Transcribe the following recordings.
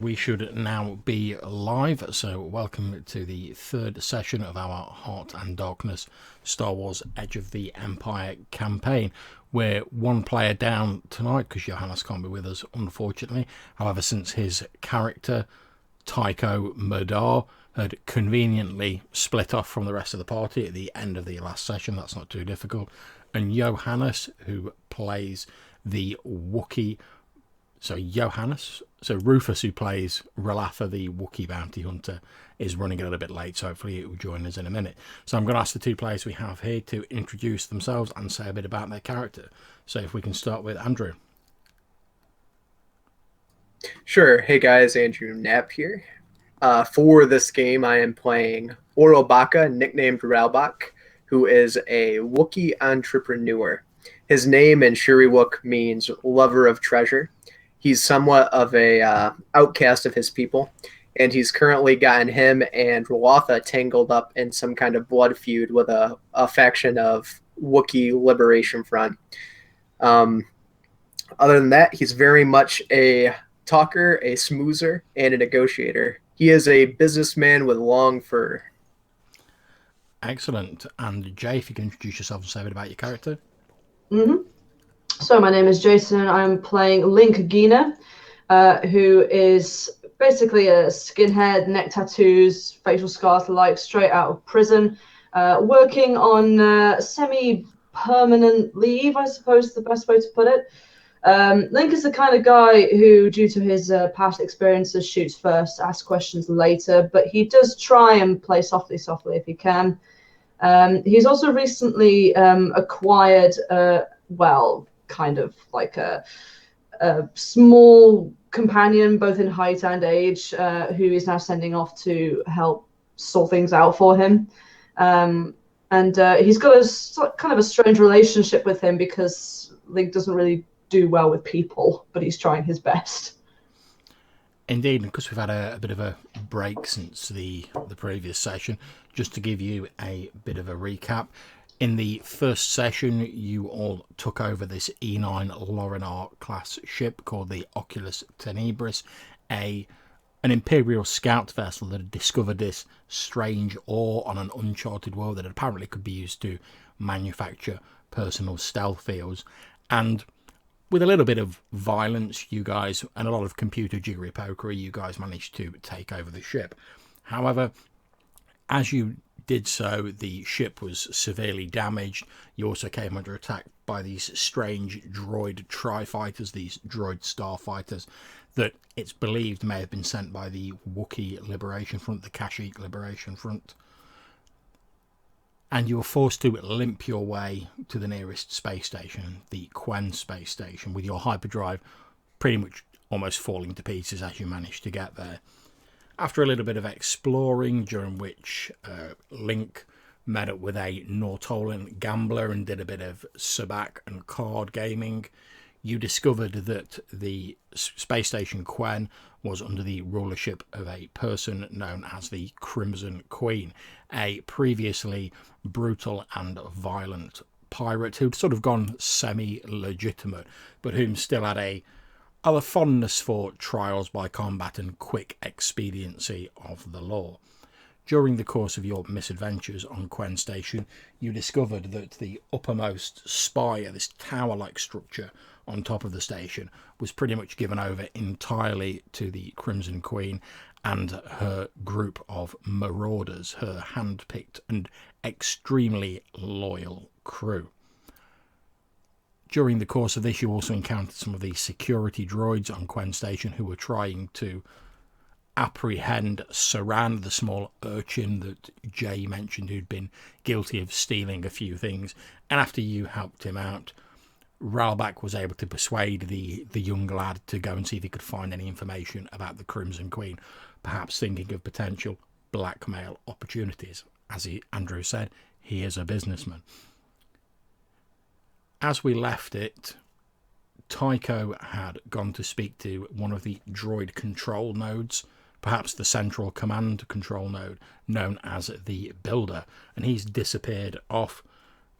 We should now be live, so welcome to the third session of our Heart and Darkness Star Wars Edge of the Empire campaign. We're one player down tonight because Johannes can't be with us, unfortunately. However, since his character, Tycho Madarr, had conveniently split off from the rest of the party at the end of the last session, that's not too difficult, and Johannes, who plays the Wookiee, Rufus, who plays Ralatha, the Wookiee bounty hunter, is running a little bit late, so hopefully it will join us in a minute. So I'm going to ask the two players we have here to introduce themselves and say a bit about their character. So if we can start with Andrew. Sure. Hey guys, Andrew Knapp here. For this game, I am playing Orobaka, nicknamed Ralbak, who is a Wookiee entrepreneur. His name in Shuriwook means lover of treasure. He's somewhat of a outcast of his people, and he's currently gotten him and Ralatha tangled up in some kind of blood feud with a faction of Wookiee Liberation Front. Other than that, he's very much a talker, a smoozer, and a negotiator. He is a businessman with long fur. Excellent. And Jay, if you can introduce yourself and say a bit about your character. So my name is Jason. I'm playing Link Gina, who is basically a skinhead, neck tattoos, facial scars like straight out of prison, working on semi-permanent leave, I suppose is the best way to put it. Link is the kind of guy who, due to his past experiences, shoots first, asks questions later, but he does try and play softly if he can. He's also recently acquired, kind of like a small companion, both in height and age, who is now sending off to help sort things out for him. And he's got a kind of a strange relationship with him because Link doesn't really do well with people, but he's trying his best. Indeed, because we've had a bit of a break since the previous session, just to give you a bit of a recap. In the first session, you all took over this E-9 Loronar class ship called the Oculus Tenebris, an Imperial scout vessel that had discovered this strange ore on an uncharted world that apparently could be used to manufacture personal stealth fields. And with a little bit of violence, you guys, and a lot of computer jiggery pokery, you guys managed to take over the ship. However, as you did so, the ship was severely damaged. You also came under attack by these strange droid tri-fighters, these droid starfighters, that it's believed may have been sent by the Wookiee Liberation Front, the Kashyyyk Liberation Front. And you were forced to limp your way to the nearest space station, the KWENN space station, with your hyperdrive pretty much almost falling to pieces as you managed to get there. After a little bit of exploring, during which Link met up with a Nortolan gambler and did a bit of sabacc and card gaming, you discovered that the space station KWENN was under the rulership of a person known as the Crimson Queen, a previously brutal and violent pirate who'd sort of gone semi-legitimate, but whom still had a fondness for trials by combat and quick expediency of the law. During the course of your misadventures on KWENN Station, you discovered that the uppermost spire, this tower-like structure on top of the station, was pretty much given over entirely to the Crimson Queen and her group of marauders, her hand-picked and extremely loyal crew. During the course of this, you also encountered some of the security droids on KWENN Station who were trying to apprehend Saran, the small urchin that Jay mentioned, who'd been guilty of stealing a few things. And after you helped him out, Ralbak was able to persuade the young lad to go and see if he could find any information about the Crimson Queen, perhaps thinking of potential blackmail opportunities. As Andrew said, he is a businessman. As we left it, Tycho had gone to speak to one of the droid control nodes, perhaps the central command control node, known as the Builder, and he's disappeared off,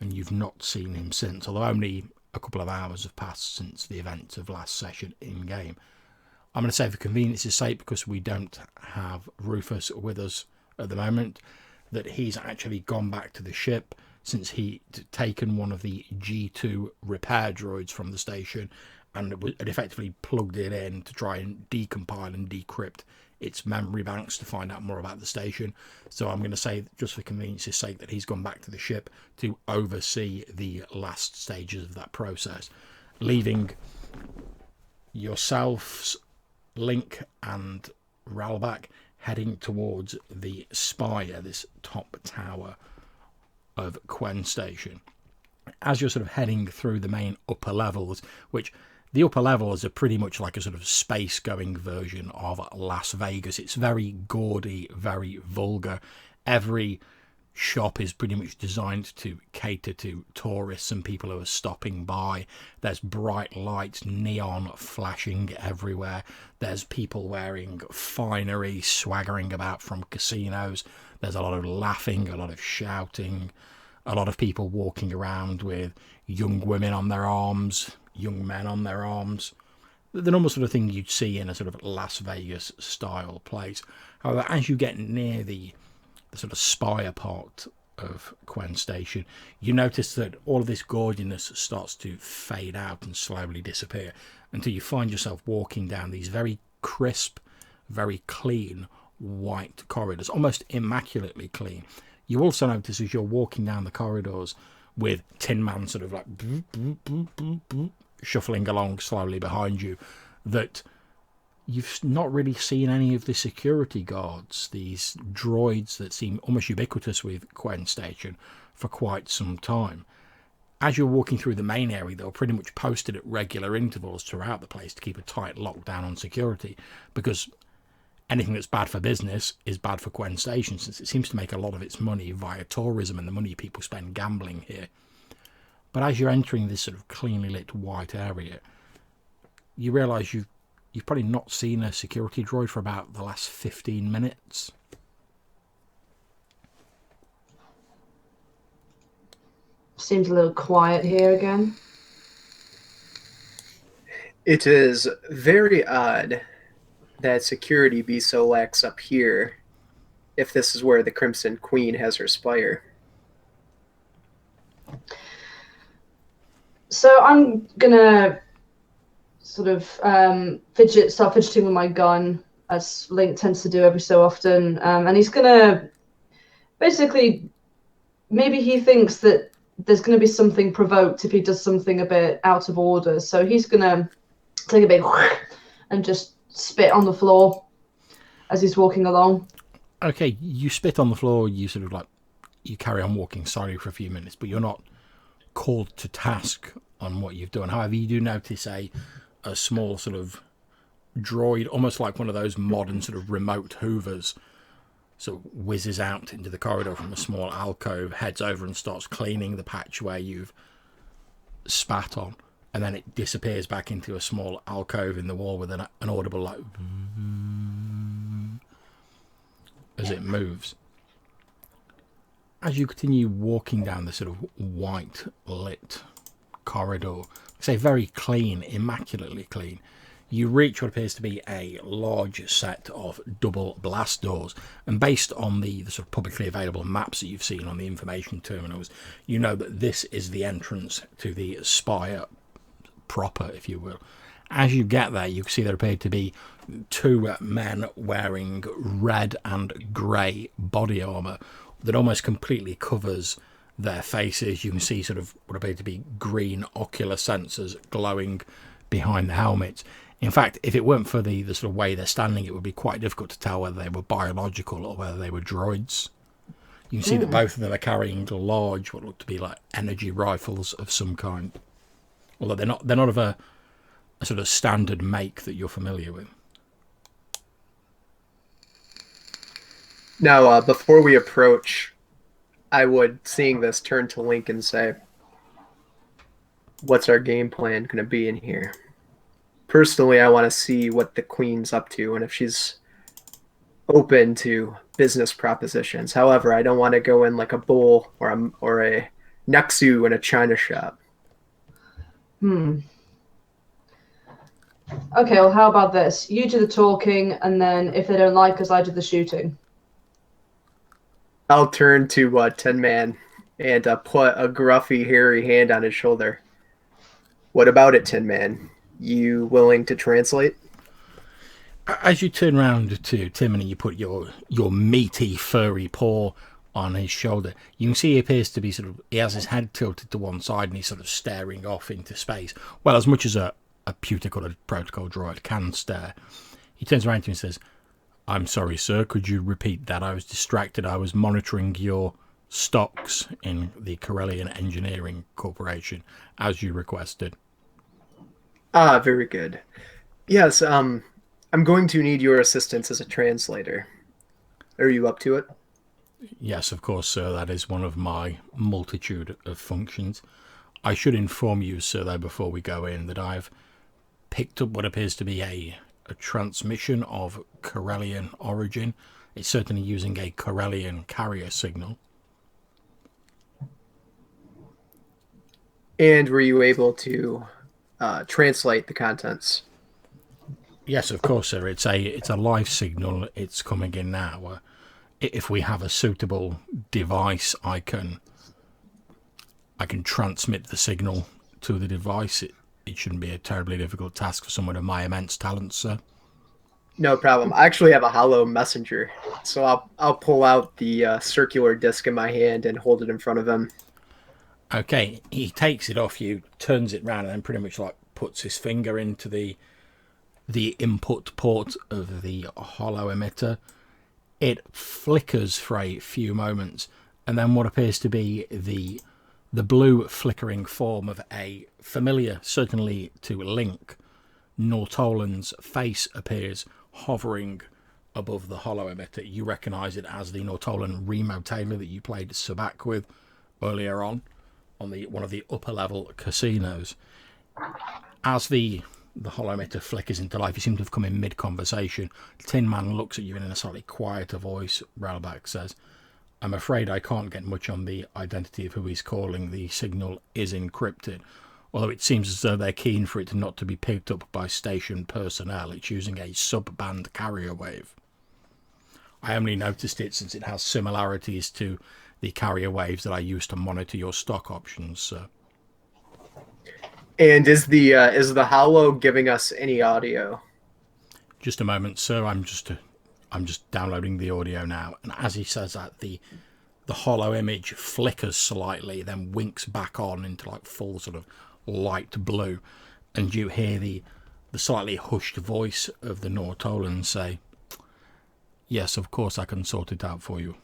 and you've not seen him since, although only a couple of hours have passed since the events of last session in-game. I'm going to say for convenience's sake, because we don't have Rufus with us at the moment, that he's actually gone back to the ship since he'd taken one of the G2 repair droids from the station and had effectively plugged it in to try and decompile and decrypt its memory banks to find out more about the station. So I'm going to say, just for convenience's sake, that he's gone back to the ship to oversee the last stages of that process, leaving yourselves, Link and Ralbak, heading towards the spire, this top tower of KWENN Station. As you're sort of heading through the main upper levels, which the upper levels are pretty much like a sort of space-going version of Las Vegas. It's very gaudy, very vulgar. Every shop is pretty much designed to cater to tourists and people who are stopping by. There's bright lights, neon flashing everywhere. There's people wearing finery, swaggering about from casinos. There's a lot of laughing, a lot of shouting, a lot of people walking around with young women on their arms, young men on their arms. The normal sort of thing you'd see in a sort of Las Vegas style place. However, as you get near the sort of spire part of KWENN Station, you notice that all of this gaudiness starts to fade out and slowly disappear until you find yourself walking down these very crisp, very clean white corridors, almost immaculately clean. You also notice as you're walking down the corridors with Tin Man sort of like boop, boop, boop, boop, boop, shuffling along slowly behind you, that you've not really seen any of the security guards, these droids that seem almost ubiquitous with KWENN Station, for quite some time. As you're walking through the main area, they're pretty much posted at regular intervals throughout the place to keep a tight lockdown on security, because anything that's bad for business is bad for KWENN Station, since it seems to make a lot of its money via tourism and the money people spend gambling here. But as you're entering this sort of cleanly lit white area, you realise you've probably not seen a security droid for about the last 15 minutes. Seems a little quiet here again. It is very odd that security be so lax up here, if this is where the Crimson Queen has her spire. So I'm gonna sort of start fidgeting with my gun, as Link tends to do every so often, and he's gonna basically, maybe he thinks that there's gonna be something provoked if he does something a bit out of order, so he's gonna take a big and just spit on the floor as he's walking along. Okay, you spit on the floor, you sort of like, you carry on walking slowly for a few minutes, but you're not called to task on what you've done. However, you do notice a small sort of droid, almost like one of those modern sort of remote hoovers, sort of whizzes out into the corridor from a small alcove, heads over and starts cleaning the patch where you've spat on, and then it disappears back into a small alcove in the wall with an audible like as it moves. As you continue walking down the sort of white lit corridor, say very clean, immaculately clean, you reach what appears to be a large set of double blast doors, and based on the sort of publicly available maps that you've seen on the information terminals, you know that this is the entrance to the spire proper, if you will. As you get there, you can see there appear to be two men wearing red and grey body armour that almost completely covers their faces. You can see sort of what appear to be green ocular sensors glowing behind the helmets. In fact, if it weren't for the sort of way they're standing, it would be quite difficult to tell whether they were biological or whether they were droids. You can see that both of them are carrying large, what look to be like energy rifles of some kind. Although they're not of a sort of standard make that you're familiar with. Now, before we approach, I would, seeing this, turn to Link and say, what's our game plan going to be in here? Personally, I want to see what the Queen's up to and if she's open to business propositions. However, I don't want to go in like a bull or a Nexu in a china shop. Okay, well, how about this? You do the talking, and then if they don't like us, I do the shooting. I'll turn to Tin Man and put a gruffy, hairy hand on his shoulder. What about it, Tin Man? You willing to translate? As you turn round to Tim and you put your meaty, furry paw on his shoulder, you can see he appears to be he has his head tilted to one side and he's sort of staring off into space. Well, as much as a pewter-coloured protocol droid can stare. He turns around to you and says, "I'm sorry, sir, could you repeat that? I was distracted. I was monitoring your stocks in the Corellian Engineering Corporation, as you requested." Ah, very good. Yes, I'm going to need your assistance as a translator. Are you up to it? Yes, of course, sir. That is one of my multitude of functions. I should inform you, sir, though, before we go in, that I've picked up what appears to be a transmission of Corellian origin. It's certainly using a Corellian carrier signal. And were you able to translate the contents? Yes, of course, sir. It's a live signal. It's coming in now. If we have a suitable device, I can transmit the signal to the device. It shouldn't be a terribly difficult task for someone of my immense talents, sir. No problem. I actually have a hollow messenger, so I'll pull out the circular disc in my hand and hold it in front of him. Okay, he takes it off you, turns it round, and then pretty much like puts his finger into the input port of the hollow emitter. It flickers for a few moments, and then what appears to be the blue flickering form of a familiar, certainly to Link, Nortolan's face appears hovering above the hollow emitter. You recognise it as the Nortolan Remo Taylor that you played Sabak with earlier on one of the upper level casinos. As the hollow emitter flickers into life, you seem to have come in mid-conversation. Tin Man looks at you in a slightly quieter voice. Railback says, "I'm afraid I can't get much on the identity of who he's calling. The signal is encrypted, although it seems as though they're keen for it not to be picked up by station personnel. It's using a sub-band carrier wave. I only noticed it since it has similarities to the carrier waves that I use to monitor your stock options, sir." And is the hollow giving us any audio? Just a moment, sir. I'm just downloading the audio now. And as he says that, the hollow image flickers slightly, then winks back on into like full sort of light blue, and you hear the slightly hushed voice of the Nortolan say, "Yes, of course I can sort it out for you."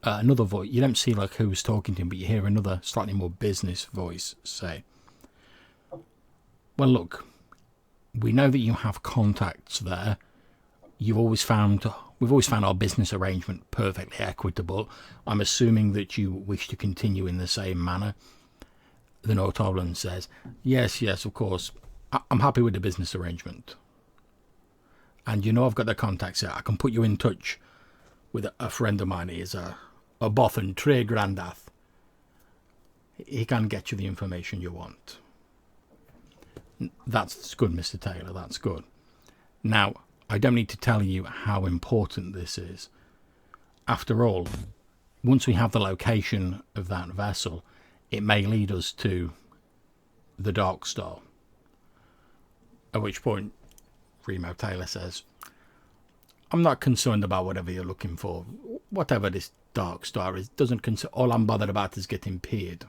Another voice, you don't see like who's talking to him, but you hear another slightly more business voice say, "Well, look, we know that you have contacts there. We've always found our business arrangement perfectly equitable. I'm assuming that you wish to continue in the same manner." The Nortolan says, yes, of course. I'm happy with the business arrangement. And you know I've got the contacts here. I can put you in touch with a friend of mine. He is a Bothan, Tre Grandath. He can get you the information you want. That's good, Mr. Taylor, that's good. Now, I don't need to tell you how important this is. After all, once we have the location of that vessel, it may lead us to the Dark Star. At which point, Remo Taylor says, "I'm not concerned about whatever you're looking for. Whatever this Dark Star is, doesn't concern. All I'm bothered about is getting paid.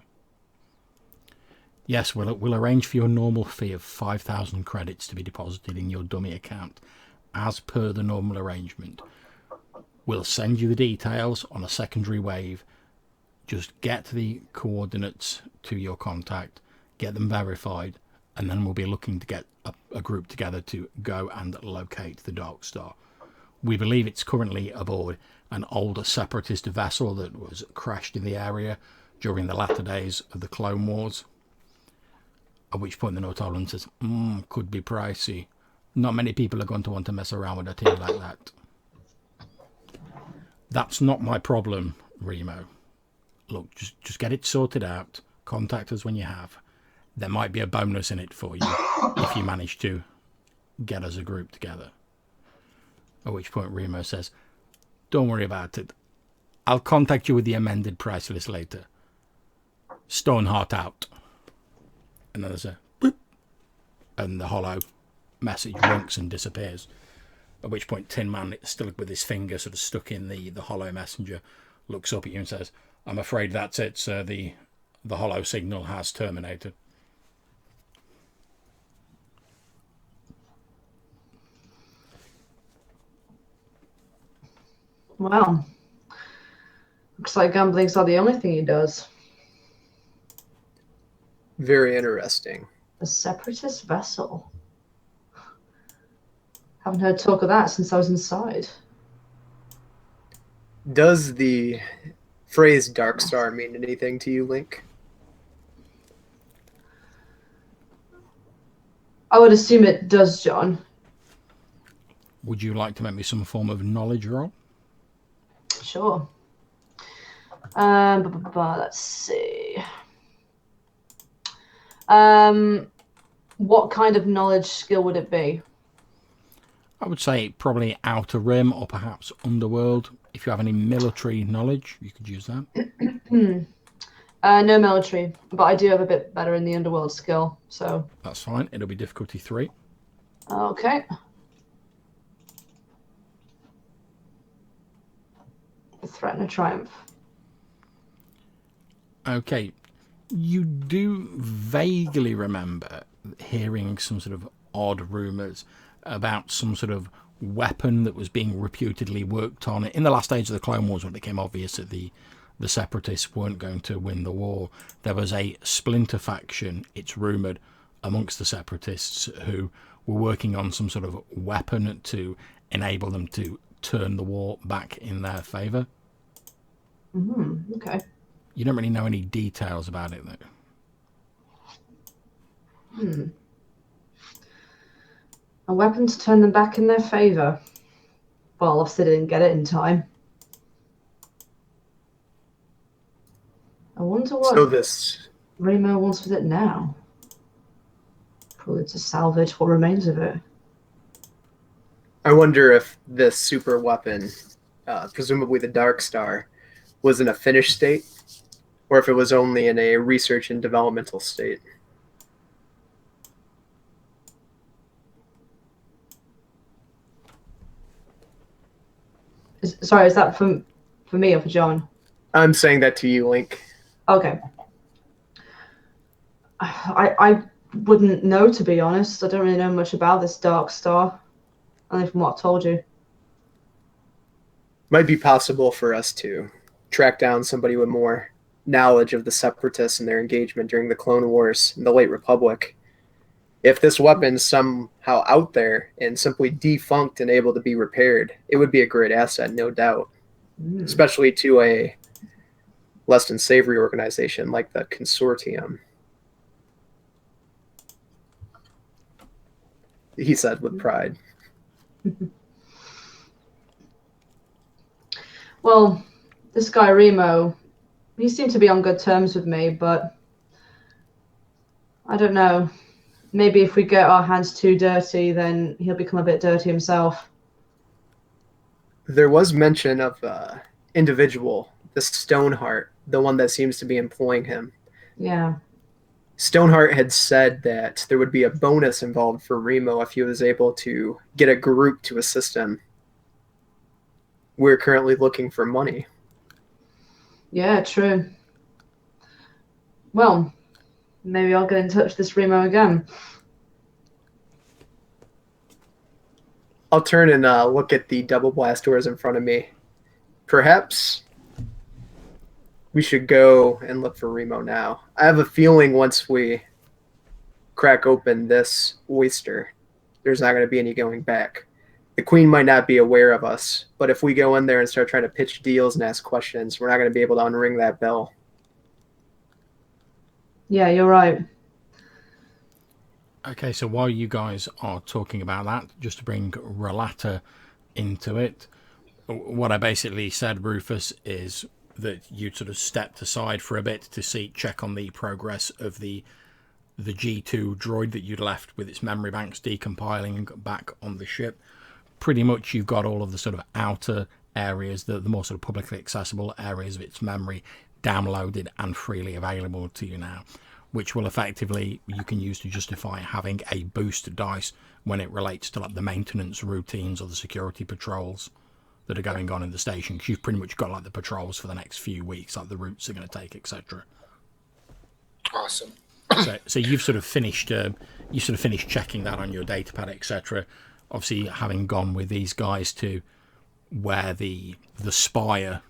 Yes, we'll arrange for your normal fee of 5,000 credits to be deposited in your dummy account, as per the normal arrangement. We'll send you the details on a secondary wave. Just get the coordinates to your contact, get them verified, and then we'll be looking to get a group together to go and locate the Dark Star. We believe it's currently aboard an old separatist vessel that was crashed in the area during the latter days of the Clone Wars." At which point the Nortolan says, "Could be pricey. Not many people are going to want to mess around with a team like that." "That's not my problem, Remo. Look, just get it sorted out. Contact us when you have. there might be a bonus in it for you if you manage to get as a group together. At which point Remo says, don't worry about it. I'll contact you with the amended price list later. Stoneheart out. And then there's a boop, and the hollow message winks and disappears. At which point Tin Man, still with his finger sort of stuck in the hollow messenger, looks up at you and says, I'm afraid that's it, sir. The hollow signal has terminated. Wow. Looks like gambling's not the only thing he does. Very interesting. A separatist vessel. Haven't heard talk of that since I was inside. Does the phrase Dark Star mean anything to you, Link? I would assume it does, John. Would you like to make me some form of knowledge roll? Sure. Let's see. What kind of knowledge skill would it be? I would say probably Outer Rim or perhaps Underworld. If you have any military knowledge, you could use that. No military, but I do have a bit better in the Underworld skill, so... That's fine. It'll be difficulty 3. Okay. A threat and a triumph. Okay. You do vaguely remember hearing some sort of odd rumours about some sort of weapon that was being reputedly worked on in the last age of the Clone Wars, when it became obvious that the Separatists weren't going to win the war. There was a splinter faction, it's rumoured, amongst the Separatists who were working on some sort of weapon to enable them to turn the war back in their favour. Okay. You don't really know any details about it, though. A weapon to turn them back in their favour. Well, obviously they didn't get it in time. I wonder what Remo wants with it now. Probably to salvage what remains of it. I wonder if this super weapon, presumably the Dark Star, was in a finished state, or if it was only in a research and developmental state. Sorry, is that for me or for John? I'm saying that to you, Link. Okay. I wouldn't know, to be honest. I don't really know much about this Dark Star, only from what I told you. Might be possible for us to track down somebody with more knowledge of the Separatists and their engagement during the Clone Wars in the late Republic. If this weapon's somehow out there and simply defunct and able to be repaired, it would be a great asset, no doubt. Especially to a less than savory organization like the Consortium. He said with pride. Well, this guy Remo, he seemed to be on good terms with me, but I don't know. Maybe if we get our hands too dirty, then he'll become a bit dirty himself. There was mention of individual, the Stoneheart, the one that seems to be employing him. Yeah. Stoneheart had said that there would be a bonus involved for Remo if he was able to get a group to assist him. We're currently looking for money. Yeah, true. Well, maybe I'll get in touch with this Remo again. I'll turn and look at the double blast doors in front of me. Perhaps we should go and look for Remo now. I have a feeling once we crack open this oyster, there's not going to be any going back. The Queen might not be aware of us, but if we go in there and start trying to pitch deals and ask questions, we're not going to be able to unring that bell. Yeah, you're right. Okay, so while you guys are talking about that, just to bring Relata into it, what I basically said, Rufus, is that you sort of stepped aside for a bit to check on the progress of the the G2 droid that you'd left with its memory banks decompiling back on the ship. Pretty much you've got all of the sort of outer areas, the more sort of publicly accessible areas of its memory downloaded and freely available to you now, which will effectively you can use to justify having a boost dice when it relates to like the maintenance routines or the security patrols that are going on in the station, because you've pretty much got like the patrols for the next few weeks, like the routes they're going to take, etc. Awesome. So you've sort of finished checking that on your datapad, etc. Obviously, having gone with these guys to where the spire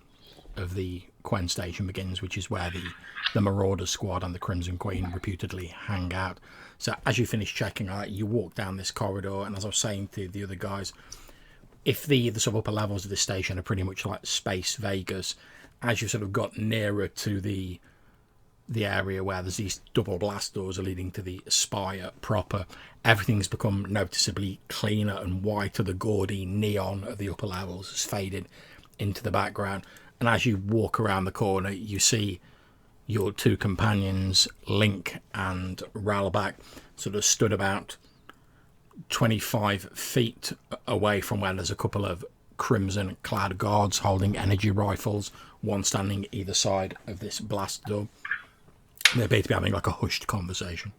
of the KWENN station begins, which is where the Marauder squad and the Crimson Queen reputedly hang out. So as you finish checking out, you walk down this corridor, and as I was saying to the other guys, if the sort of upper levels of the station are pretty much like Space Vegas, as you sort of got nearer to the area where there's these double blast doors leading to the spire proper, everything's become noticeably cleaner and whiter. The gaudy neon of the upper levels has faded into the background, and as you walk around the corner, you see your two companions, Link and Ralback, sort of stood about 25 feet away from where there's a couple of crimson clad guards holding energy rifles, one standing either side of this blast door. They appear to be having like a hushed conversation.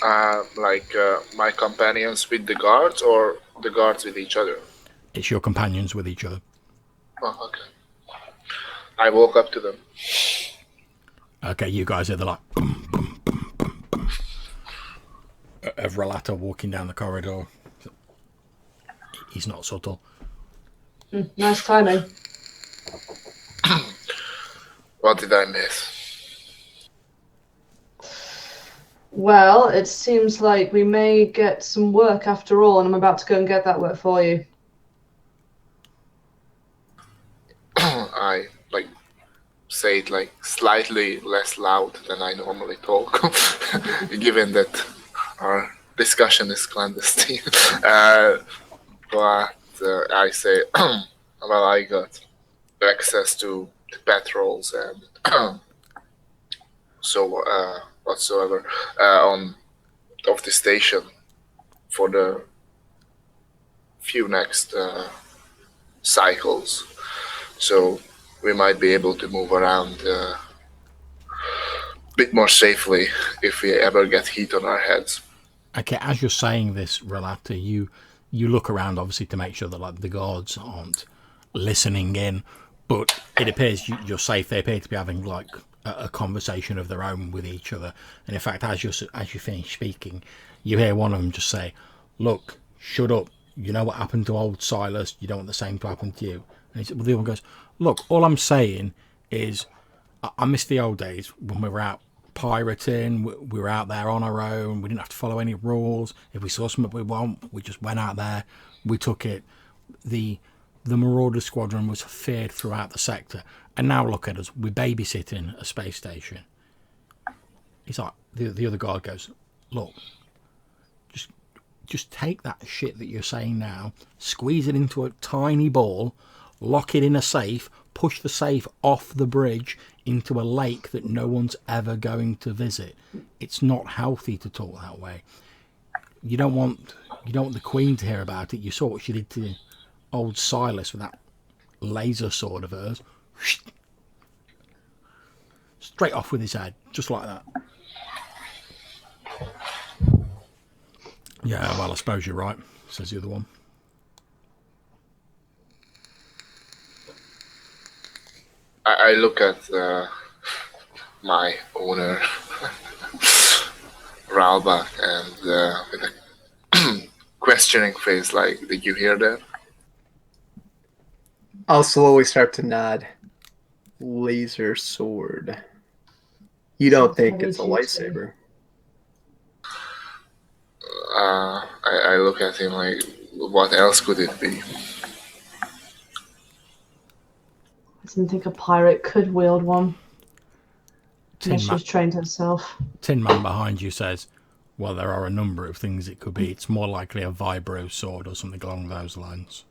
My companions with the guards, or the guards with each other? It's your companions with each other. Oh, okay. I walk up to them. Okay, you guys are the like boom, boom, boom, boom, boom, of Relata walking down the corridor. He's not subtle. Nice timing. What did I miss? Well, it seems like we may get some work after all, and I'm about to go and get that work for you. I say it slightly less loud than I normally talk, given that our discussion is clandestine. But I say, well, I got access to the patrols and so whatsoever on of the station for the few next cycles, so we might be able to move around a bit more safely if we ever get heat on our heads. Okay, as you're saying this, Relata, you look around obviously to make sure that like the guards aren't listening in, but it appears you're safe. They appear to be having like a conversation of their own with each other, and in fact, as you finish speaking, you hear one of them just say, "Look, shut up. You know what happened to old Silas. You don't want the same to happen to you." And the other one goes, "Look, all I'm saying is I miss the old days when we were out pirating. We were out there on our own. We didn't have to follow any rules. If we saw something we want, we just went out there. We took it. The Marauder squadron was feared throughout the sector. And now look at us. We're babysitting a space station." He's like, the other guard goes, "Look, just take that shit that you're saying now, squeeze it into a tiny ball, lock it in a safe, push the safe off the bridge into a lake that no one's ever going to visit. It's not healthy to talk that way. You don't want the Queen to hear about it. You saw what she did to old Silas with that laser sword of hers. Straight off with his head, just like that." "Yeah, well, I suppose you're right," says the other one. I look at my owner, Ralbach, and with a questioning face, like, "Did you hear that?" I'll slowly start to nod. Laser sword. You don't think it's a lightsaber? I look at him like, what else could it be? I didn't think a pirate could wield one. Unless she's trained herself. Tin Man behind you says, "Well, there are a number of things it could be. It's more likely a vibro sword or something along those lines."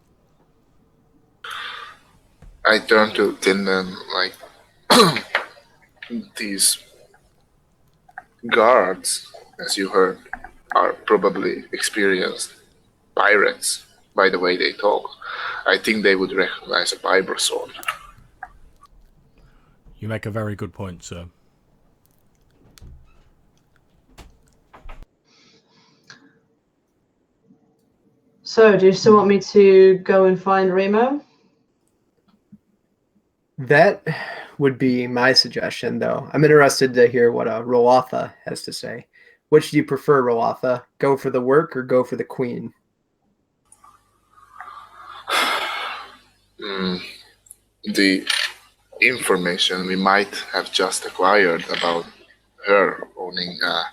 I turn to Tin Man like, these guards, as you heard, are probably experienced pirates by the way they talk. I think they would recognize a vibro sword. You make a very good point, sir. So, do you still want me to go and find Remo? That would be my suggestion, though. I'm interested to hear what Rolotha has to say. Which do you prefer, Rolotha? Go for the work or go for the queen? The information we might have just acquired about her owning a,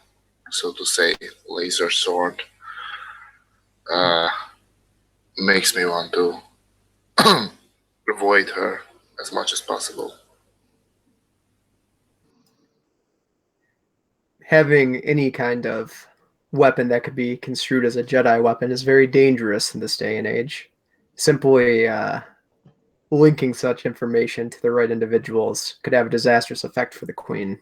so to say, laser sword makes me want to avoid her as much as possible. Having any kind of weapon that could be construed as a Jedi weapon is very dangerous in this day and age. Simply linking such information to the right individuals could have a disastrous effect for the Queen.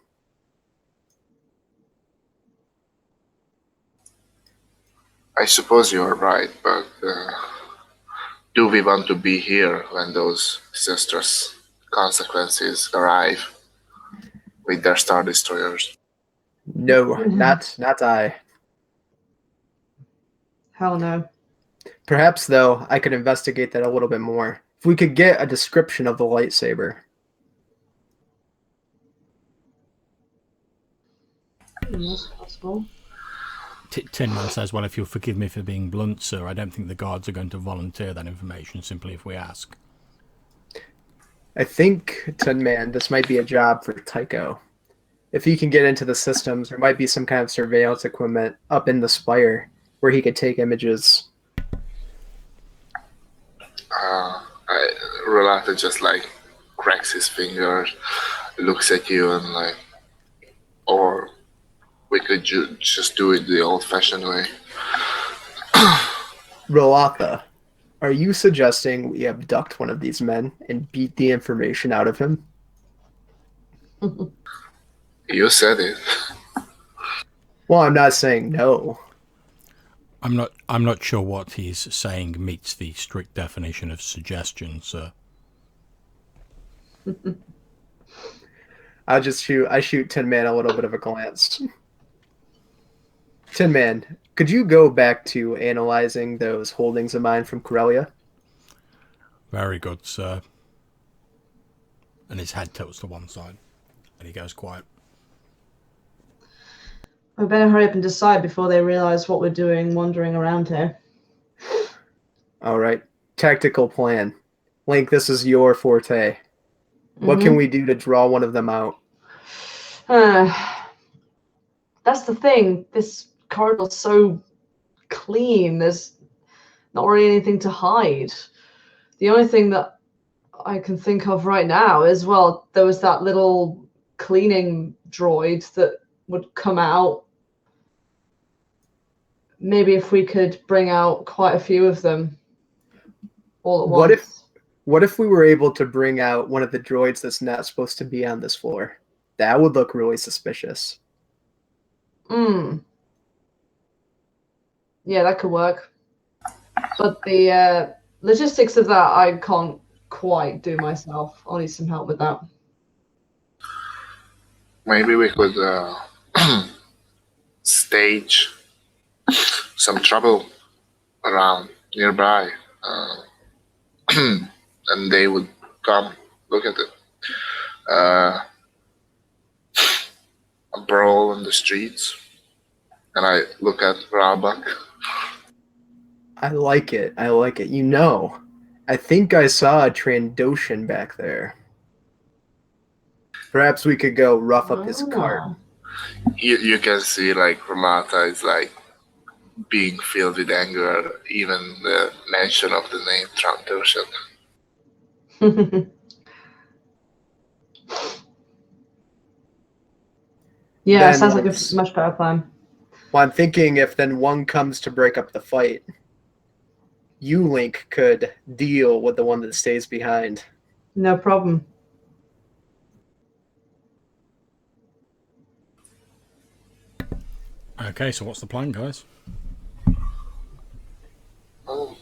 I suppose you are right, but do we want to be here when those disastrous consequences arrive with their Star Destroyers? No, not I. Hell no. Perhaps, though, I could investigate that a little bit more. If we could get a description of the lightsaber. That's possible. Tin Man says, well, if you'll forgive me for being blunt, sir, I don't think the guards are going to volunteer that information simply if we ask. I think, Tin Man, this might be a job for Tycho. If he can get into the systems, there might be some kind of surveillance equipment up in the spire where he could take images. Rolata just like cracks his fingers, looks at you and like, or we could just do it the old-fashioned way. Rolata, are you suggesting we abduct one of these men and beat the information out of him? You said it. Well, I'm not saying no. I'm not sure what he's saying meets the strict definition of suggestion, sir. I shoot Tin Man a little bit of a glance. Tin Man, could you go back to analyzing those holdings of mine from Corellia? Very good, sir. And his head tilts to one side, and he goes quiet. We better hurry up and decide before they realize what we're doing wandering around here. All right. Tactical plan. Link, this is your forte. What can we do to draw one of them out? That's the thing. This corridor's so clean. There's not really anything to hide. The only thing that I can think of right now is, well, there was that little cleaning droid that would come out. Maybe if we could bring out quite a few of them all at once. What if we were able to bring out one of the droids that's not supposed to be on this floor? That would look really suspicious. Yeah, that could work. But the logistics of that I can't quite do myself. I'll need some help with that. Maybe we could stage some trouble around nearby, and they would come look at it. A brawl in the streets, and I look at Rabak. I like it. I like it. You know, I think I saw a Trandoshan back there. Perhaps we could go rough up his cart. You can see like Ramata is like being filled with anger, even the mention of the name Trandoshan. Yeah, sounds like a much better plan. Well, I'm thinking if then one comes to break up the fight, you, Link, could deal with the one that stays behind. No problem. Okay, so what's the plan, guys? Oh,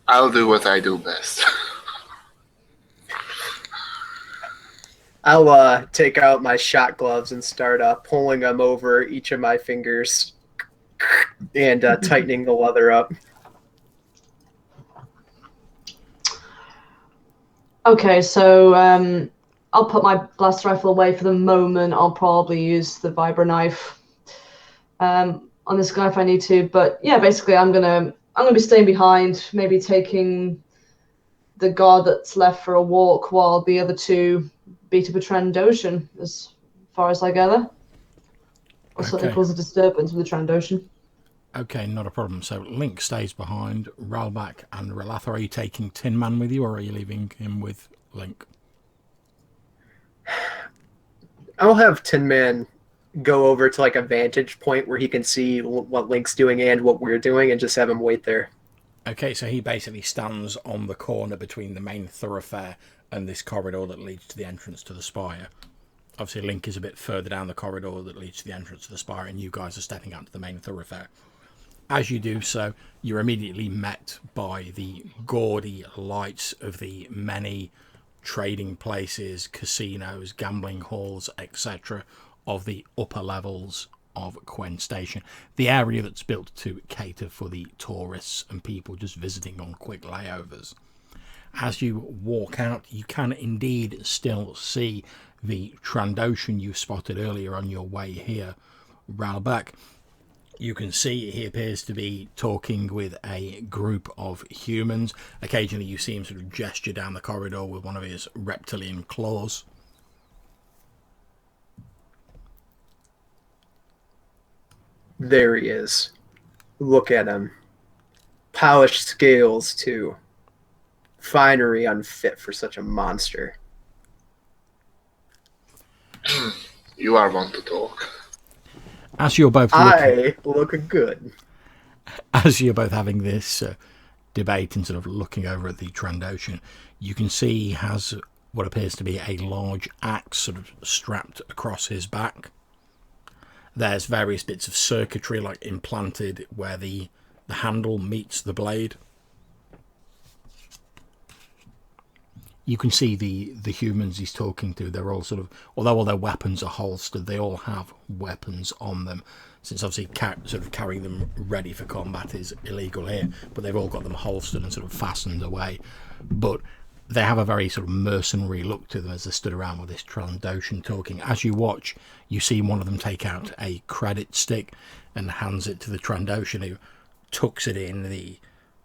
I'll do what I do best. I'll take out my shot gloves and start pulling them over each of my fingers and tightening the leather up. Okay, so I'll put my blast rifle away for the moment. I'll probably use the vibro knife on this guy if I need to. But yeah, basically, I'm gonna be staying behind, maybe taking the guard that's left for a walk while the other two beat up a Trandoshan, as far as I gather. Or something Okay. cause a disturbance with the Trandoshan. Okay, not a problem. So Link stays behind. Ralbak and Relath, are you taking Tin Man with you, or are you leaving him with Link? I'll have Tin Man go over to like a vantage point where he can see what Link's doing and what we're doing, and just have him wait there. Okay, so he basically stands on the corner between the main thoroughfare and this corridor that leads to the entrance to the spire. Obviously, Link is a bit further down the corridor that leads to the entrance to the spire, and you guys are stepping out to the main thoroughfare. As you do so, you're immediately met by the gaudy lights of the many trading places, casinos, gambling halls, etc. of the upper levels of KWENN Station, the area that's built to cater for the tourists and people just visiting on quick layovers. As you walk out, you can indeed still see the Trandoshan you spotted earlier on your way here, Ralbak. You can see he appears to be talking with a group of humans. Occasionally you see him sort of gesture down the corridor with one of his reptilian claws. There he is. Look at him. Polished scales, too. Finery unfit for such a monster. You are one to talk. As you're both I look good. as you're both having this debate and sort of looking over at the Trandoshan, you can see he has what appears to be a large axe sort of strapped across his back. There's various bits of circuitry like implanted where the handle meets the blade. You can see the humans he's talking to, they're all sort of, although all their weapons are holstered, they all have weapons on them, since obviously sort of carrying them ready for combat is illegal here, but they've all got them holstered and sort of fastened away. But they have a very sort of mercenary look to them as they stood around with this Trandoshan talking. As you watch, you see one of them take out a credit stick and hands it to the Trandoshan, who tucks it in the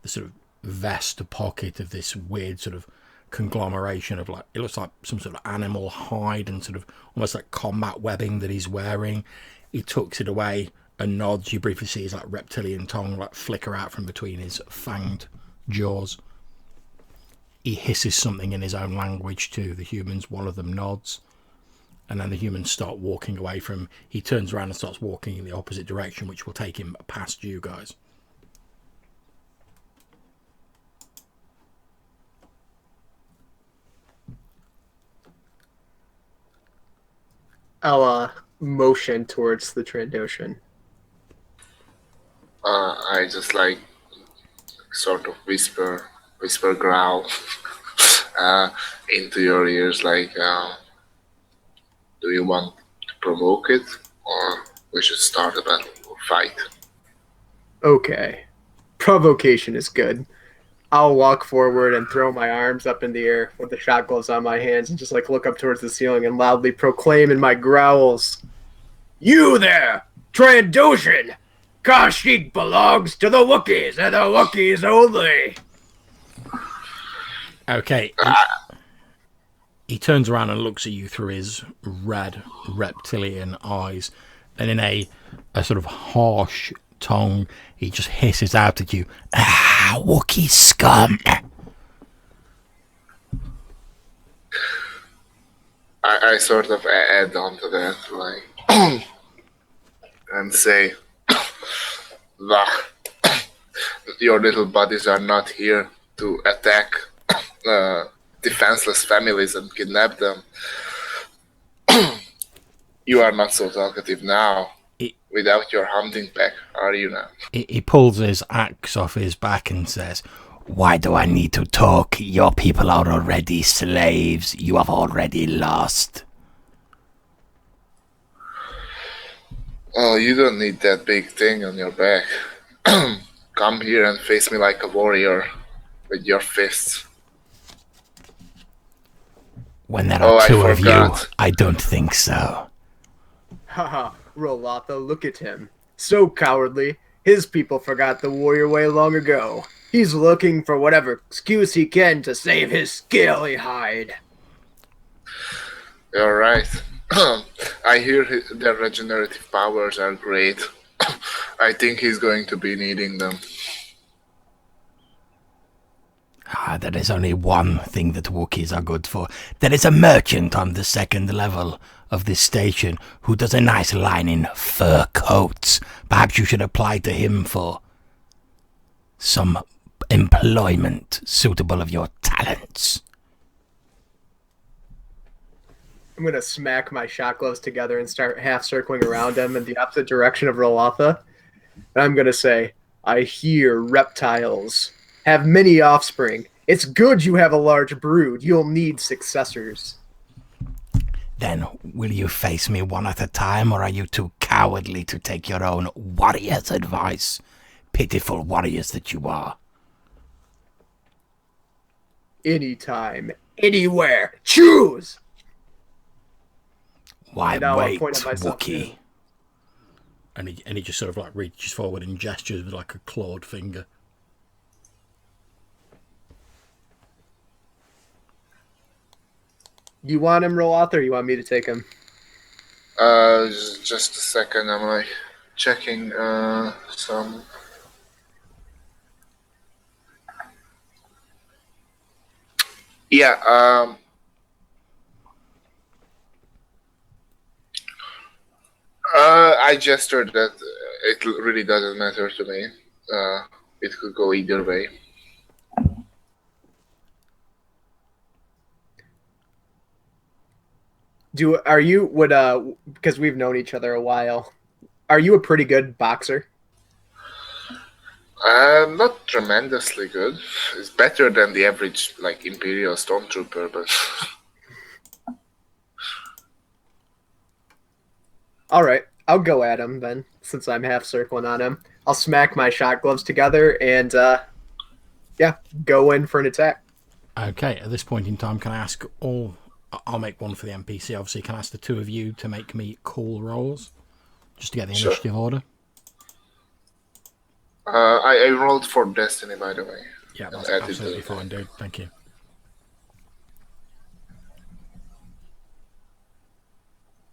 sort of vest pocket of this weird sort of conglomeration of, like, it looks like some sort of animal hide and sort of almost like combat webbing that he's wearing. He tucks it away and nods. You briefly see his like reptilian tongue like flicker out from between his fanged jaws. He hisses something in his own language to the humans. One of them nods, and then the humans start walking away from him. He turns around and starts walking in the opposite direction, which will take him past you guys. I'll motion towards the Trandoshan. I just like sort of whisper growl into your ears, like, do you want to provoke it, or we should start a battle or fight? Okay. Provocation is good. I'll walk forward and throw my arms up in the air with the shot gloves on my hands and just like look up towards the ceiling and loudly proclaim in my growls, "You there, Trandoshan! Kashyyyk belongs to the Wookiees and the Wookiees only!" Okay. He turns around and looks at you through his red reptilian eyes, and in a sort of harsh tongue, he just hisses out at you, "Ah, Wookiee scum!" I sort of add on to that, like, and say, "Bah, your little buddies are not here to attack defenseless families and kidnap them. You are not so talkative now." without your hunting pack, are you now? He pulls his axe off his back and says, "Why do I need to talk? Your people are already slaves. You have already lost." Oh, you don't need that big thing on your back. Come here and face me like a warrior with your fists. When there are I two of you, forgot. I don't think so. Haha, Rolotha, look at him. So cowardly. His people forgot the warrior way long ago. He's looking for whatever excuse he can to save his scaly hide. You're right. I hear their regenerative powers are great. I think he's going to be needing them. There is only one thing that Wookiees are good for. There is a merchant on the second level of this station who does a nice line in fur coats. Perhaps you should apply to him for some employment suitable of your talents. I'm going to smack my shot gloves together and start half circling around him in the opposite direction of Rolotha. And I'm going to say, I hear reptiles have many offspring. It's good you have a large brood. You'll need successors. Then will you face me one at a time, or are you too cowardly to take your own warrior's advice? Pitiful warriors that you are. Anytime, anywhere, choose! Why And now I'll wait, point at myself, Wookie? too. And he just sort of like reaches forward and gestures with like a clawed finger. You want him, Rolotha, or you want me to take him? Just a second. I'm like checking some. Yeah. I gestured that it really doesn't matter to me. It could go either way. Because we've known each other a while, are you a pretty good boxer? Not tremendously good. It's better than the average, like, Imperial stormtrooper, but All right, I'll go at him then, since I'm half circling on him. I'll smack my shot gloves together and, go in for an attack. Okay, at this point in time, can I ask all... I'll make one for the NPC, obviously. Can I ask the two of you to make me cool rolls? Just to get the Sure. initiative order? I rolled for Destiny, by the way. Yeah, that's Added absolutely the- fine, dude. Thank you.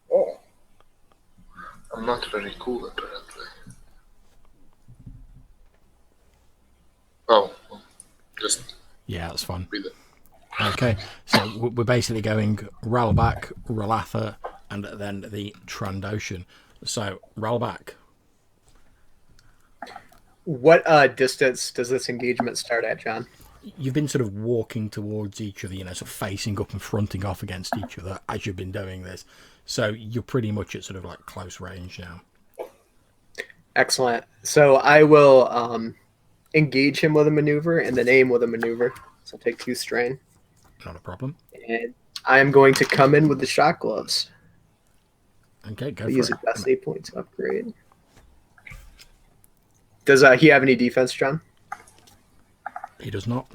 Oh. I'm not very cool, apparently. Oh, just Yeah, that's fine. with it. Okay, so we're basically going Ralback, Ralatha, and then the Trandoshan. So, Ralback. What distance does this engagement start at, John? You've been sort of walking towards each other, sort of facing up and fronting off against each other as you've been doing this. So you're pretty much at sort of like close range now. Excellent. So I will engage him with a maneuver and then aim with a maneuver. So I'll take 2 strain. Not a problem. And I am going to come in with the shot gloves. Okay, go I'll for use it. a destiny point to upgrade. Does he have any defense, John? He does not.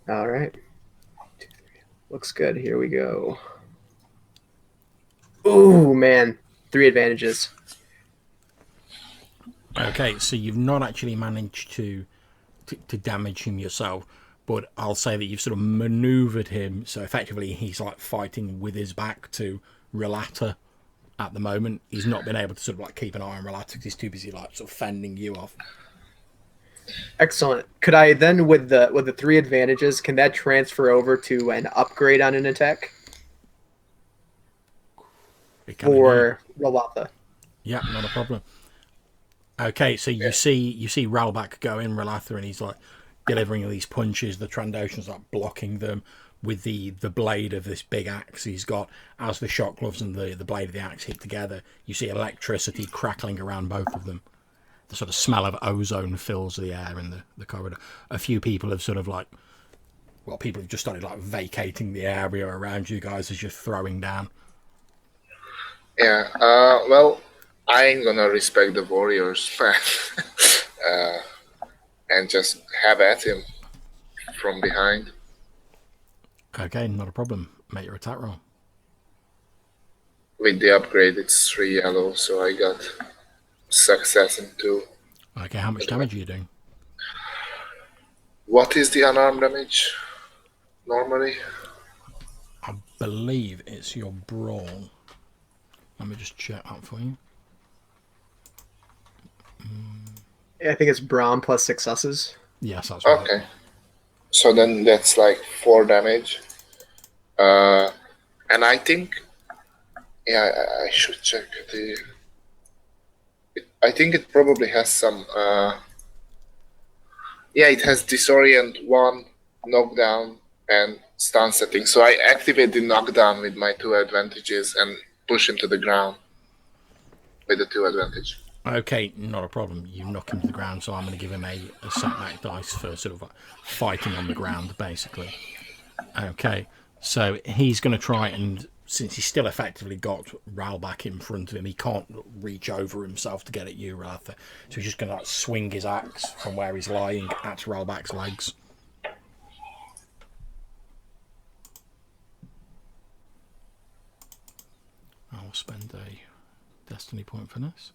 All right. Looks good. Here we go. Ooh, man. 3 advantages. Okay, so you've not actually managed to damage him yourself, but I'll say that you've sort of maneuvered him, so effectively he's like fighting with his back to Relata at the moment. He's not been able to sort of like keep an eye on Relata because he's too busy like sort of fending you off. Excellent. Could I then, with the 3 advantages, can that transfer over to an upgrade on an attack It can indeed. for Rolotha? Yeah, not a problem. Okay, so you see Ralback go in Relatha and he's like delivering these punches, the Trandoshan's like blocking them, with the blade of this big axe he's got. As the shock gloves and the blade of the axe hit together, you see electricity crackling around both of them. The sort of smell of ozone fills the air in the corridor. A few people have people have just started like vacating the area around you guys as you're throwing down. Yeah, well, I ain't gonna respect the warriors, man. And just have at him from behind. Okay, not a problem. Make your attack roll. With the upgrade, it's 3 yellow, so I got success in 2. Okay, how much damage are you doing? What is the unarmed damage normally? I believe it's your brawl. Let me just check that for you. I think it's brawn plus successes. Yes, that's right. Okay. So then that's like 4 damage. And I think, yeah, I should check I think it probably has some, yeah, it has disorient 1, knockdown, and stun setting. So I activate the knockdown with my 2 advantages and push him to the ground with the 2 advantage. Okay, not a problem. You knock him to the ground, so I'm going to give him a setback dice for sort of fighting on the ground, basically. Okay, so he's going to try and, since he's still effectively got Ralbak in front of him, he can't reach over himself to get at you, Ratha. So he's just going to like, swing his axe from where he's lying at Ralbak's legs. I'll spend a destiny point for this.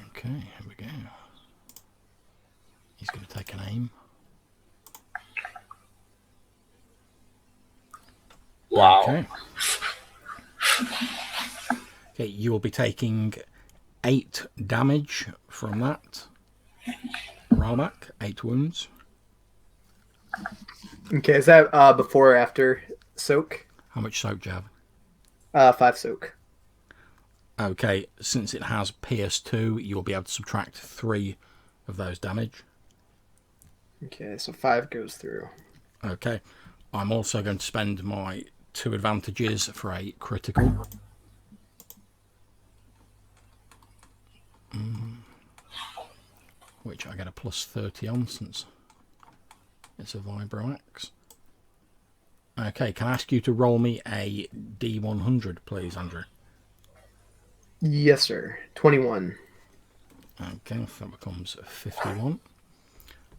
Okay, here we go. He's going to take an aim. Wow. Okay. Okay, you will be taking 8 damage from that. Ralbak, 8 wounds. Okay, is that before or after soak? How much soak do you have? 5 soak. Okay, since it has pierce 2, you'll be able to subtract 3 of those damage. Okay, so 5 goes through. Okay, I'm also going to spend my 2 advantages for a critical. Which I get a plus 30 on since it's a vibro-axe. Okay, can I ask you to roll me a D100, please, Andrew? Yes, sir. 21. Okay, so that becomes 51.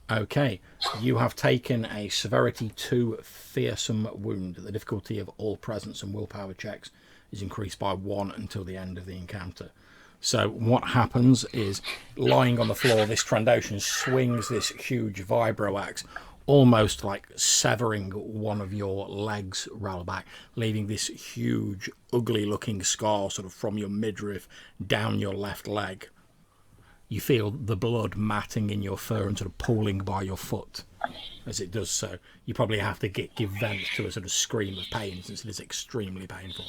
Okay, you have taken a severity 2 fearsome wound. The difficulty of all presence and willpower checks is increased by 1 until the end of the encounter. So what happens is, lying on the floor, this Trandoshan swings this huge vibro-axe, almost like severing one of your legs, Ralbak, leaving this huge, ugly-looking scar sort of from your midriff down your left leg. You feel the blood matting in your fur and sort of pooling by your foot as it does so. You probably have to give vent to a sort of scream of pain since it is extremely painful.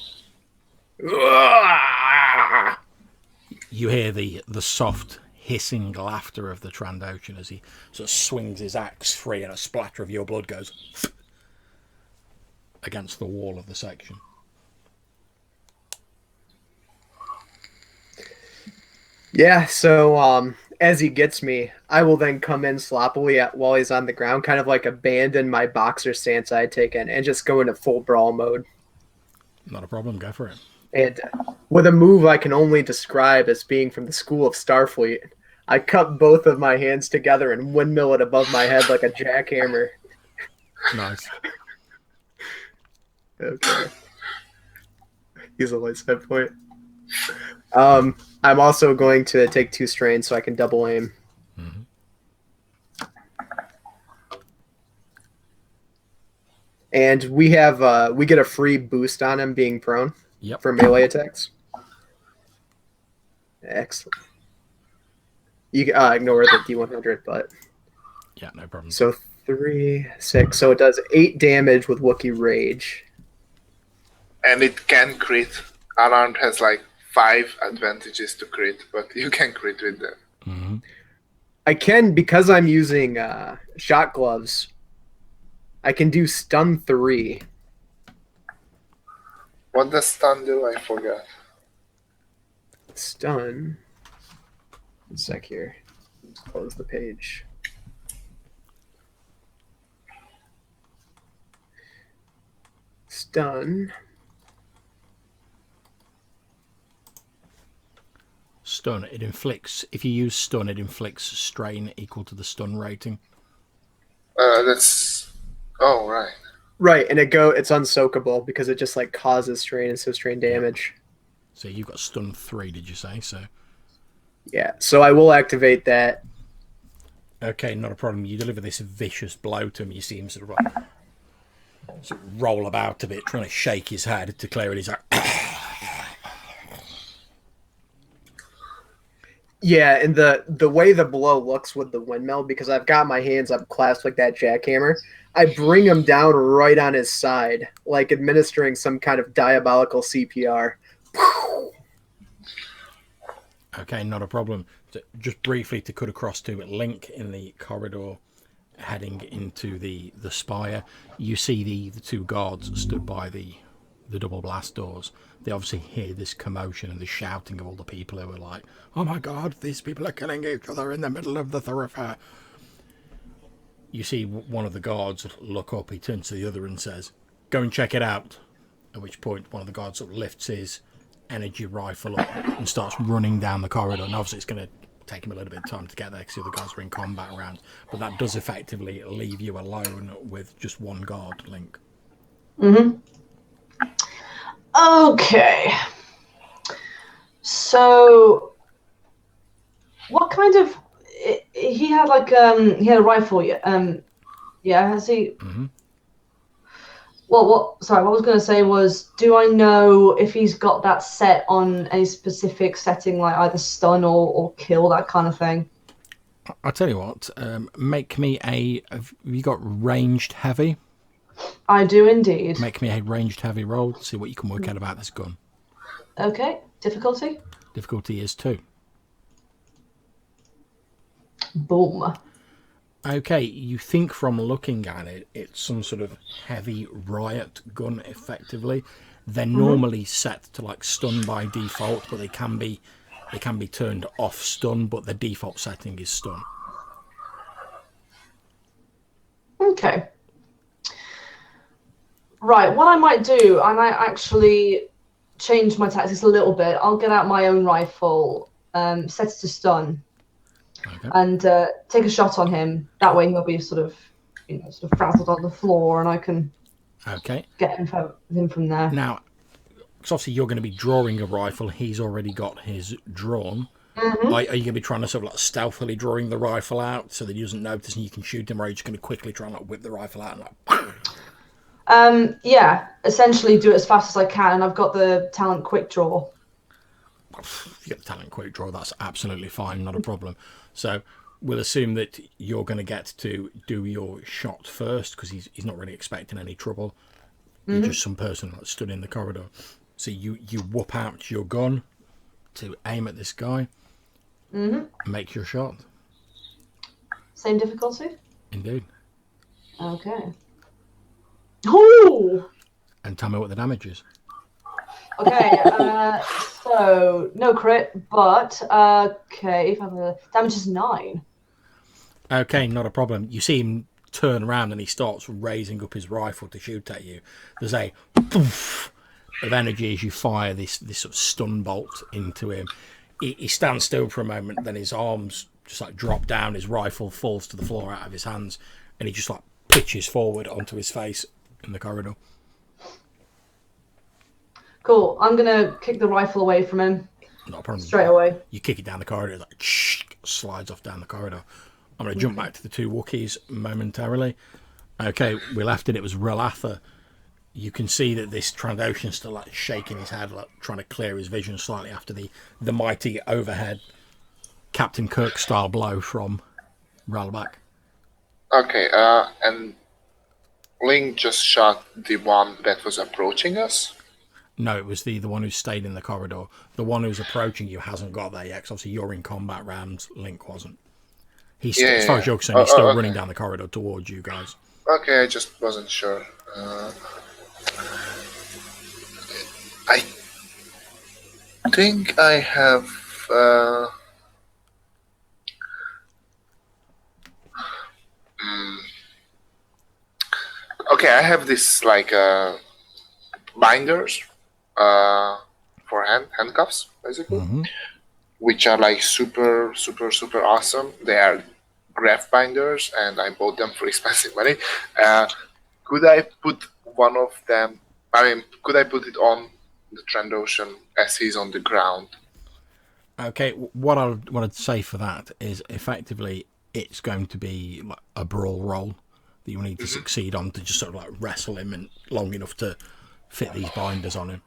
You hear the soft hissing laughter of the Trandoshan as he sort of swings his axe free and a splatter of your blood goes against the wall of the section. Yeah, so as he gets me, I will then come in sloppily while he's on the ground, kind of like abandon my boxer stance I had taken and just go into full brawl mode. Not a problem, go for it. And with a move I can only describe as being from the school of Starfleet, I cup both of my hands together and windmill it above my head like a jackhammer. Nice. Okay. He's a light side point. I'm also going to take 2 strains so I can double aim. Mm-hmm. And we have we get a free boost on him being prone. Yep. For melee attacks. Excellent. You can ignore the D100, but yeah, no problem. So 3, 6. So it does 8 damage with Wookiee Rage. And it can crit. Unarmed has like 5 advantages to crit, but you can crit with them. Mm-hmm. I can, because I'm using shot gloves, I can do stun 3. What does stun do? I forgot. Stun. One sec here. Let's close the page. Stun. Stun. It inflicts. If you use stun, it inflicts strain equal to the stun rating. That's. Oh, right. Right, and it's unsoakable because it just like causes strain, and so strain damage. So you've got stun 3, did you say? So. Yeah, so I will activate that. Okay, not a problem. You deliver this vicious blow to him. You see him sort of roll about a bit, trying to shake his head to clear it. He's like, yeah, and the way the blow looks with the windmill, because I've got my hands up clasped like that jackhammer, I bring him down right on his side, like administering some kind of diabolical CPR. okay, not a problem. So just briefly to cut across to Link in the corridor heading into the spire, you see the 2 guards stood by the double blast doors. They obviously hear this commotion and the shouting of all the people who are like, oh my god, these people are killing each other in the middle of the thoroughfare. You see one of the guards look up, he turns to the other and says, go and check it out. At which point one of the guards sort of lifts his energy rifle up and starts running down the corridor. And obviously it's going to take him a little bit of time to get there because the other guys are in combat around. But that does effectively leave you alone with just 1 guard, Link. Mm-hmm. Okay. So, what kind of... He had like he had a rifle. Yeah, has he? Mm-hmm. Well, sorry, what I was going to say was, do I know if he's got that set on a specific setting, like either stun or kill, that kind of thing? I'll tell you what, make me have you got ranged heavy? I do indeed. Make me a ranged heavy roll, see what you can work out about this gun. Okay, difficulty? Difficulty is 2. Boom. Okay, you think from looking at it, it's some sort of heavy riot gun, effectively. They're normally set to like stun by default, but they can be turned off stun, but the default setting is stun. Okay. Right, what I might do, I might actually change my tactics a little bit. I'll get out my own rifle, set it to stun, Okay. and take a shot on him. That way he'll be sort of frazzled on the floor, and I can get him from there. Now, because obviously you're going to be drawing a rifle, he's already got his drawn. Mm-hmm. Are you going to be trying to sort of like stealthily drawing the rifle out so that he doesn't notice and you can shoot him, or are you just going to quickly try and like whip the rifle out and like... Yeah, essentially do it as fast as I can, and I've got the talent quick draw. If you get the talent quick draw, that's absolutely fine, not a problem. So we'll assume that you're going to get to do your shot first because he's not really expecting any trouble. You're just some person that stood in the corridor. So you whoop out your gun to aim at this guy and make your shot. Same difficulty? Indeed. Okay. Ooh! And tell me what the damage is. Okay, so no crit, but okay, if I have a damage is 9. Okay, not a problem. You see him turn around and he starts raising up his rifle to shoot at you. There's a poof of energy as you fire this sort of stun bolt into him. He stands still for a moment, then his arms just like drop down, his rifle falls to the floor out of his hands, and he just like pitches forward onto his face in the corridor. Cool. I'm gonna kick the rifle away from him. Not a problem. Straight away. You kick it down the corridor, it like slides off down the corridor. I'm going to jump back to the 2 Wookiees momentarily. Okay, we left it was Relatha. You can see that this Trandoshion's still like shaking his head, like trying to clear his vision slightly after the mighty overhead Captain Kirk style blow from Ralbach. Okay, and Link just shot the one that was approaching us? No, it was the one who stayed in the corridor. The one who's approaching you hasn't got there yet, 'cause obviously you're in combat rounds. Link wasn't. He's as far as you're concerned, he's still running down the corridor towards you guys. Okay, I just wasn't sure. I think I have. Okay, I have this like binders for handcuffs, basically, which are like super awesome. They are graph binders, and I bought them for expensive money. Could I put one of them? I mean, could I put it on the Trandoshan as he's on the ground? Okay, what I'd say for that is effectively it's going to be like a brawl roll that you need to succeed on to just sort of like wrestle him and long enough to fit these binders on him.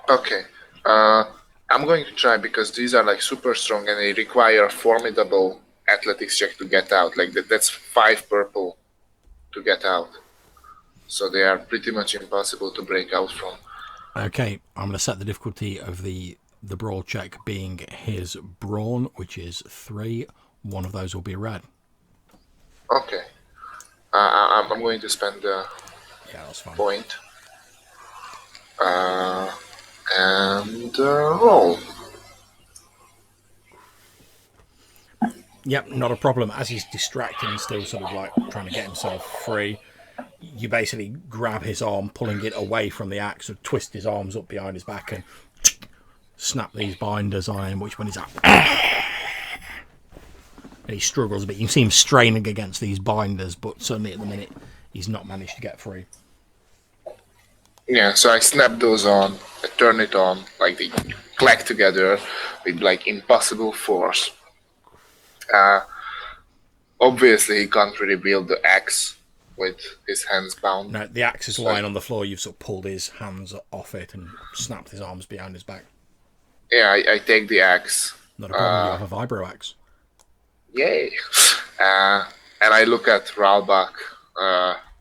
Okay. I'm going to try because these are like super strong and they require formidable athletics check to get out. Like that's 5 purple to get out. So they are pretty much impossible to break out from. Okay, I'm going to set the difficulty of the brawl check being his brawn, which is 3. One of those will be red. Okay. I'm going to spend the that's fine. point. And roll. Yep, not a problem. As he's distracted and still sort of like trying to get himself free, you basically grab his arm, pulling it away from the axe, or twist his arms up behind his back and snap these binders on him, which one is that? And he struggles a bit. You can see him straining against these binders, but certainly at the minute he's not managed to get free. Yeah, so I snap those on, I turn it on, like they clack together with like impossible force. Obviously he can't really wield the axe with his hands bound. No, the axe is lying on the floor. You've sort of pulled his hands off it and snapped his arms behind his back. Yeah, I take the axe. Not a problem, you have a vibro axe. Yay! And I look at Ralbach,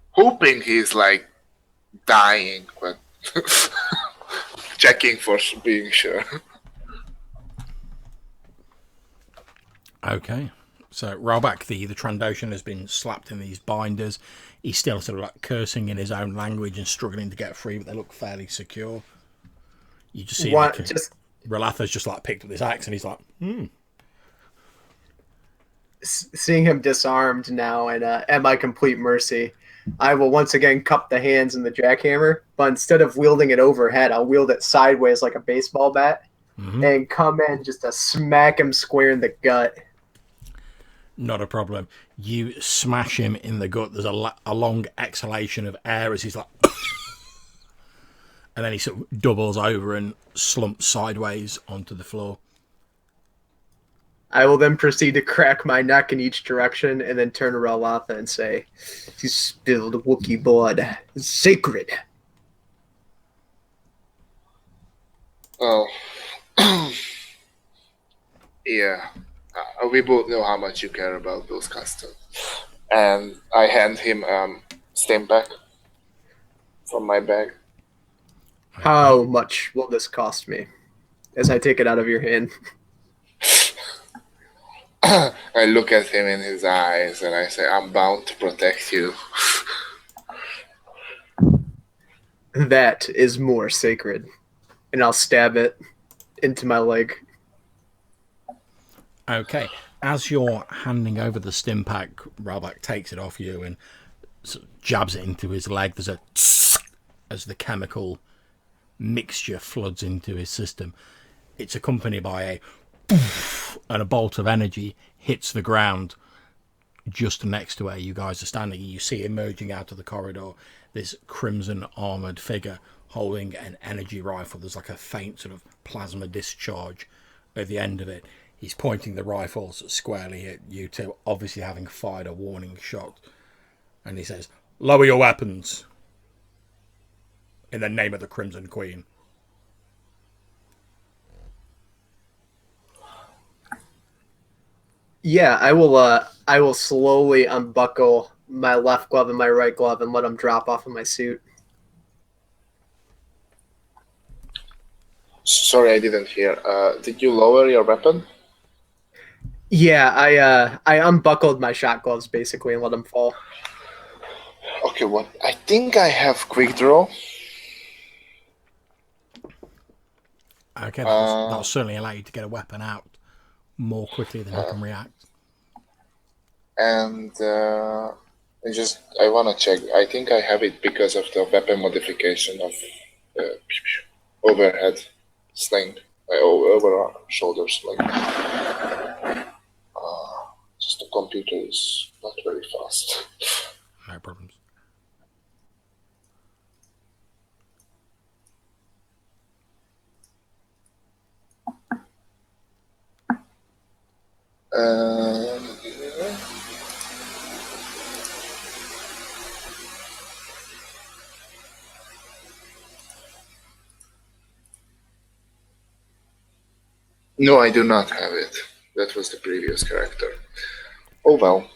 hoping he's like dying, but checking for being sure. Okay, so Ralbach, the Trandoshan, has been slapped in these binders. He's still sort of like cursing in his own language and struggling to get free, but they look fairly secure. You just see Relatha's just like picked up this axe and he's like, Seeing him disarmed now and at my complete mercy, I will once again cup the hands in the jackhammer, but instead of wielding it overhead, I'll wield it sideways like a baseball bat and come in just to smack him square in the gut. Not a problem. You smash him in the gut. There's a long exhalation of air as he's like... and then he sort of doubles over and slumps sideways onto the floor. I will then proceed to crack my neck in each direction and then turn to Relatha and say, "You spilled Wookiee blood. It's sacred." Oh. Yeah. We both know how much you care about those customs. And I hand him Stimpack from my bag. How much will this cost me? As I take it out of your hand. I look at him in his eyes and I say, "I'm bound to protect you." That is more sacred. And I'll stab it into my leg. Okay. As you're handing over the Stimpack, Ralbach takes it off you and sort of jabs it into his leg. There's a tsk as the chemical mixture floods into his system. It's accompanied by a poof, and a bolt of energy hits the ground just next to where you guys are standing. You see emerging out of the corridor this crimson armoured figure holding an energy rifle. There's like a faint sort of plasma discharge at the end of it. He's pointing the rifles squarely at you two, obviously having fired a warning shot. And he says, "Lower your weapons in the name of the Crimson Queen." Yeah, I will slowly unbuckle my left glove and my right glove and let them drop off of my suit. Sorry, I didn't hear. Did you lower your weapon? Yeah, I unbuckled my shot gloves basically and let them fall. Okay, what? I think I have quick draw. Okay, that'll certainly allow you to get a weapon out more quickly than he can react. And I want to check. I think I have it because of the weapon modification of overhead sling, over shoulder sling. Just the computer is not very fast. No problems. No, I do not have it. That was the previous character. Oh well.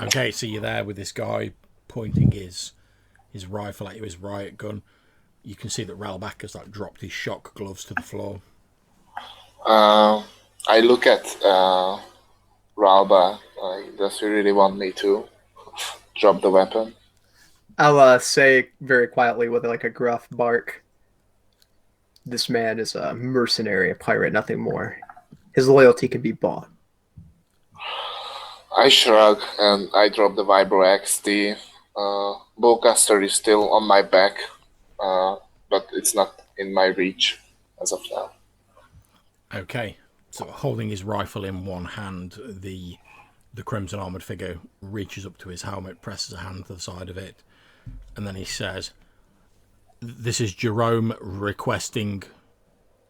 Okay, so you're there with this guy pointing his rifle at you, his riot gun. You can see that Ralbach has like dropped his shock gloves to the floor. I look at Ralba. Does he really want me to drop the weapon? I'll say very quietly with like a gruff bark, "This man is a mercenary, a pirate, nothing more. His loyalty can be bought." I shrug and I drop the Vibro X. The bowcaster is still on my back, but it's not in my reach as of now. Okay, so holding his rifle in one hand, the crimson armoured figure reaches up to his helmet, presses a hand to the side of it, and then he says, "This is Jerome requesting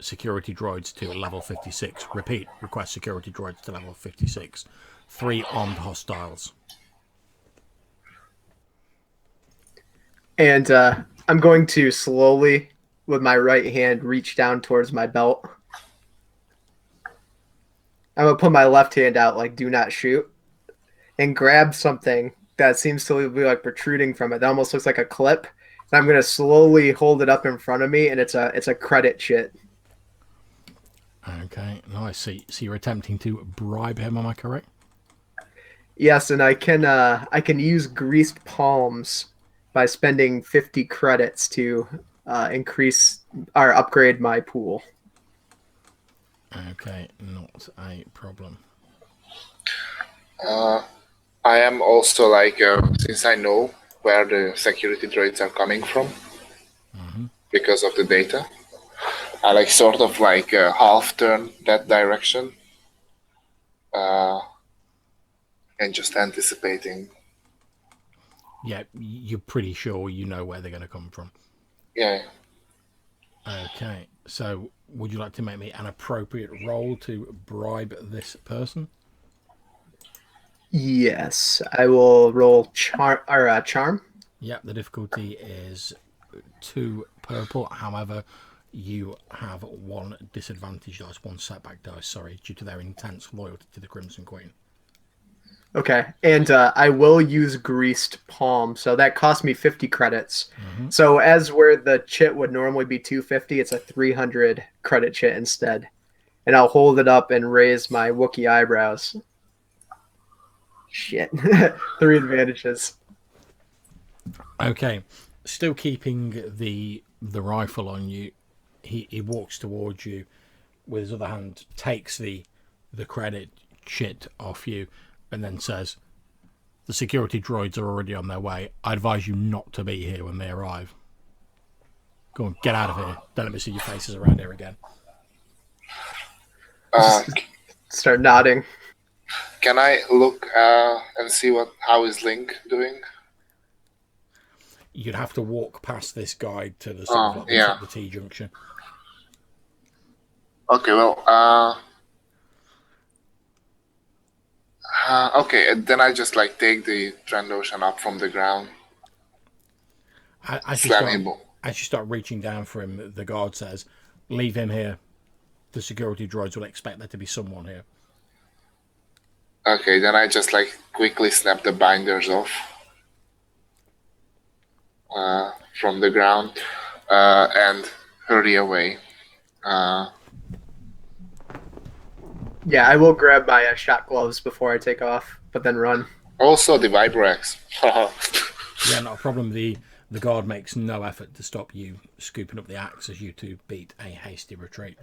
security droids to level 56. Repeat, request security droids to level 56. 3 armed hostiles." And I'm going to slowly, with my right hand, reach down towards my belt. I'm going to put my left hand out like "do not shoot" and grab something that seems to be like protruding from it. That almost looks like a clip. And I'm going to slowly hold it up in front of me, and it's a credit chit. Okay, nice. So you're attempting to bribe him, am I correct? Yes, and I can use greased palms by spending 50 credits to increase or upgrade my pool. Okay, not a problem. I am also like, since I know where the security droids are coming from, because of the data, I like sort of like half turn that direction and just anticipating. Yeah, you're pretty sure you know where they're going to come from. Yeah. Okay, so would you like to make me an appropriate roll to bribe this person? Yes, I will roll charm. Yep, the difficulty is 2 purple. However, you have 1 disadvantage dice, 1 setback dice, sorry, due to their intense loyalty to the Crimson Queen. Okay, and I will use greased palm, so that cost me 50 credits. So as where the chit would normally be 250, it's a 300 credit chit instead. And I'll hold it up and raise my Wookiee eyebrows. Shit. 3 advantages. Okay, still keeping the rifle on you, he walks towards you with his other hand, takes the credit chit off you, and then says, "The security droids are already on their way. I advise you not to be here when they arrive. Go on, get out of here. Don't let me see your faces around here again." Start nodding. Can I look and see how is Link doing? You'd have to walk past this guy to the sort of like the T-junction. Okay, well, okay, and then I just like take the Trandoshan up from the ground. As you start reaching down for him, the guard says, "Leave him here. The security droids will expect there to be someone here." Okay, then I just like quickly snap the binders off from the ground and hurry away. Yeah, I will grab my shot gloves before I take off, but then run. Also, the Vibrex. Yeah, not a problem. The guard makes no effort to stop you scooping up the axe as you two beat a hasty retreat.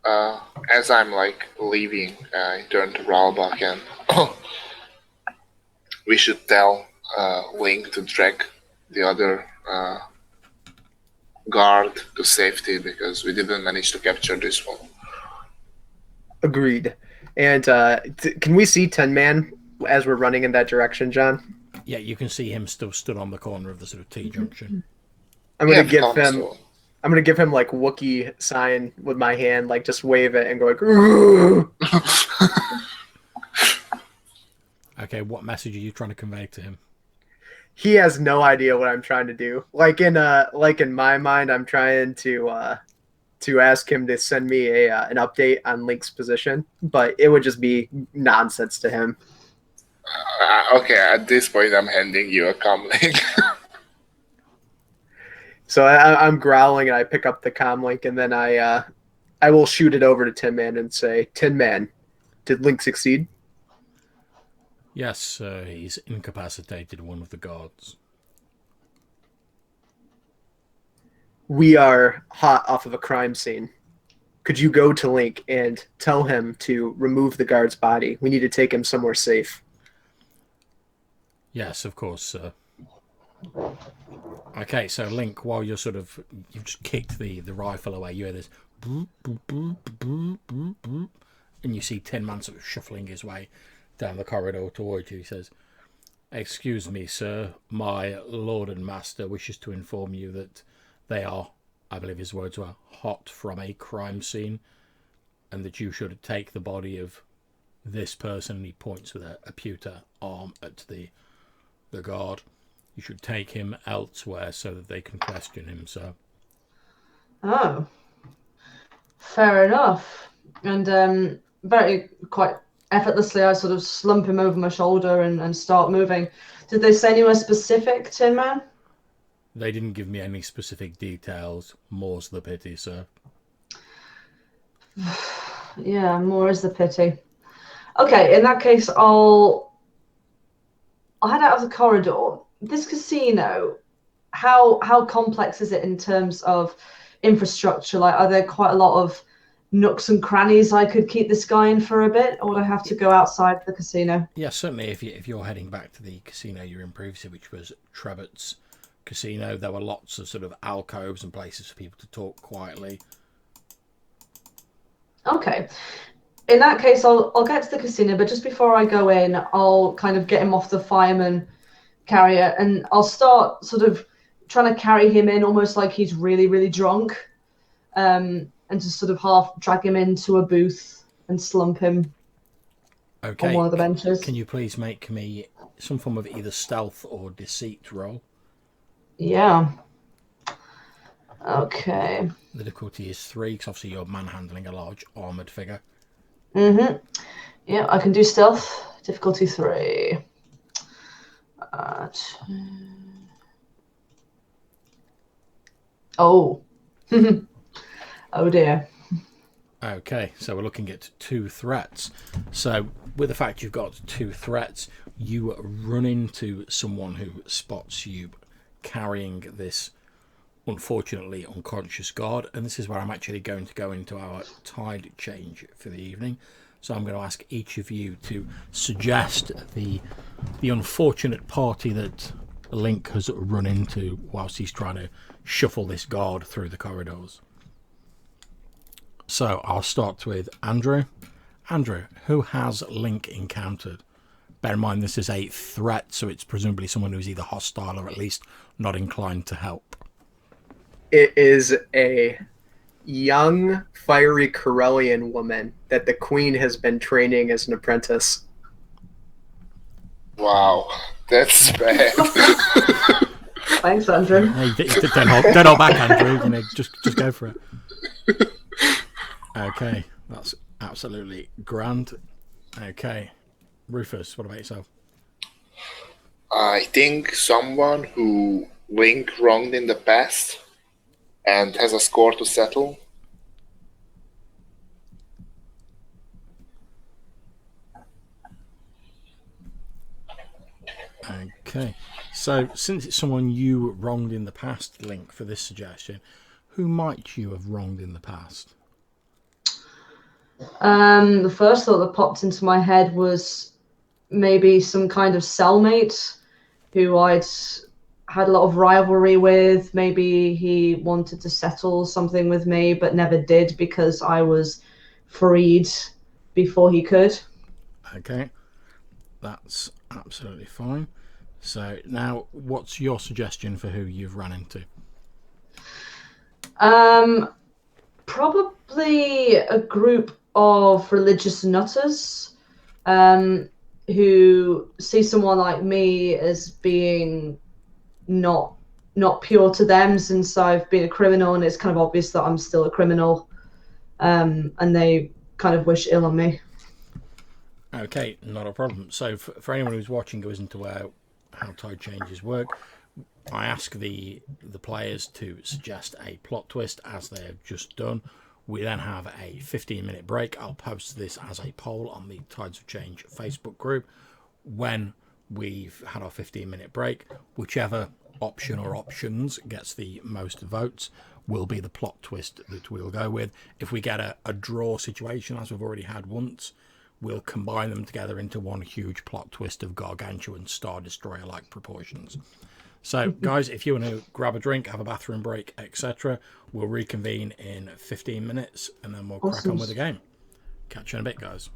As I'm like leaving, I turn to Ralbach and we should tell Link to drag the other guard to safety because we didn't manage to capture this one. Agreed. And can we see Tin Man as we're running in that direction, John? Yeah, you can see him still stood on the corner of the sort of T-junction. I'm gonna give him like Wookiee sign with my hand, like just wave it and go like. Ooh! Okay, what message are you trying to convey to him? He has no idea what I'm trying to do. Like in my mind, I'm trying to ask him to send me an update on Link's position, but it would just be nonsense to him. Okay, at this point, I'm handing you a comlink. So I'm growling and I pick up the comlink and then I will shoot it over to Tin Man and say, Tin Man, did Link succeed? Yes, he's incapacitated one of the guards. We are hot off of a crime scene. Could you go to Link and tell him to remove the guard's body? We need to take him somewhere safe. Yes, of course, sir. Okay, so Link, while you've just kicked the rifle away, you hear this boop, boop, boop, boop, boop, boop, and you see Tin Man sort of shuffling his way down the corridor towards you. He says, "Excuse me, sir, my lord and master wishes to inform you that they are," I believe his words were, "hot from a crime scene, and that you should take the body of this person," and he points with a pewter arm at the guard. "You should take him elsewhere so that they can question him, sir." Oh, fair enough. And quite effortlessly, I sort of slump him over my shoulder and start moving. Did they say anywhere specific, Tin Man? They didn't give me any specific details. More's the pity, sir. Yeah, more is the pity. Okay, in that case, I'll head out of the corridor. This casino, how complex is it in terms of infrastructure? Like, are there quite a lot of nooks and crannies I could keep this guy in for a bit, or would I have to go outside the casino? Yeah, certainly. If you're heading back to the casino you're in previously, which was Trevor's casino, there were lots of sort of alcoves and places for people to talk quietly. Okay. In that case, I'll get to the casino, but just before I go in, I'll kind of get him off the fireman carrier, and I'll start sort of trying to carry him in almost like he's really, really drunk, and just sort of half drag him into a booth and slump him on one of the benches. Can you please make me some form of either stealth or deceit roll? Yeah. Okay. The difficulty is 3, because obviously you're manhandling a large armoured figure. Mm-hmm. Yeah, I can do stealth. Difficulty 3. Oh. Oh dear. Okay, so we're looking at 2 threats. So with the fact you've got 2 threats, you run into someone who spots you carrying this unfortunately unconscious guard, and this is where I'm actually going to go into our tide change for the evening. So I'm going to ask each of you to suggest the unfortunate party that Link has run into whilst he's trying to shuffle this guard through the corridors. So I'll start with Andrew. Andrew, who has Link encountered? Bear in mind this is a threat, so it's presumably someone who's either hostile or at least not inclined to help. It is a young, fiery Corellian woman that the Queen has been training as an apprentice. Wow, that's bad. Thanks, Andrew. Hey, don't hold back, Andrew. You know, just go for it. Okay, that's absolutely grand. Okay, Rufus, what about yourself? I think someone who Link wronged in the past and has a score to settle. Okay, so since it's someone you wronged in the past, Link, for this suggestion, who might you have wronged in the past? The first thought that popped into my head was maybe some kind of cellmate who I'd had a lot of rivalry with. Maybe he wanted to settle something with me, but never did because I was freed before he could. Okay, that's absolutely fine. So now, what's your suggestion for who you've run into? Probably a group of religious nutters who see someone like me as being not pure to them, since I've been a criminal and it's kind of obvious that I'm still a criminal, and they kind of wish ill on me. Okay, not a problem. So for anyone who's watching who isn't aware how tide changes work, I ask the players to suggest a plot twist as they have just done. We then have a 15-minute break. I'll post this as a poll on the Tides of Change Facebook group. When we've had our 15-minute break, whichever option or options gets the most votes will be the plot twist that we'll go with. If we get a draw situation, as we've already had once, we'll combine them together into one huge plot twist of gargantuan Star Destroyer-like proportions. So, guys, if you want to grab a drink, have a bathroom break, etc., we'll reconvene in 15 minutes and then we'll crack on with the game. Catch you in a bit, guys.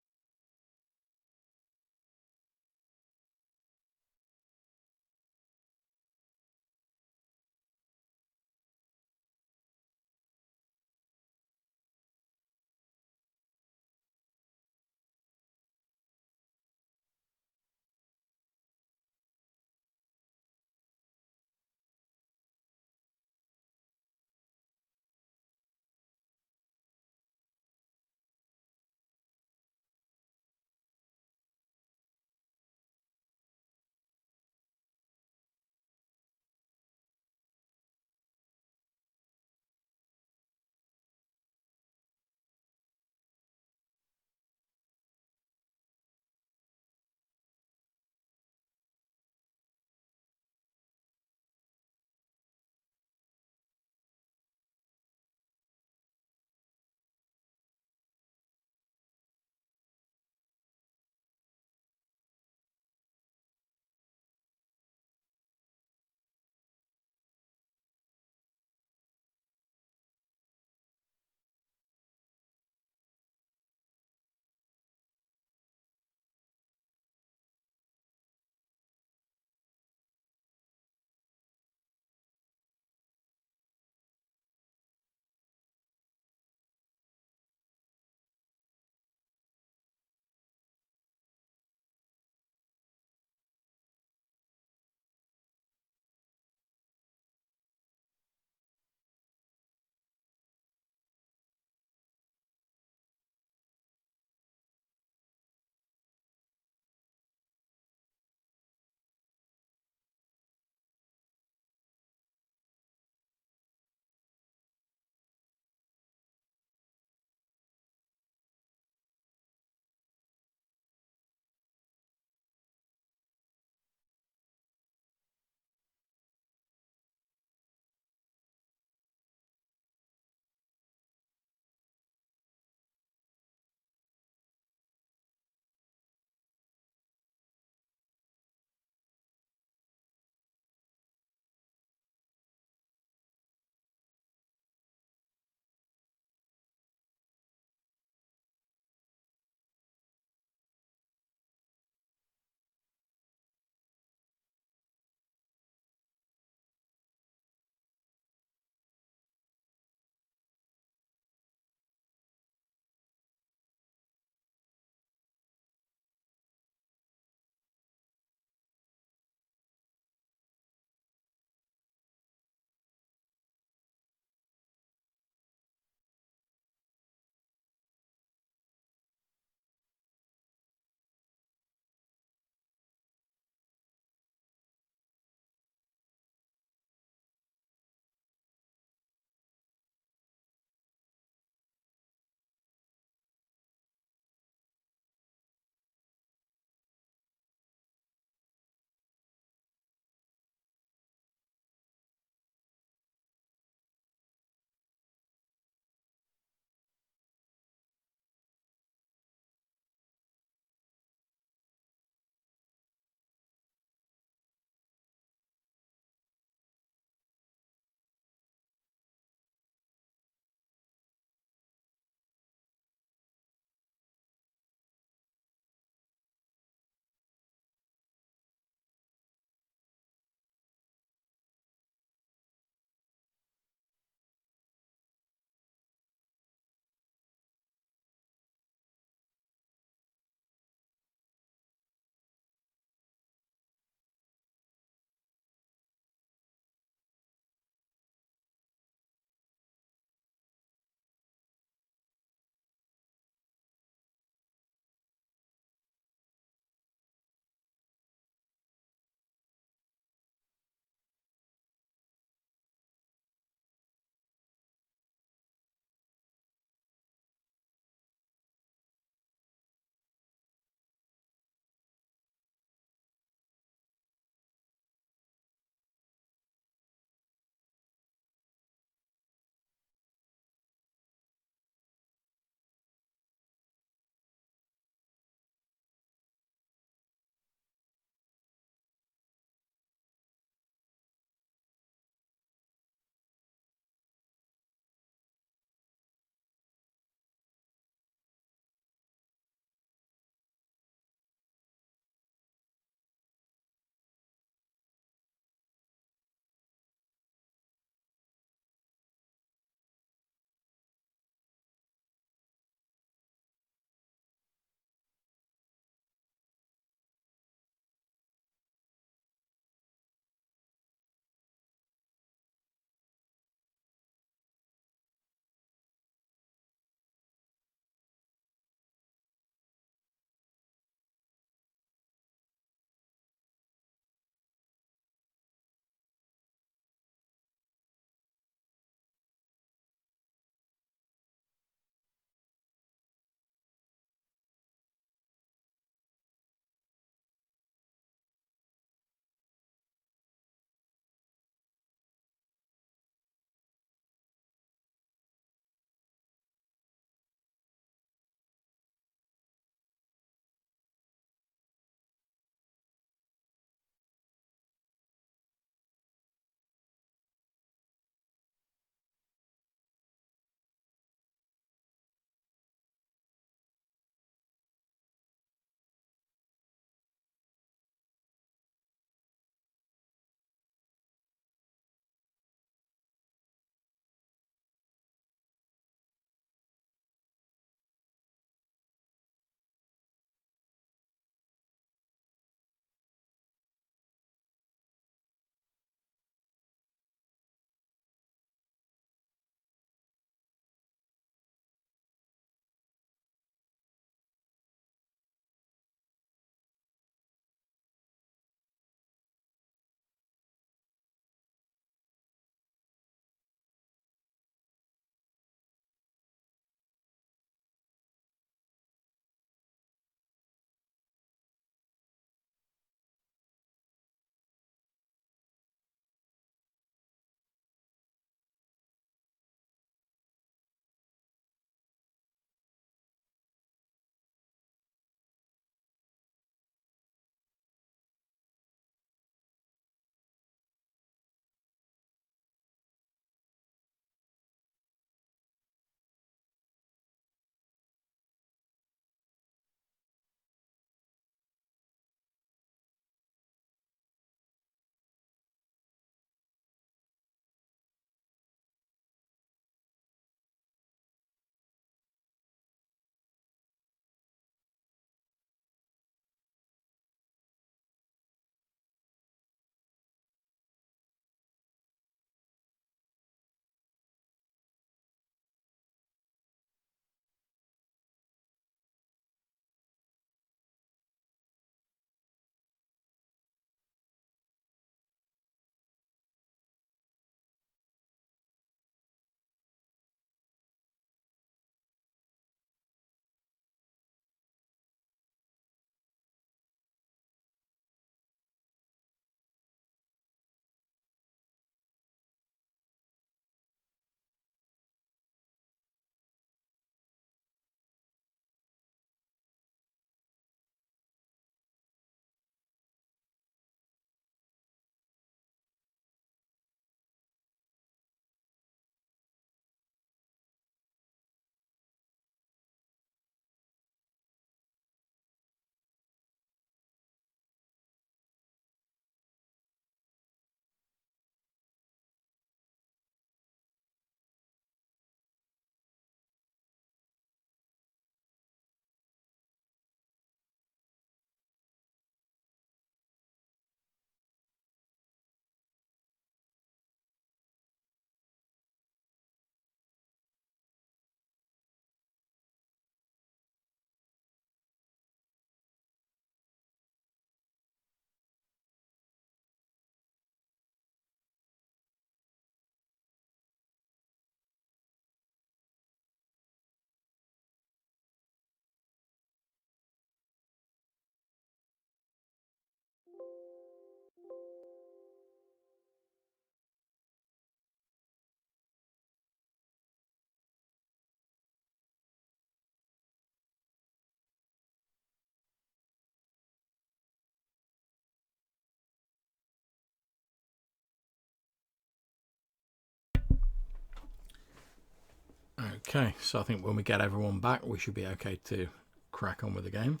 Okay, so I think when we get everyone back, we should be okay to crack on with the game.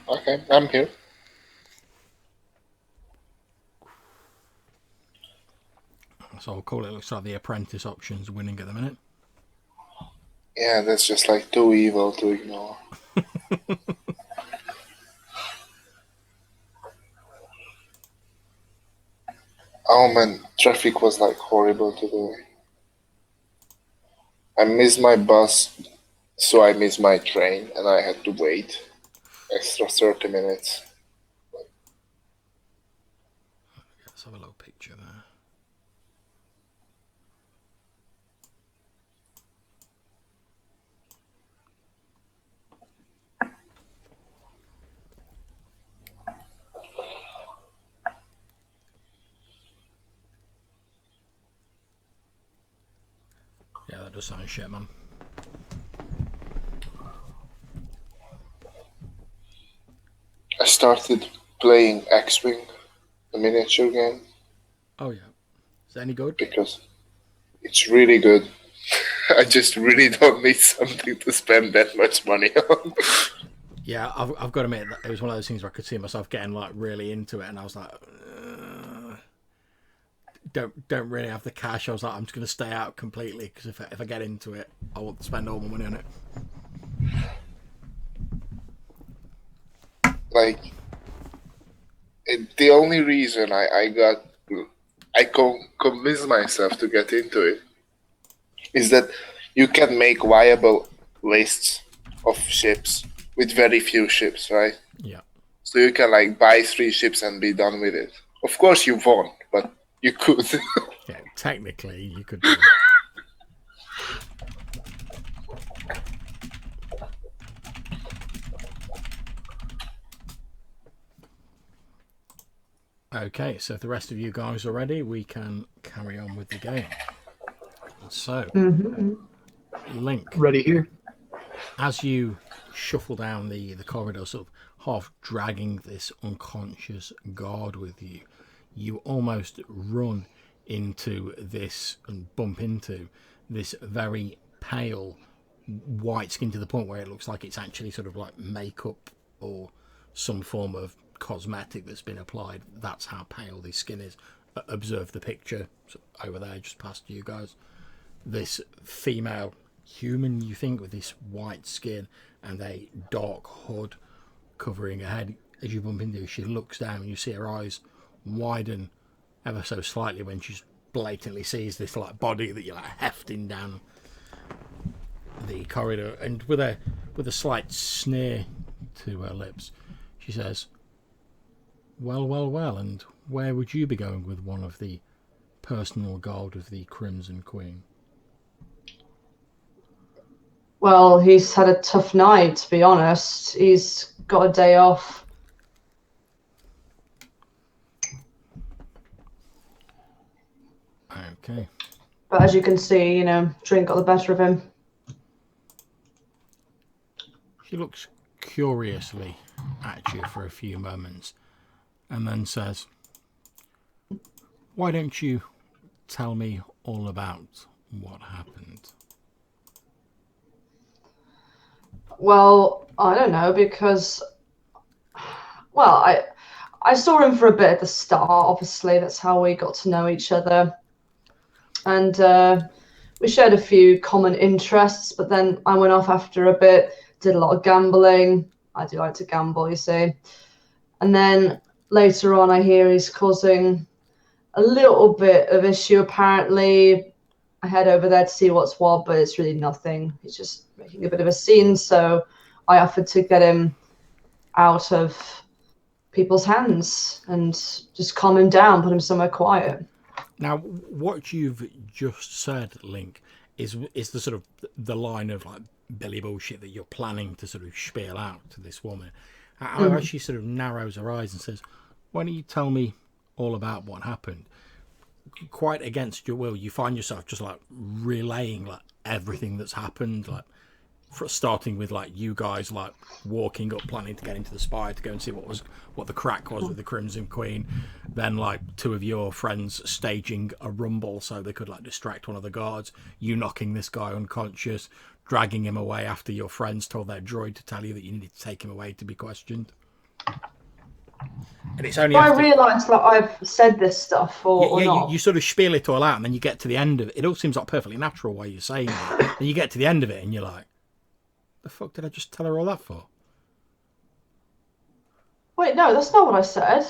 Okay, I'm here. So I'll call it, looks like the apprentice option's winning at the minute. Yeah, that's just like too evil to ignore. Oh man, traffic was like horrible today. I missed my bus, so I missed my train, and I had to wait extra 30 minutes. Let's have a little picture there. Yeah, that does sound shit, man. I started playing X-Wing, the miniature game, Oh yeah. Is that any good? because it's really good. I just really don't need something to spend that much money on. Yeah, I've got to admit that it was one of those things where I could see myself getting like really into it, and I was like, don't really have the cash. I was like, I'm just going to stay out completely because if I get into it, I want to spend all my money on it. Like, the only reason I convinced myself to get into it is that you can make viable lists of ships with very few ships, right? Yeah. So you can like buy 3 ships and be done with it. Of course you won't, but you could. Yeah, technically you could do it. Okay, so if the rest of you guys are ready, we can carry on with the game. So, Link, Ready here. as you shuffle down the corridor, sort of half dragging this unconscious guard with you, you almost run into this and bump into this very pale white skin to the point where it looks like it's actually sort of like makeup or some form of cosmetic that's been applied. That's how pale this skin is. Observe the picture over there just past you guys. This female human, you think, with this white skin and a dark hood covering her head. As you bump into her, she looks down and you see her eyes widen ever so slightly when she blatantly sees this like body that you're like hefting down the corridor, and with a slight sneer to her lips, she says, well, and where would you be going with one of the personal guard of the Crimson Queen? Well, he's had a tough night, to be honest. He's got a day off. Okay. But as you can see, drink got the better of him. She looks curiously at you for a few moments and then says, why don't you tell me all about what happened? Well, I don't know, because, well, I saw him for a bit at the start, obviously. That's how we got to know each other. And we shared a few common interests, but then I went off after a bit, did a lot of gambling. I do like to gamble, you see. And then later on, I hear he's causing a little bit of issue, apparently. I head over there to see what's what, but it's really nothing. He's just making a bit of a scene, so I offered to get him out of people's hands and just calm him down, put him somewhere quiet. Now, what you've just said, Link, is the sort of the line of like Billy bullshit that you're planning to sort of spiel out to this woman. However, she sort of narrows her eyes and says, why don't you tell me all about what happened? Quite against your will, you find yourself just like relaying like everything that's happened, like starting with like you guys like walking up, planning to get into the spire to go and see what the crack was with the Crimson Queen. Then like two of your friends staging a rumble so they could like distract one of the guards. You knocking this guy unconscious, dragging him away after your friends told their droid to tell you that you needed to take him away to be questioned. And it's only I after realise that I've said this stuff or not. you sort of spiel it all out, and then you get to the end of it. It all seems like perfectly natural way you're saying it. Then you get to the end of it, and you're like, "The fuck did I just tell her all that for?" Wait, no, that's not what I said.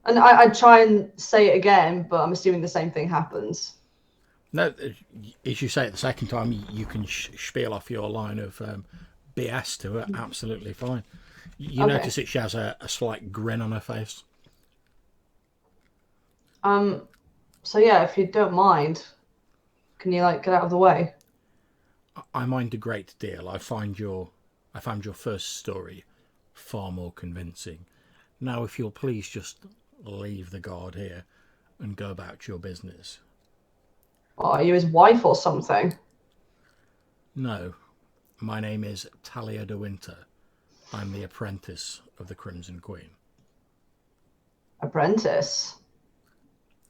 And I try and say it again, but I'm assuming the same thing happens. No, as you say it the second time, you can spiel off your line of BS to her. Absolutely fine. You Okay. notice that she has a slight grin on her face. So yeah, if you don't mind, can you like get out of the way? I mind a great deal. I found your first story far more convincing. Now, if you'll please just leave the guard here and go about your business. Or are you his wife or something? No, my name is Talia de Winter. I'm the apprentice of the Crimson Queen. Apprentice?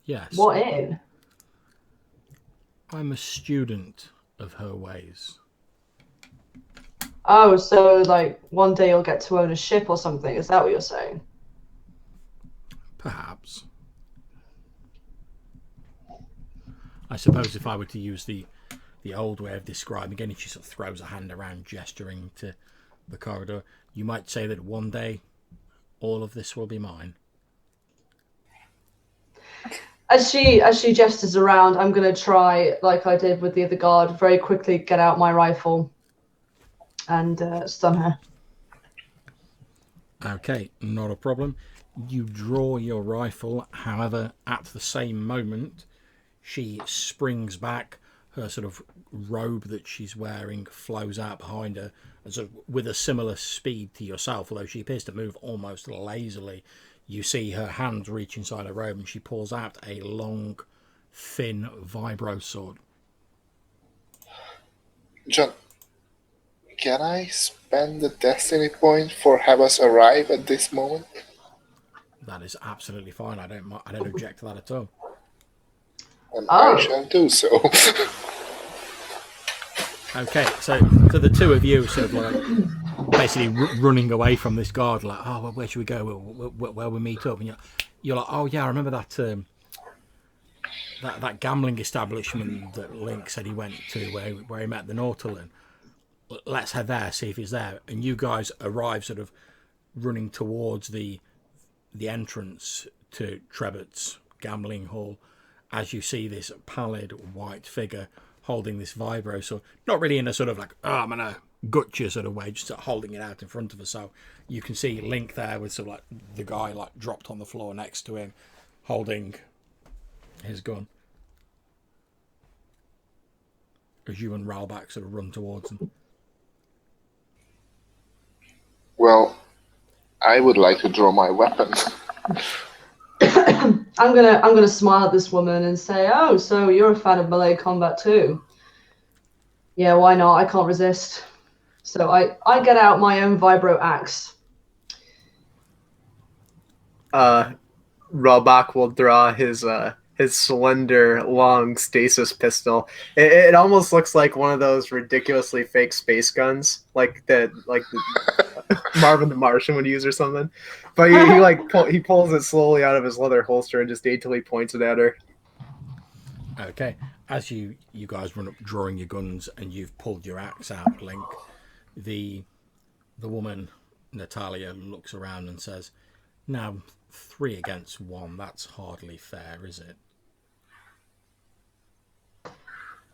Yes. What in? I'm a student of her ways. Oh, so like one day you'll get to own a ship or something. Is that what you're saying? Perhaps. I suppose if I were to use the old way of describing, again, if she sort of throws a hand around gesturing to the corridor, you might say that one day all of this will be mine. As she gestures around, I'm gonna try, like I did with the other guard, very quickly get out my rifle and stun her. Okay, not a problem. You draw your rifle, however, at the same moment, she springs back. Her sort of robe that she's wearing flows out behind her, and sort of with a similar speed to yourself, although she appears to move almost lazily. You see her hands reach inside her robe, and she pulls out a long, thin vibro sword. John, can I spend the destiny point for have us arrive at this moment? That is absolutely fine. I don't object to that at all. And Oh. I shall do so. Okay, so the two of you sort of like basically running away from this guard, like, oh, well, where should we go? Where we meet up? And you're like, oh yeah, I remember that that gambling establishment that Link said he went to, where he met the Nautilin. Let's head there, see if he's there. And you guys arrive, sort of running towards the entrance to Trebett's gambling hall, as you see this pallid white figure holding this vibro sword, not really in a sort of like, oh, I'm gonna gut you sort of way, just holding it out in front of her. So you can see Link there with sort of like the guy like dropped on the floor next to him, holding his gun, as you and Ralback sort of run towards him. Well, I would like to draw my weapon. I'm gonna smile at this woman and say, "Oh, so you're a fan of melee combat too? Yeah, why not? I can't resist." So I get out my own vibro axe. Robak will draw his slender, long stasis pistol. It almost looks like one of those ridiculously fake space guns, like the Marvin the Martian would use or something. But he pulls it slowly out of his leather holster and just daintily points it at her. Okay, as you guys run up drawing your guns and you've pulled your axe out, Link, the woman Natalia looks around and says, "Now 3 against 1, that's hardly fair, is it?"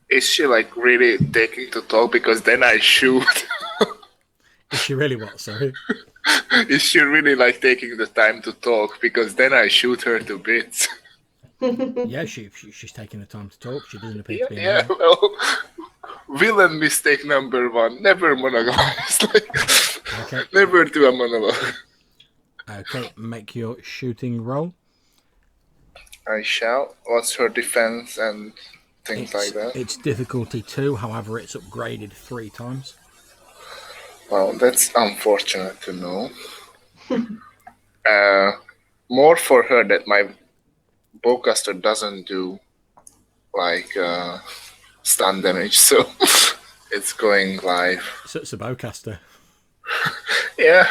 Is she like really taking to talk? Because then I shoot. Is she really what, sorry? Is she really like taking the time to talk? Because then I shoot her to bits. Yeah, she's taking the time to talk. She doesn't appear to be Yeah, annoyed. well, villain mistake number 1. Never monologues. Okay. Never do a monologue. Okay, make your shooting roll. I shall. What's her defense and things like that. It's difficulty 2, however, it's upgraded 3 times. Well, that's unfortunate to know. More for her that my bowcaster doesn't do like stun damage, so it's going live. So it's a bowcaster. Yeah.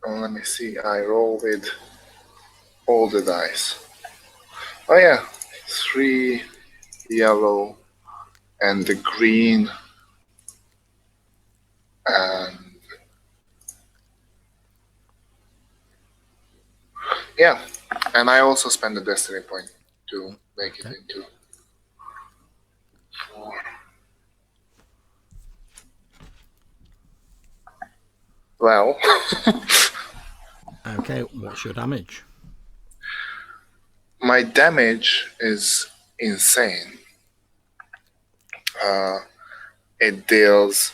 Let me see. I roll with all the dice. Oh yeah, 3 yellow and the green, and yeah, and I also spend a destiny point to make it into 4. Well, Okay, what's your damage? my damage is insane. It deals,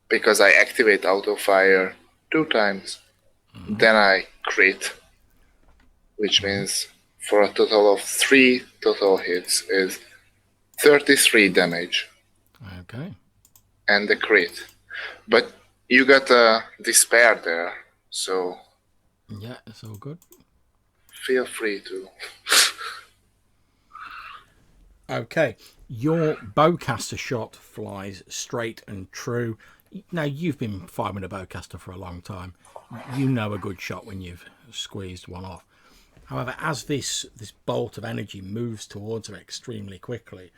because I activate auto fire 2 times, then I crit, which means for a total of 3 total hits is 33 damage. Okay. And the crit. But you got a despair there, so yeah, it's all good. Feel free to. Okay, your bowcaster shot flies straight and true. Now, you've been firing with a bowcaster for a long time. You know a good shot when you've squeezed one off. However, as this bolt of energy moves towards her extremely quickly,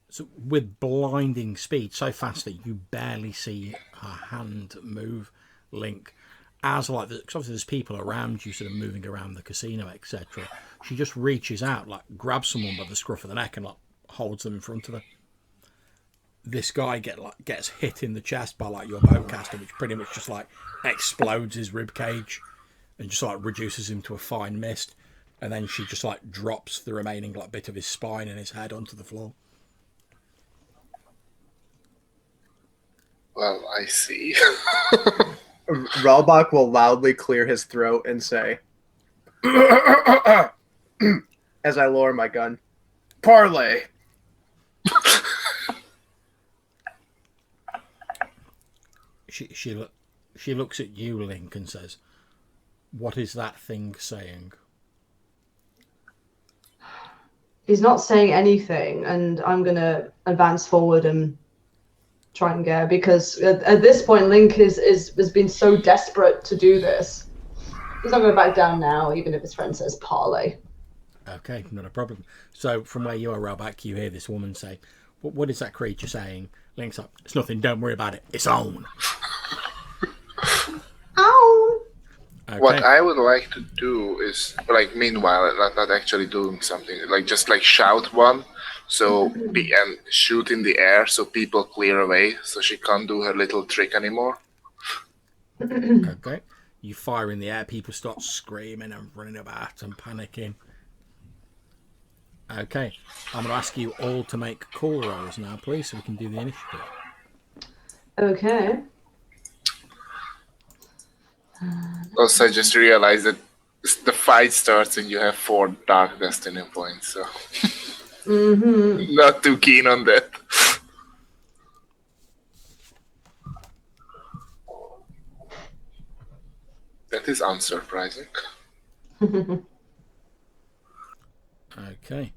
so with blinding speed, so fast that you barely see her hand move, Link, as like, because obviously there's people around you sort of moving around the casino, etc. She just reaches out, like grabs someone by the scruff of the neck and like holds them in front of her. This guy gets hit in the chest by like your bowcaster, which pretty much just like explodes his rib cage and just like reduces him to a fine mist. And then she just like drops the remaining like bit of his spine and his head onto the floor. Well, I see. Ralbach will loudly clear his throat and say, as I lower my gun, "Parlay." She looks at you, Link, and says, "What is that thing saying?" He's not saying anything, and I'm gonna advance forward and try and get her, because at this point Link has been so desperate to do this. He's not going to back down now, even if his friend says parlay. Okay, not a problem. So from where you are, Ralbach, you hear this woman say, "What is that creature saying?" Link's up. "It's nothing. Don't worry about it. It's on." Ow! Okay. What I would like to do is, like, meanwhile, not actually doing something, like just like shout one, so and shoot in the air so people clear away, so she can't do her little trick anymore. Okay. You fire in the air. People start screaming and running about and panicking. Okay. I'm going to ask you all to make call rolls now, please, so we can do the initiative. Okay. Also, I just realized that the fight starts and you have 4 dark destiny points, so not too keen on that. That is unsurprising. Okay.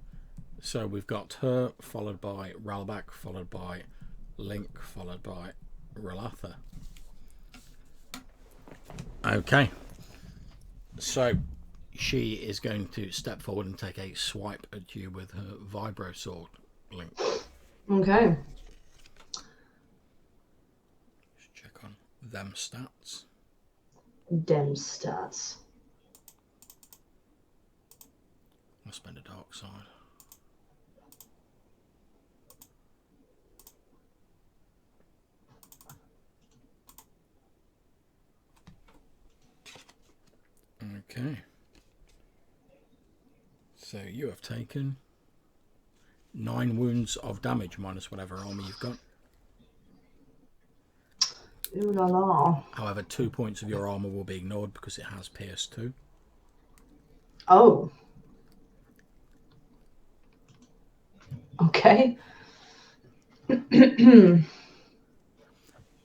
So we've got her, followed by Ralbach, followed by Link, followed by Relatha. Okay. So she is going to step forward and take a swipe at you with her vibro sword, Link. Okay. Just check on them stats. Dem stats. I'll spend a dark side. Okay. So you have taken 9 wounds of damage minus whatever armor you've got. Ooh la la. However, 2 points of your armor will be ignored because it has pierce 2. Oh. Okay.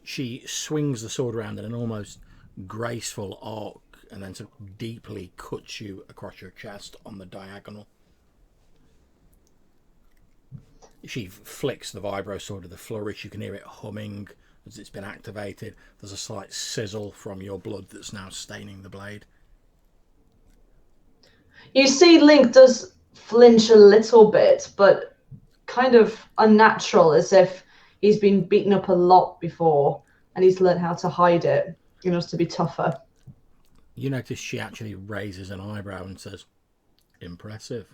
She swings the sword around in an almost graceful arc and then sort of deeply cuts you across your chest on the diagonal. She flicks the vibro sword with the flourish. You can hear it humming as it's been activated. There's a slight sizzle from your blood that's now staining the blade. You see Link does flinch a little bit, but kind of unnatural, as if he's been beaten up a lot before and he's learned how to hide it in order to be tougher. You notice she actually raises an eyebrow and says, "Impressive."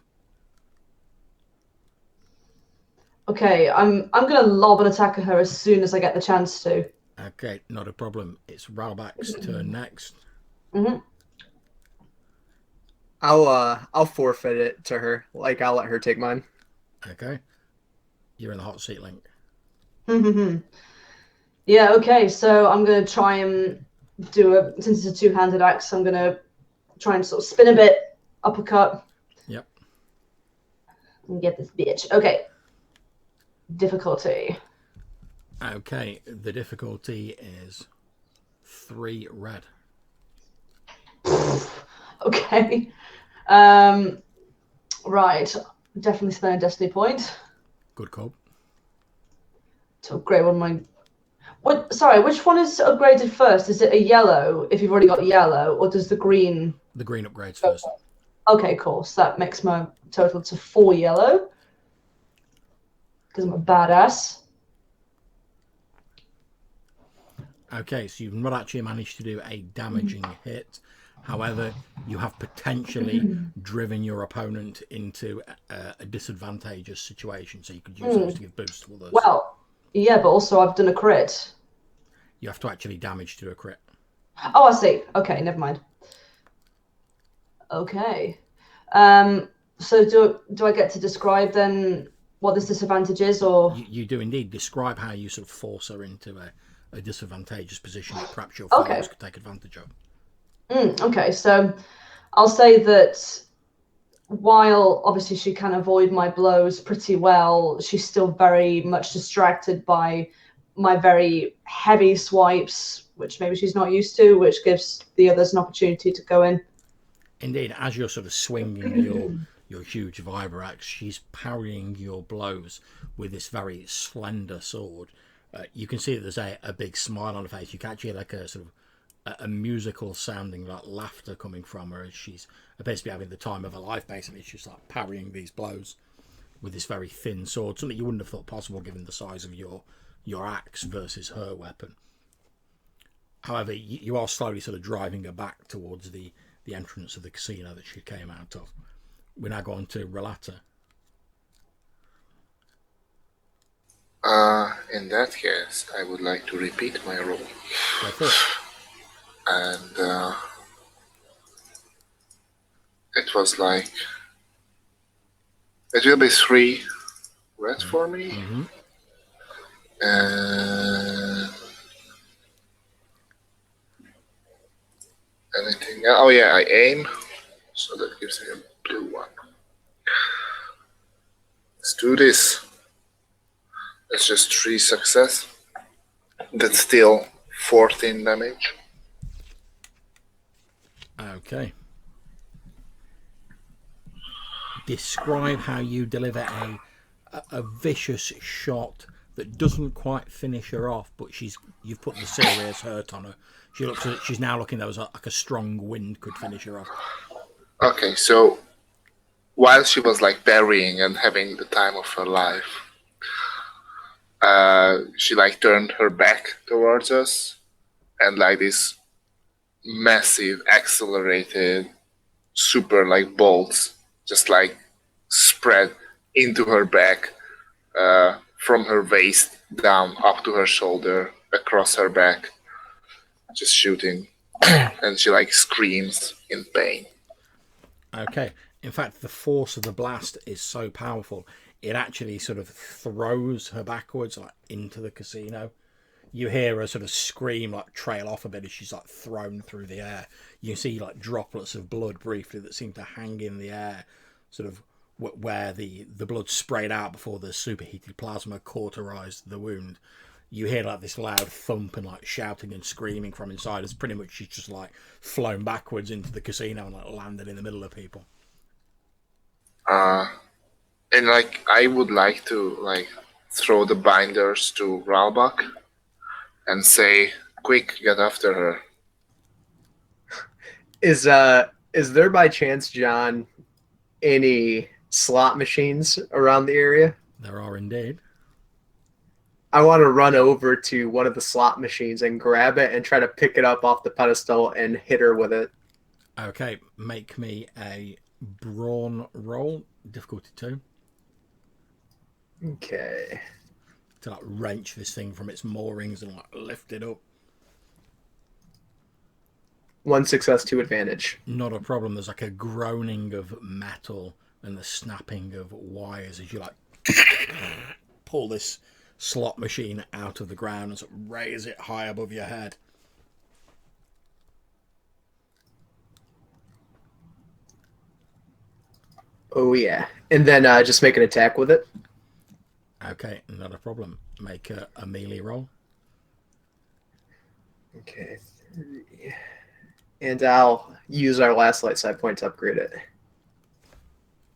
Okay, I'm gonna lob an attack at her as soon as I get the chance to. Okay, not a problem. It's Ralbach's turn next. Mm-hmm. I'll forfeit it to her. Like, I'll let her take mine. Okay. You're in the hot seat, Link. Yeah, okay, so I'm gonna try and since it's a two-handed axe, I'm gonna try and sort of spin a bit, uppercut. Yep. And get this bitch. Okay. Difficulty. Okay, the difficulty is 3 red. Okay. Right. Definitely spend a destiny point Good call. to upgrade one of my. What? Sorry, which one is upgraded first? Is it a yellow if you've already got yellow, or does the green? The green upgrades first. Okay, cool. So that makes my total to 4 yellow because I'm a badass. Okay, so you've not actually managed to do a damaging hit. However, you have potentially driven your opponent into a disadvantageous situation, so you could use those to give boosts to others. Well, yeah, but also I've done a crit. You have to actually damage to a crit. Oh, I see. Okay, never mind. Okay. So do I get to describe then what this disadvantage is, or you do indeed. Describe how you sort of force her into a disadvantageous position that perhaps your fellows could take advantage of. Okay, so I'll say that while obviously she can avoid my blows pretty well, she's still very much distracted by my very heavy swipes, which maybe she's not used to, which gives the others an opportunity to go in. Indeed, as you're sort of swinging your huge vibroaxe, she's parrying your blows with this very slender sword. You can see that there's a big smile on her face. You can actually hear like a sort of a musical sounding like laughter coming from her as she's appears to be having the time of her life. Basically, she's like parrying these blows with this very thin sword, something you wouldn't have thought possible given the size of your axe versus her weapon. However, you are slowly sort of driving her back towards the entrance of the casino that she came out of. We're now going to Relata. In that case, I would like to repeat my roll. Go for it. And it was like, it will be 3 red for me. Mm-hmm. And anything else? Oh yeah, I aim, so that gives me a blue one. Let's do this. That's just 3 success. That's still 14 damage. Okay. Describe how you deliver a vicious shot that doesn't quite finish her off, but you've put the serious hurt on her. She's now looking though as like a strong wind could finish her off. Okay, so while she was like burying and having the time of her life, she like turned her back towards us, and like this massive accelerated super like bolts just like spread into her back, from her waist down up to her shoulder, across her back, just shooting. And she like screams in pain. Okay. In fact, the force of the blast is so powerful, it actually sort of throws her backwards like into the casino. You hear her sort of scream, like trail off a bit as she's like thrown through the air. You see like droplets of blood briefly that seem to hang in the air, sort of where the blood sprayed out before the superheated plasma cauterized the wound. You hear like this loud thump and like shouting and screaming from inside as pretty much she's just like flown backwards into the casino and like landed in the middle of people. And like I would like to like throw the binders to Ralbach and say, "Quick, get after her." Is there by chance, John, any slot machines around the area? There are indeed. I want to run over to one of the slot machines and grab it and try to pick it up off the pedestal and hit her with it. Okay, make me a brawn roll, difficulty 2. Okay. To like wrench this thing from its moorings and like lift it up. 1 success, 2 advantage. Not a problem. There's like a groaning of metal and the snapping of wires as you like pull this slot machine out of the ground and sort of raise it high above your head. Oh yeah. And then just make an attack with it. Okay, not a problem. Make a melee roll. Okay. 3. And I'll use our last light side point to upgrade it.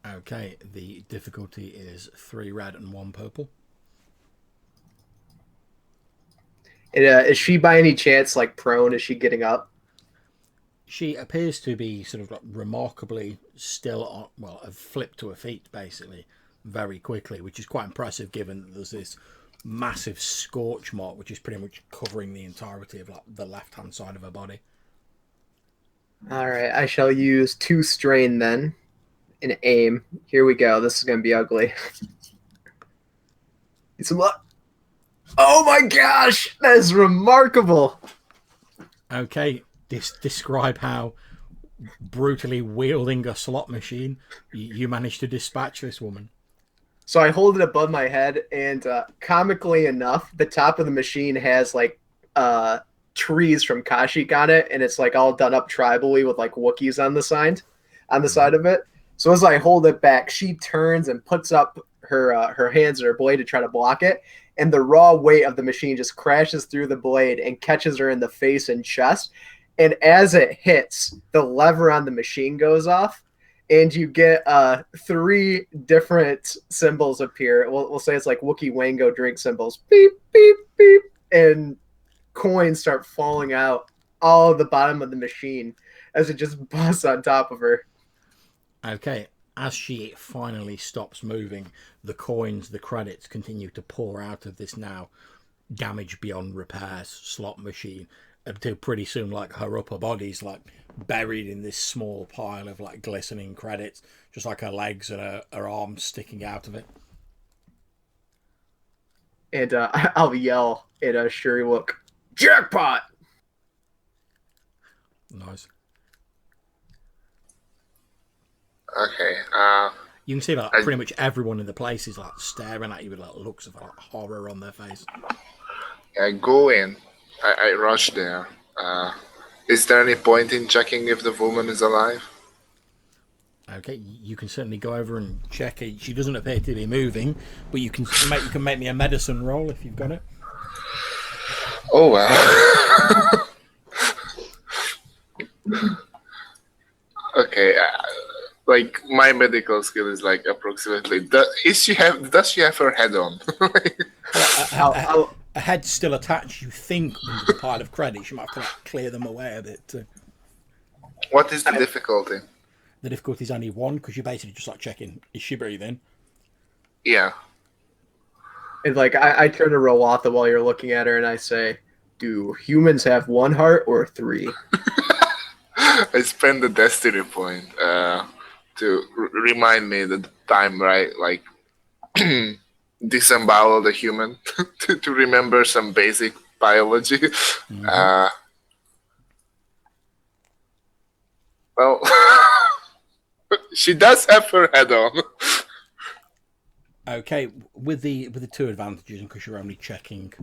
Okay, the difficulty is 3 red and 1 purple. And, is she by any chance like prone? Is she getting up? She appears to be sort of like remarkably still on, well, have flipped to her feet basically very quickly, which is quite impressive given that there's this massive scorch mark which is pretty much covering the entirety of like the left hand side of her body. All right, I shall use 2 strain then and aim. Here we go. This is going to be ugly. Need some luck. Oh my gosh, that is remarkable. Okay, describe how brutally wielding a slot machine you managed to dispatch this woman. So I hold it above my head, and comically enough, the top of the machine has like trees from Kashyyyk on it, and it's like all done up tribally with like Wookiees on the side of it. So as I hold it back, she turns and puts up her hands and her blade to try to block it, and the raw weight of the machine just crashes through the blade and catches her in the face and chest. And as it hits, the lever on the machine goes off, and you get 3 different symbols appear. We'll say it's like Wookiee Wango drink symbols. Beep, beep, beep. And coins start falling out all of the bottom of the machine as it just busts on top of her. Okay, as she finally stops moving, the coins, the credits continue to pour out of this now damaged beyond repair slot machine until pretty soon like her upper body's like buried in this small pile of like glistening credits, just like her legs and her arms sticking out of it. And I'll yell at Shuriwook, "Jackpot!" Nice. Okay. You can see like pretty much everyone in the place is like staring at you with like looks of like horror on their face. I go in. I rush there. Is there any point in checking if the woman is alive? Okay, you can certainly go over and check it. She doesn't appear to be moving, but you can make me a medicine roll if you've got it. Oh well. Okay. Like my medical skill is like approximately. Does she have her head on? A head's still attached, you think, under the pile of credits. You might have to like, clear them away a bit. What is the difficulty? The difficulty is only 1 because you're basically just like checking, is she breathing? Yeah. And like I turn to Rowatha while you're looking at her and I say, "Do humans have 1 heart or 3?" I spend the destiny point to remind me that I'm right, like disembowel the human to remember some basic biology. Mm-hmm. Well, she does have her head on. Okay, with the 2 advantages, and because you're only checking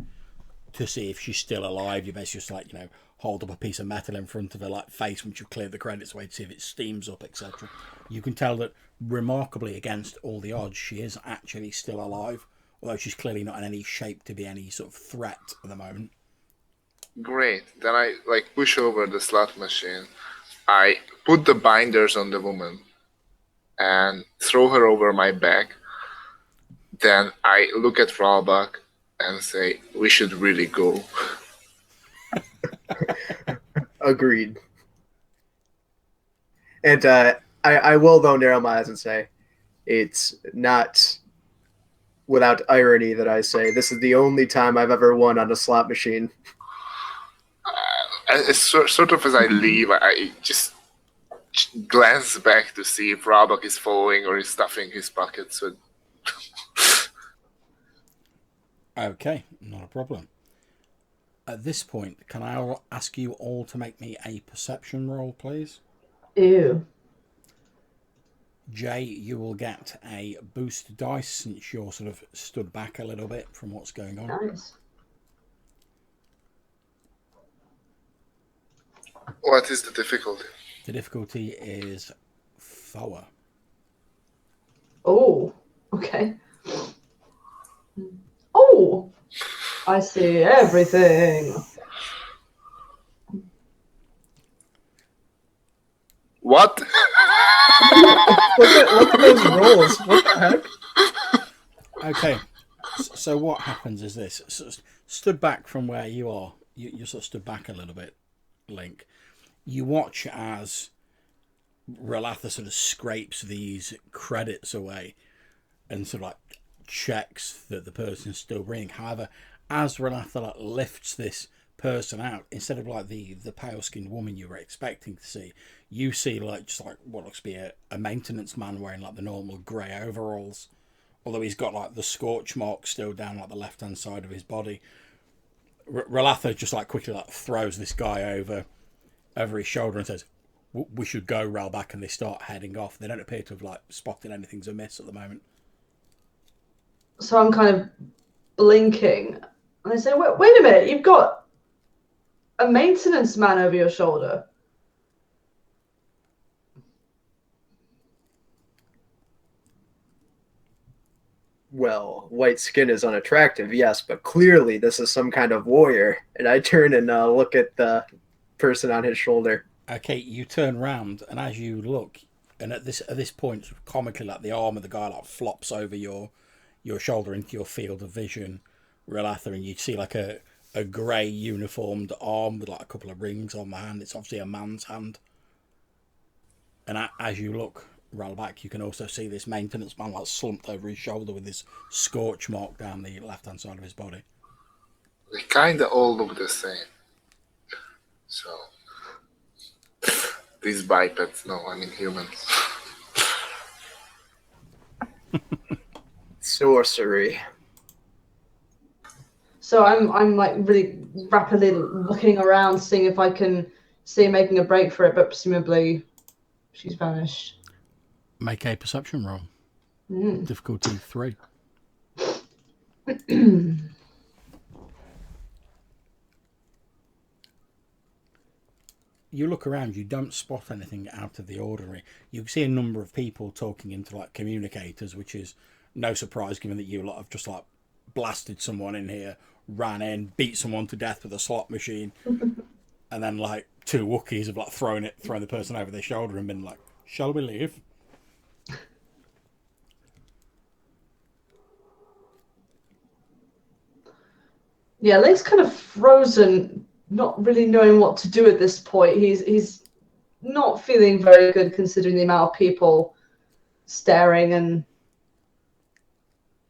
to see if she's still alive. You basically just like, hold up a piece of metal in front of her like face once you've cleared the credits away to see if it steams up, etc. You can tell that remarkably against all the odds, she is actually still alive, although she's clearly not in any shape to be any sort of threat at the moment. Great. Then I push over the slot machine. I put the binders on the woman and throw her over my back. Then I look at Ralbach and say, we should really go. Agreed. And I will, though, narrow my eyes and say, it's not without irony that I say this is the only time I've ever won on a slot machine. Sort of as I leave, I just glance back to see if Ralbach is following or is stuffing his pockets with. Okay, not a problem. At this point, can I ask you all to make me a perception roll, please? Ew. Jay, you will get a boost dice since you're sort of stood back a little bit from what's going on. Nice. What is the difficulty? The difficulty is Foa. Oh, okay. Oh, I see everything. What? Look at those rolls. What the heck? Okay, so what happens is this. So stood back from where you are, you sort of stood back a little bit, Link. You watch as Relatha sort of scrapes these credits away and sort of like checks that the person's still breathing. However, as Relatha like lifts this person out, instead of like the pale skinned woman you were expecting to see, you see like just like what looks to be a maintenance man wearing like the normal grey overalls, although he's got like the scorch mark still down like the left hand side of his body. Relatha just like quickly like throws this guy over his shoulder and says, we should go, Ralbach, and they start heading off. They don't appear to have like spotted anything's amiss at the moment. So I'm kind of blinking, and I say, wait a minute, you've got a maintenance man over your shoulder. Well, white skin is unattractive, yes, but clearly this is some kind of warrior. And I turn and look at the person on his shoulder. Okay, you turn round, and as you look, and at this point, comically, like the arm of the guy like flops over your shoulder into your field of vision, Relatha, and you see like a grey uniformed arm with like a couple of rings on the hand. It's obviously a man's hand. And as you look, Ralbach, you can also see this maintenance man like slumped over his shoulder with this scorch mark down the left hand side of his body. They kinda all look the same. So these bipeds, no, I mean humans. Sorcery. So I'm like really rapidly looking around, seeing if I can see making a break for it, but presumably she's vanished. Make a perception roll. Difficulty 3. You look around, you don't spot anything out of the ordinary. You see a number of people talking into like communicators, which is no surprise given that you lot have just like blasted someone in here, ran in, beat someone to death with a slot machine, and then like two Wookiees have like thrown the person over their shoulder and been like, shall we leave? Yeah, Link's kind of frozen, not really knowing what to do at this point. He's not feeling very good considering the amount of people staring, and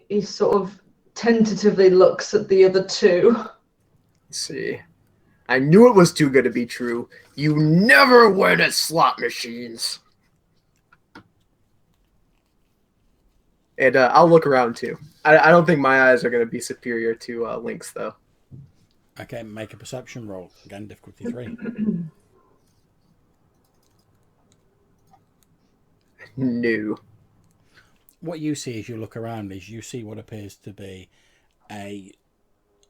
he sort of tentatively looks at the other two. Let's see. I knew it was too good to be true. You never win at slot machines. And I'll look around too. I don't think my eyes are going to be superior to Link's, though. Okay, make a perception roll. Again, difficulty 3. No. What you see as you look around is you see what appears to be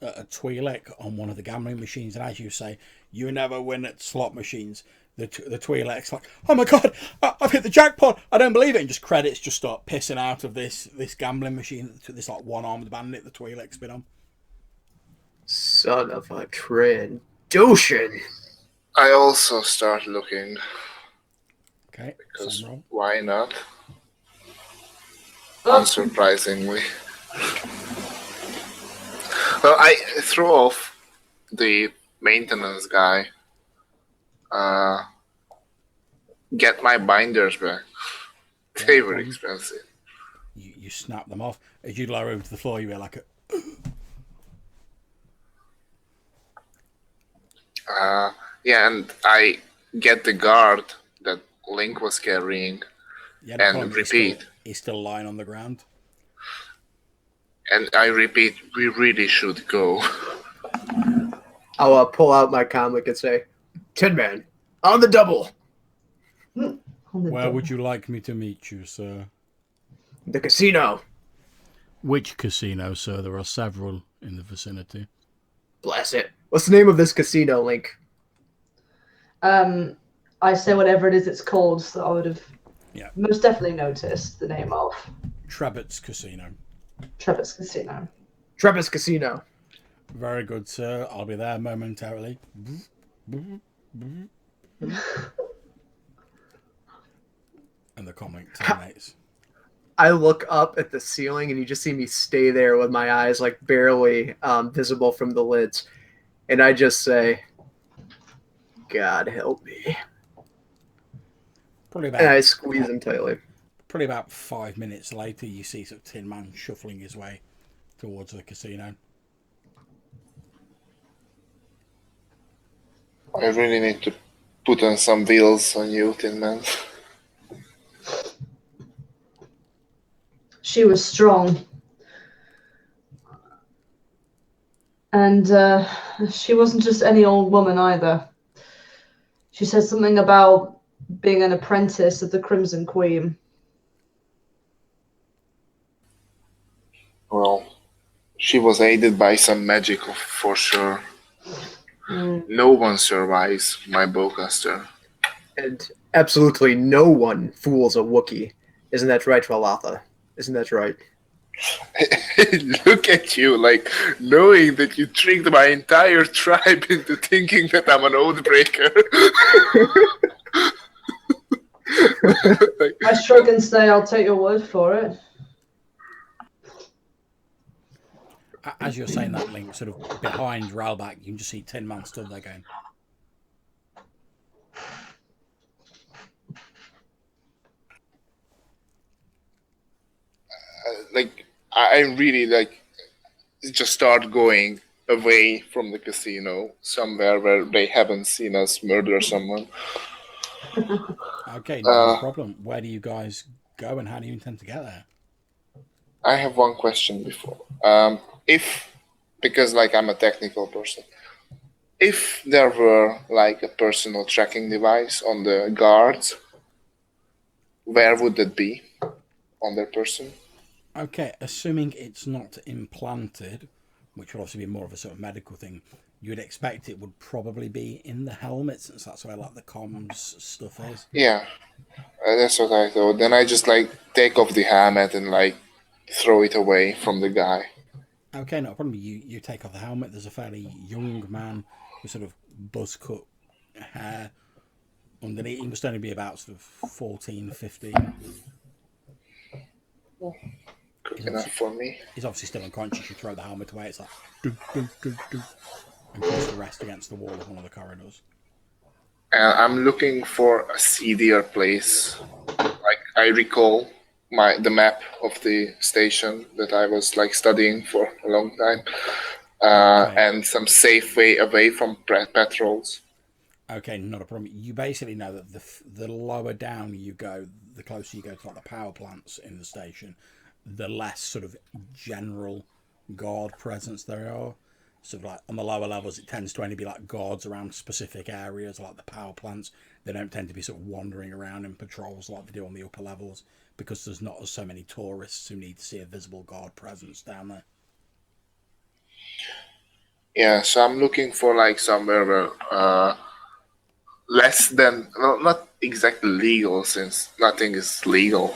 a Twi'lek on one of the gambling machines, and as you say, you never win at slot machines. The Twi'lek's like, oh my god, I've hit the jackpot! I don't believe it! And just credits just start pissing out of this gambling machine, this like one-armed bandit the Twi'lek's been on. Son of a Trandoshan. I also start looking. Okay, Because same roll. why not? Oh. Unsurprisingly. Well, I threw off the maintenance guy. Get my binders back. They were expensive. You snap them off. As you lower over to the floor, you hear like a... Yeah, and I get the guard that Link was carrying Yeah, and repeat. He's still lying on the ground. And I repeat, we really should go. I'll pull out my comic and say, Tin Man, on the double. Where would you like me to meet you, sir? The casino. Which casino, sir? There are several in the vicinity. Bless it. What's the name of this casino, Link? I say whatever it is it's called, so I would have most definitely noticed the name of. Trebett's Casino. Trevor's Casino. Trevor's Casino. Very good, sir. I'll be there momentarily. And the comic terminates. I look up at the ceiling and you just see me stay there with my eyes like barely visible from the lids. And I just say, God help me. And I squeeze him tightly. Probably about 5 minutes later, you see sort of Tin Man shuffling his way towards the casino. I really need to put on some wheels on you, Tin Man. She was strong. And she wasn't just any old woman either. She said something about being an apprentice of the Crimson Queen. Well, she was aided by some magic for sure. No one survives my bowcaster. And absolutely no one fools a Wookiee. Isn't that right, Valatha? Isn't that right? Look at you, like, knowing that you tricked my entire tribe into thinking that I'm an Oathbreaker. I shrug and say, I'll take your word for it. As you're saying that, Link, sort of behind Ralback, you can just see Tin Man stood there going... I really, just start going away from the casino, somewhere where they haven't seen us murder someone. Okay, no problem. Where do you guys go and how do you intend to get there? I have one question before. Because I'm a technical person, if there were a personal tracking device on the guards, where would that be on their person? Okay, assuming it's not implanted, which would obviously be more of a sort of medical thing, you would expect it would probably be in the helmet, since that's where the comms stuff is. Yeah, that's what I thought. Then I just take off the helmet and throw it away from the guy. Okay, no problem. You take off the helmet. There's a fairly young man with sort of buzz cut hair underneath. He must only be about sort of 14, 15. Good enough for me. He's obviously still unconscious. You throw the helmet away, it's like doo, doo, doo, doo, and push the rest against the wall of one of the corridors. I'm looking for a seedier place. I recall the map of the station that I was studying for a long time, and some safe way away from patrols. Okay, not a problem. You basically know that the lower down you go, the closer you go to the power plants in the station, the less sort of general guard presence there are. So on the lower levels, it tends to only be guards around specific areas, like the power plants. They don't tend to be sort of wandering around in patrols like they do on the upper levels, because there's not so many tourists who need to see a visible guard presence down there. Yeah, so I'm looking for like somewhere where less than, well, not exactly legal since nothing is legal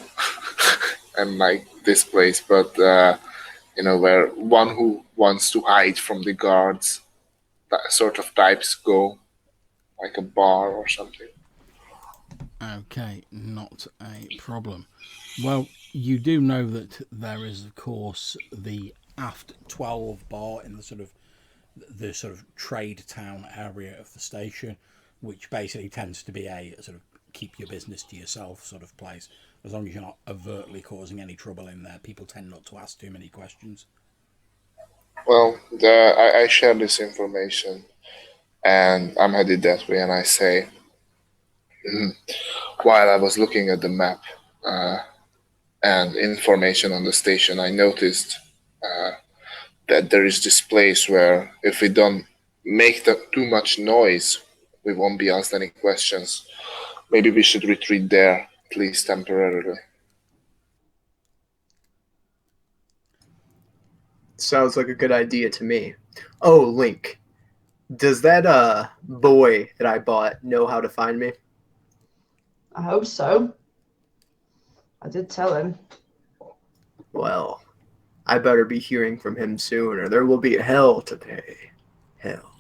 and like this place, but where one who wants to hide from the guards, that sort of types go, like a bar or something. Okay, not a problem. Well, you do know that there is, of course, the aft 12 bar in the sort of trade town area of the station, which basically tends to be a sort of keep your business to yourself sort of place. As long as you're not overtly causing any trouble in there, people tend not to ask too many questions. Well, I share this information and I'm headed that way, and I say, while I was looking at the map and information on the station, I noticed that there is this place where if we don't make too much noise, we won't be asked any questions. Maybe we should retreat there, at least temporarily. Sounds like a good idea to me. Oh, Link, does that boy that I bought know how to find me? I hope so. I did tell him. Well, I better be hearing from him soon, or there will be hell to pay. Hell.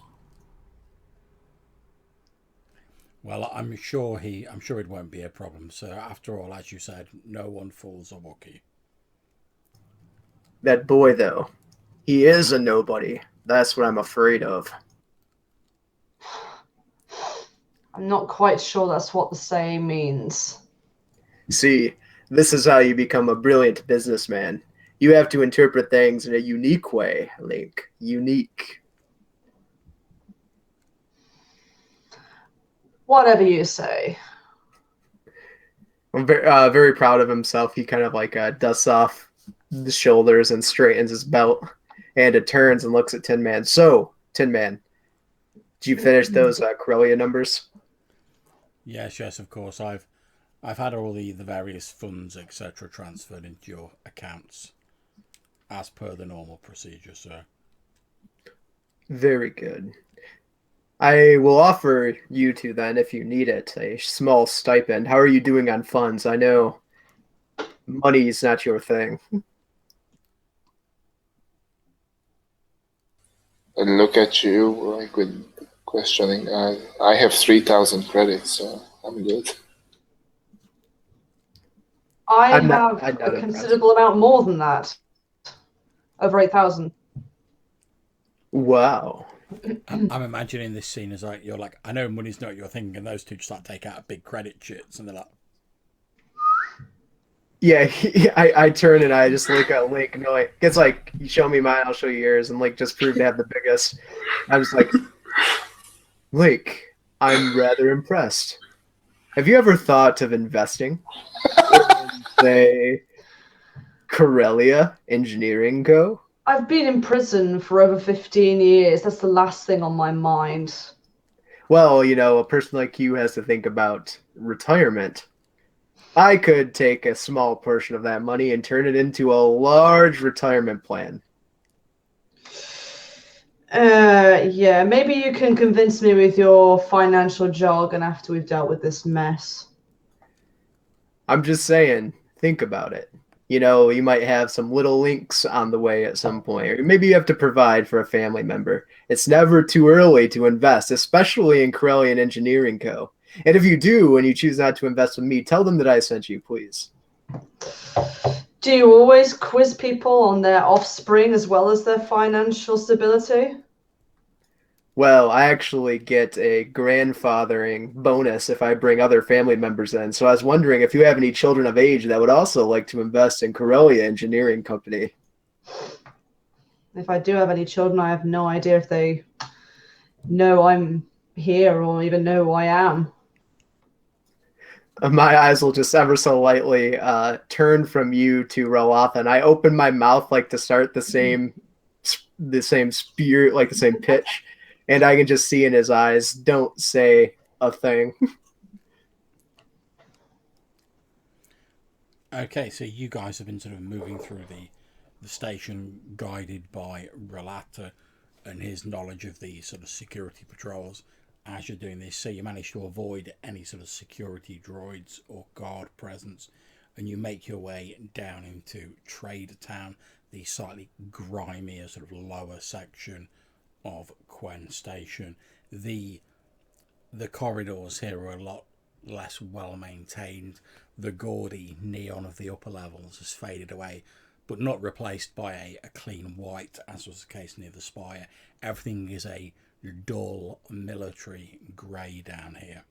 Well, I'm sure it won't be a problem. So after all, as you said, no one fools a Wookiee. That boy, though, he is a nobody. That's what I'm afraid of. I'm not quite sure that's what the saying means. See, this is how you become a brilliant businessman. You have to interpret things in a unique way, Link. Unique. Whatever you say. I'm very proud of himself. He kind of like dusts off the shoulders and straightens his belt, and it turns and looks at Tin Man. So, Tin Man, did you finish those Corellia numbers? Yes, of course. I've had all the various funds, etc., transferred into your accounts as per the normal procedure, sir. Very good. I will offer you two then, if you need it, a small stipend. How are you doing on funds? I know money is not your thing. And look at you, like with questioning. I have 3,000 credits, so I'm good. I I'm have not a impressed. considerable amount more than that. Over 8,000. Wow. I'm imagining this scene as like, you're like, I know money's not your thing, and those two just like take out big credit shits, and they're like, Yeah, I turn and I just look at Link. No, it's like, you show me mine, I'll show you yours, and Link just proved to have the biggest. I'm just like, Link, I'm rather impressed. Have you ever thought of investing in, say, Corellia Engineering Co.? I've been in prison for over 15 years. That's the last thing on my mind. Well, a person like you has to think about retirement. I could take a small portion of that money and turn it into a large retirement plan. Yeah, maybe you can convince me with your financial jargon after we've dealt with this mess. I'm just saying, think about it. You might have some little links on the way at some point, or maybe you have to provide for a family member. It's never too early to invest, especially in Corellian Engineering Co. And if you do and you choose not to invest with me, tell them that I sent you, please. Do you always quiz people on their offspring as well as their financial stability? Well, I actually get a grandfathering bonus if I bring other family members in. So I was wondering if you have any children of age that would also like to invest in Corellia Engineering Company. If I do have any children, I have no idea if they know I'm here or even know who I am. My eyes will just ever so lightly turn from you to Roloth, and I open my mouth like to start the same spirit, like the same pitch, and I can just see in his eyes, don't say a thing. okay, so you guys have been sort of moving through the station, guided by Relata, and his knowledge of the sort of security patrols as you're doing this. So you manage to avoid any sort of security droids or guard presence, and you make your way down into Trade Town, the slightly grimier sort of lower section of KWENN Station. The corridors here are a lot less well maintained. The gaudy neon of the upper levels has faded away, but not replaced by a clean white, as was the case near the spire. Everything is a dull military grey down here.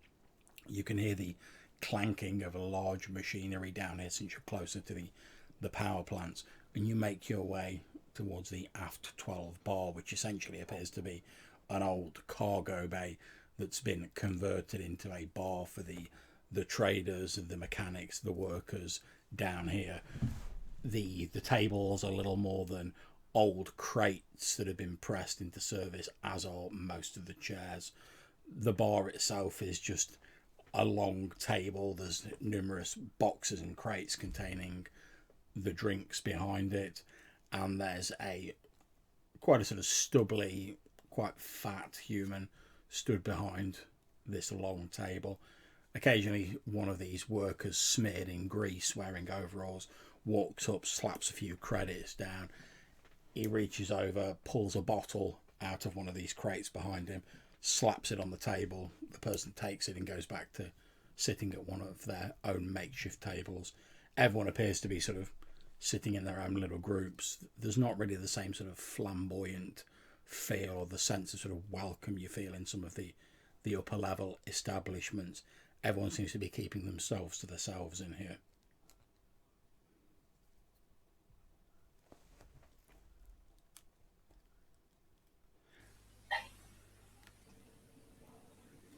You can hear the clanking of a large machinery down here since you're closer to the power plants, and you make your way towards the aft 12 bar, which essentially appears to be an old cargo bay that's been converted into a bar for the traders, the mechanics, the workers down here. The tables are little more than old crates that have been pressed into service, as are most of the chairs. The bar itself is just a long table. There's numerous boxes and crates containing the drinks behind it, and there's quite a sort of stubbly, quite fat human stood behind this long table. Occasionally one of these workers, smeared in grease, wearing overalls, walks up, slaps a few credits down. He reaches over, pulls a bottle out of one of these crates behind him, slaps it on the table. The person takes it and goes back to sitting at one of their own makeshift tables. Everyone appears to be sort of sitting in their own little groups. There's not really the same sort of flamboyant feel or the sense of sort of welcome you feel in some of the upper level establishments. Everyone seems to be keeping themselves to themselves in here.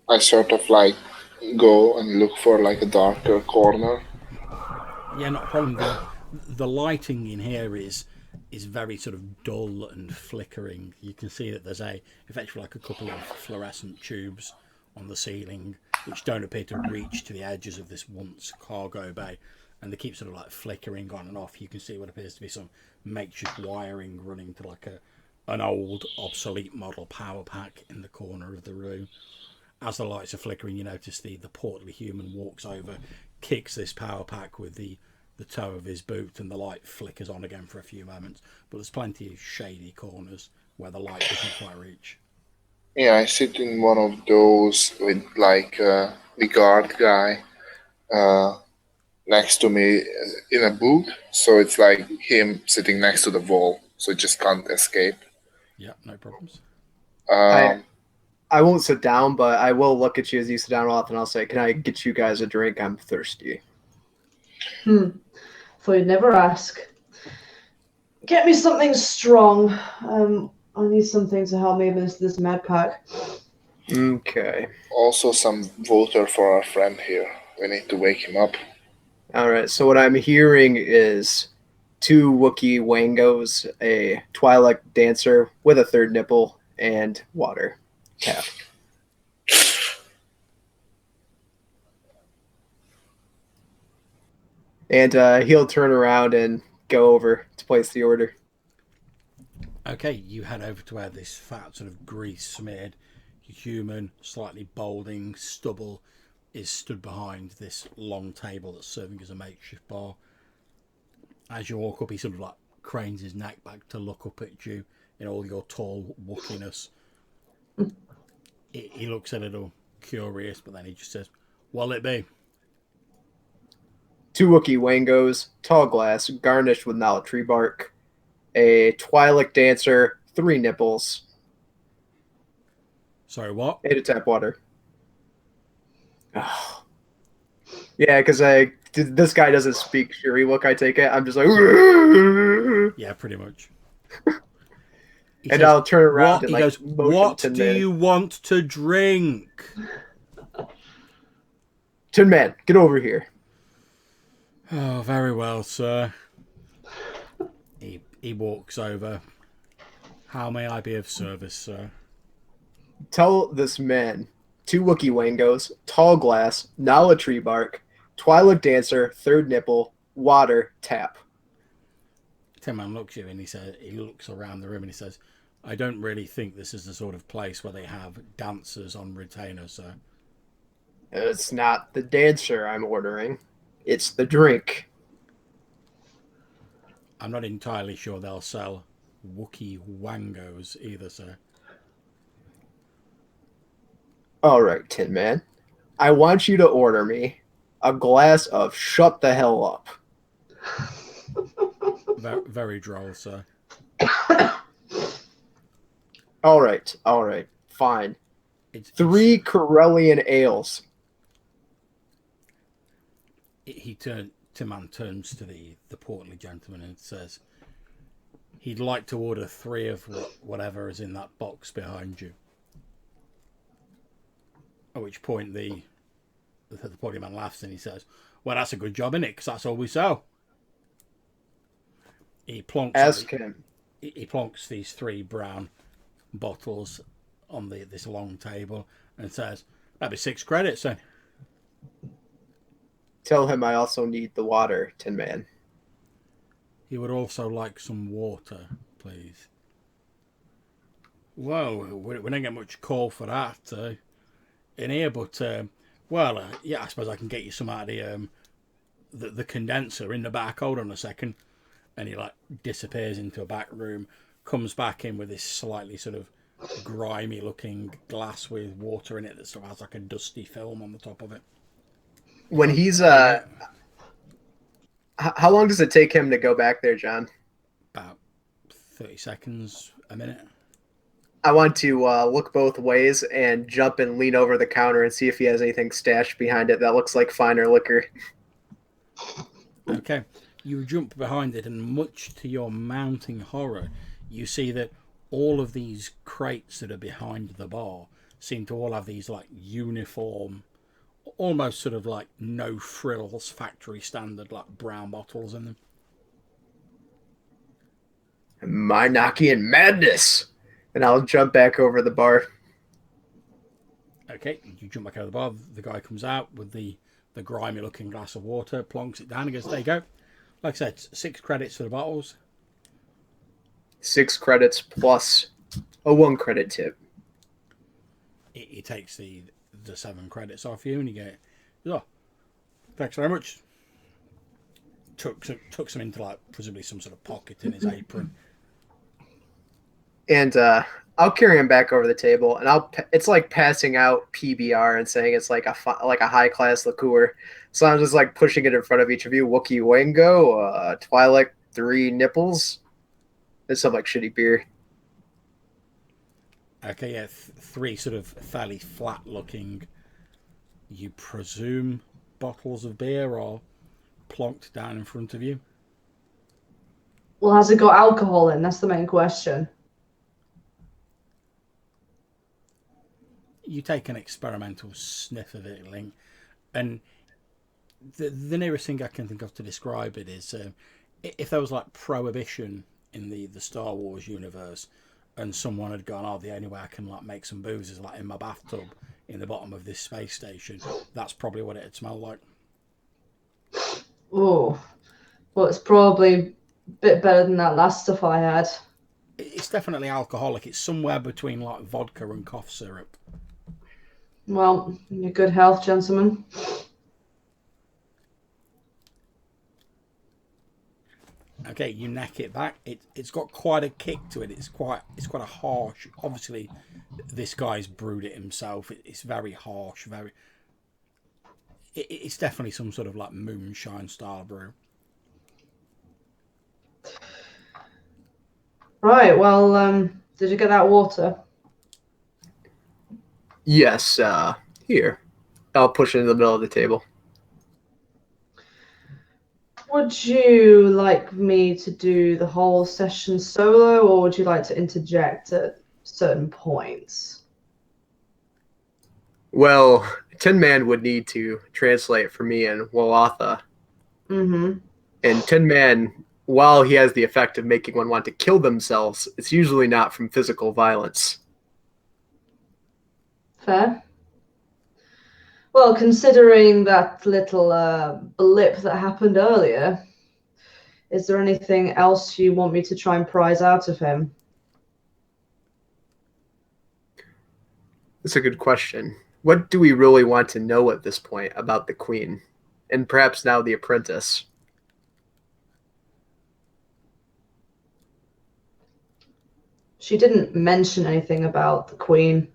I sort of like go and look for like a darker corner. Yeah, not a problem. The lighting in here is very sort of dull and flickering. You can see that there's effectively like a couple of fluorescent tubes on the ceiling which don't appear to reach to the edges of this once cargo bay, and they keep sort of like flickering on and off. You can see what appears to be some makeshift wiring running to like an old obsolete model power pack in the corner of the room. As the lights are flickering, you notice the portly human walks over, kicks this power pack with the toe of his boot, and the light flickers on again for a few moments. But there's plenty of shady corners where the light doesn't quite reach. Yeah, I sit in one of those with like the guard guy next to me in a booth. So it's like him sitting next to the wall, so it just can't escape. Yeah, no problems. I won't sit down, but I will look at you as you sit down off, and I'll say, "Can I get you guys a drink? I'm thirsty." Thought you'd never ask. Get me something strong. I need something to help me with this med pack. Okay. Also some water for our friend here. We need to wake him up. All right. So what I'm hearing is 2 Wookiee wangos, a Twi'lek dancer with a third nipple, and water. Tap. And he'll turn around and go over to place the order. Okay, you head over to where this fat, sort of grease-smeared human, slightly balding stubble is stood behind this long table that's serving as a makeshift bar. As you walk up, he sort of like cranes his neck back to look up at you in all your tall Wookieess. He looks a little curious, but then he just says, "What'll it be?" 2 Wookiee wangos, tall glass, garnished with knowledge tree bark, a Twi'lek dancer, 3 nipples. Sorry, what? 8 tap water. Oh. Yeah, because this guy doesn't speak Shuri look, I take it. I'm just like... Yeah, pretty much. And says, I'll turn around and he goes, "What do you want to drink?" Tin Man, get over here. "Oh, very well, sir." He walks over. "How may I be of service, sir?" Tell this man 2 Wookiee wangos, tall glass, Nala tree bark, Twi'lek dancer, third nipple, water, tap. Tin Man looks at you and he looks around the room and he says, I don't really think this is the sort of place where they have dancers on retainer, sir. It's not the dancer I'm ordering. It's the drink. I'm not entirely sure they'll sell Wookiee Wangos either, sir. All right, Tin Man. I want you to order me a glass of shut the hell up. Very, very droll, sir. All right, fine. It's 3 Corellian ales. Tim turns to the portly gentleman and says he'd like to order 3 of whatever is in that box behind you. At which point the portly man laughs and he says, "Well, that's a good job, innit? Because that's all we sell." He plonks Ask him. He plonks these 3 brown bottles on this long table and says, "That'd be 6 credits then." Tell him I also need the water, Tin Man. He would also like some water, please. Well, we don't get much call for that in here, but yeah, I suppose I can get you some out of the condenser in the back. Hold on a second. And he like disappears into a back room, comes back in with this slightly sort of grimy looking glass with water in it that sort of has like a dusty film on the top of it. When he's how long does it take him to go back there, John? About 30 seconds, a minute. I want to look both ways and jump and lean over the counter and see if he has anything stashed behind it that looks like finer liquor. Okay. You jump behind it, and much to your mounting horror, you see that all of these crates that are behind the bar seem to all have these like uniform, almost sort of like no frills, factory standard like brown bottles in them. Mynakian madness! And I'll jump back over the bar. Okay, you jump back over the bar. The guy comes out with the grimy looking glass of water, plonks it down and goes, "There you go." Like I said, 6 credits for the bottles. 6 credits plus a 1 credit tip. He takes the 7 credits off you, and you go, "Oh, thanks very much." Tucks him into like presumably some sort of pocket in his apron. And I'll carry him back over the table, and it's like passing out PBR and saying it's like a high class liqueur. So I'm just like pushing it in front of each of you. Wookiee Wango, Twilight 3 nipples. It's some like shitty beer. Okay, yeah, 3 sort of fairly flat looking, you presume, bottles of beer are plonked down in front of you. Well, has it got alcohol in? That's the main question. You take an experimental sniff of it, Link, and the nearest thing I can think of to describe it is if there was like prohibition in the Star Wars universe, and someone had gone, "Oh, the only way I can like make some booze is like in my bathtub in the bottom of this space station." That's probably what it'd smell like. Oh, well, it's probably a bit better than that last stuff I had. It's definitely alcoholic. It's somewhere between like vodka and cough syrup. Well, in your good health, gentlemen. Okay, you neck it back. It's got quite a kick to it. It's quite a harsh. Obviously, this guy's brewed it himself. It's very harsh. It's definitely some sort of like moonshine style brew. Right. Well, did you get that water? Yes, here. I'll push it in the middle of the table. Would you like me to do the whole session solo, or would you like to interject at certain points? Well, Tin Man would need to translate for me and Wallatha. Mm-hmm. And Tin Man, while he has the effect of making one want to kill themselves, it's usually not from physical violence. Fair. Well, considering that little blip that happened earlier, is there anything else you want me to try and prise out of him? That's a good question. What do we really want to know at this point about the Queen? And perhaps now the apprentice? She didn't mention anything about the Queen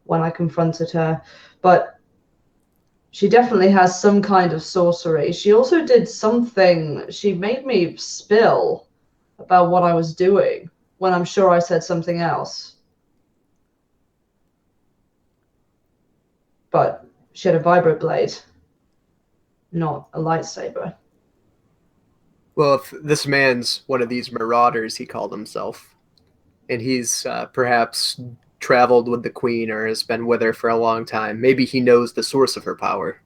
when I confronted her, but she definitely has some kind of sorcery. She also did something. She made me spill about what I was doing when I'm sure I said something else. But she had a vibroblade, not a lightsaber. Well, if this man's one of these marauders, he called himself, and he's perhaps traveled with the Queen or has been with her for a long time, maybe he knows the source of her power.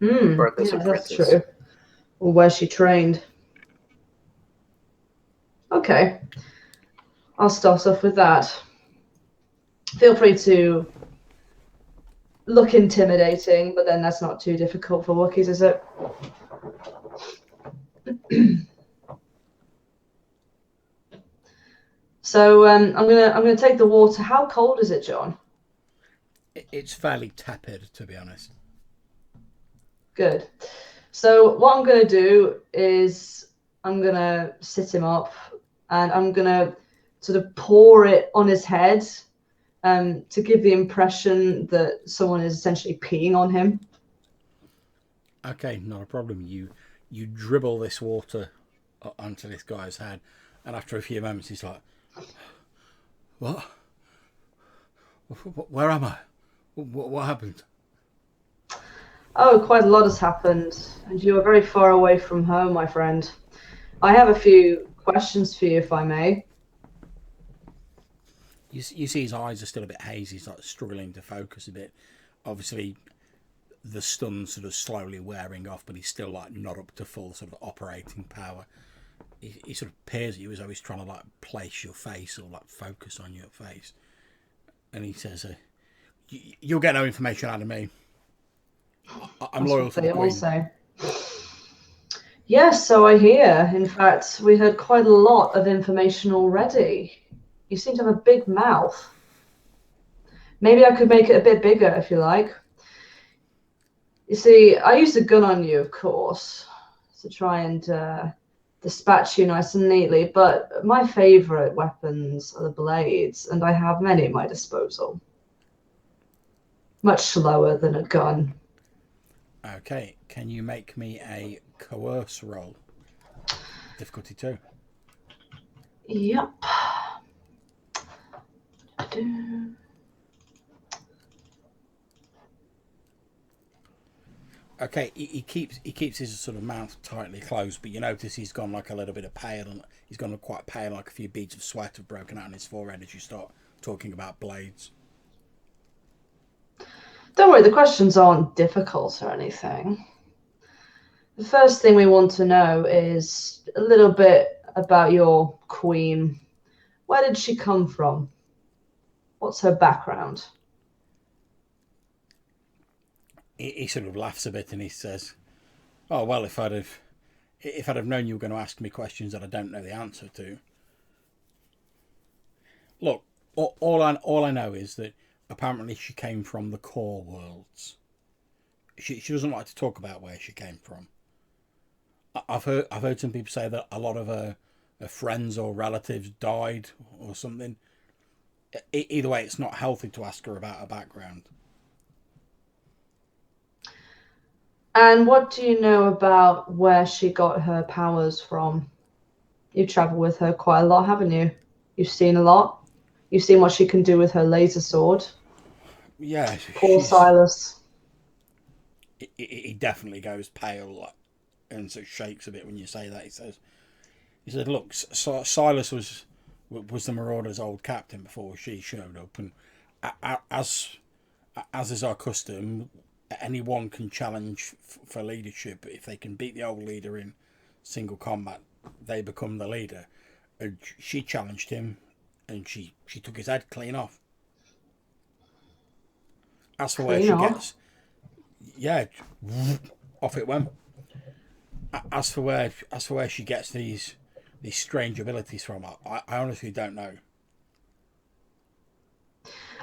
Or this Yeah, that's apprentice. true. Or where she trained. Okay. I'll start off with that. Feel free to look intimidating, but then that's not too difficult for Wookiees, is it? So I'm gonna take the water. How cold is it, John? It's fairly tepid, to be honest. Good. So what I'm gonna do is I'm gonna sit him up and I'm gonna sort of pour it on his head to give the impression that someone is essentially peeing on him. Okay, not a problem. You dribble this water onto this guy's head, and after a few moments, he's like, "What? Where am I? What happened?" Oh, quite a lot has happened, and you are very far away from home, my friend. I have a few questions for you, if I may. You see his eyes are still a bit hazy. He's like struggling to focus a bit. Obviously, the stun's sort of slowly wearing off, but he's still like not up to full sort of operating power. He sort of peers at you as though he's trying to like place your face or like focus on your face. And he says, "You'll get no information out of me. I'm loyal to the Queen." Say. Yes, so I hear. In fact, we heard quite a lot of information already. You seem to have a big mouth. Maybe I could make it a bit bigger, if you like. You see, I used a gun on you, of course, to try and dispatch you nice and neatly, but my favorite weapons are the blades, and I have many at my disposal. Much slower than a gun. Okay, can you make me a coerce roll? Difficulty 2. Yep. Okay, he keeps his sort of mouth tightly closed, but you notice he's gone like a little bit of pale, and he's gone quite pale, like a few beads of sweat have broken out on his forehead as you start talking about blades. Don't worry, the questions aren't difficult or anything. The first thing we want to know is a little bit about your queen. Where did she come from? What's her background? He sort of laughs a bit and he says, "Oh well, if I'd have known you were going to ask me questions that I don't know the answer to. Look, all I know is that apparently she came from the core worlds. She doesn't like to talk about where she came from. I've heard some people say that a lot of her friends or relatives died or something. Either way, it's not healthy to ask her about her background." And what do you know about where she got her powers from? You've traveled with her quite a lot, haven't you? You've seen a lot. You've seen what she can do with her laser sword. Yeah, Poor Silas. He definitely goes pale and sort of shakes a bit when you say that. He said, "Look, Silas was the Marauder's old captain before she showed up, and as is our custom, anyone can challenge for leadership. If they can beat the old leader in single combat, they become the leader. And she challenged him, and she took his head clean off. As for where she gets, yeah, off it went. As for where she gets these strange abilities from, I honestly don't know."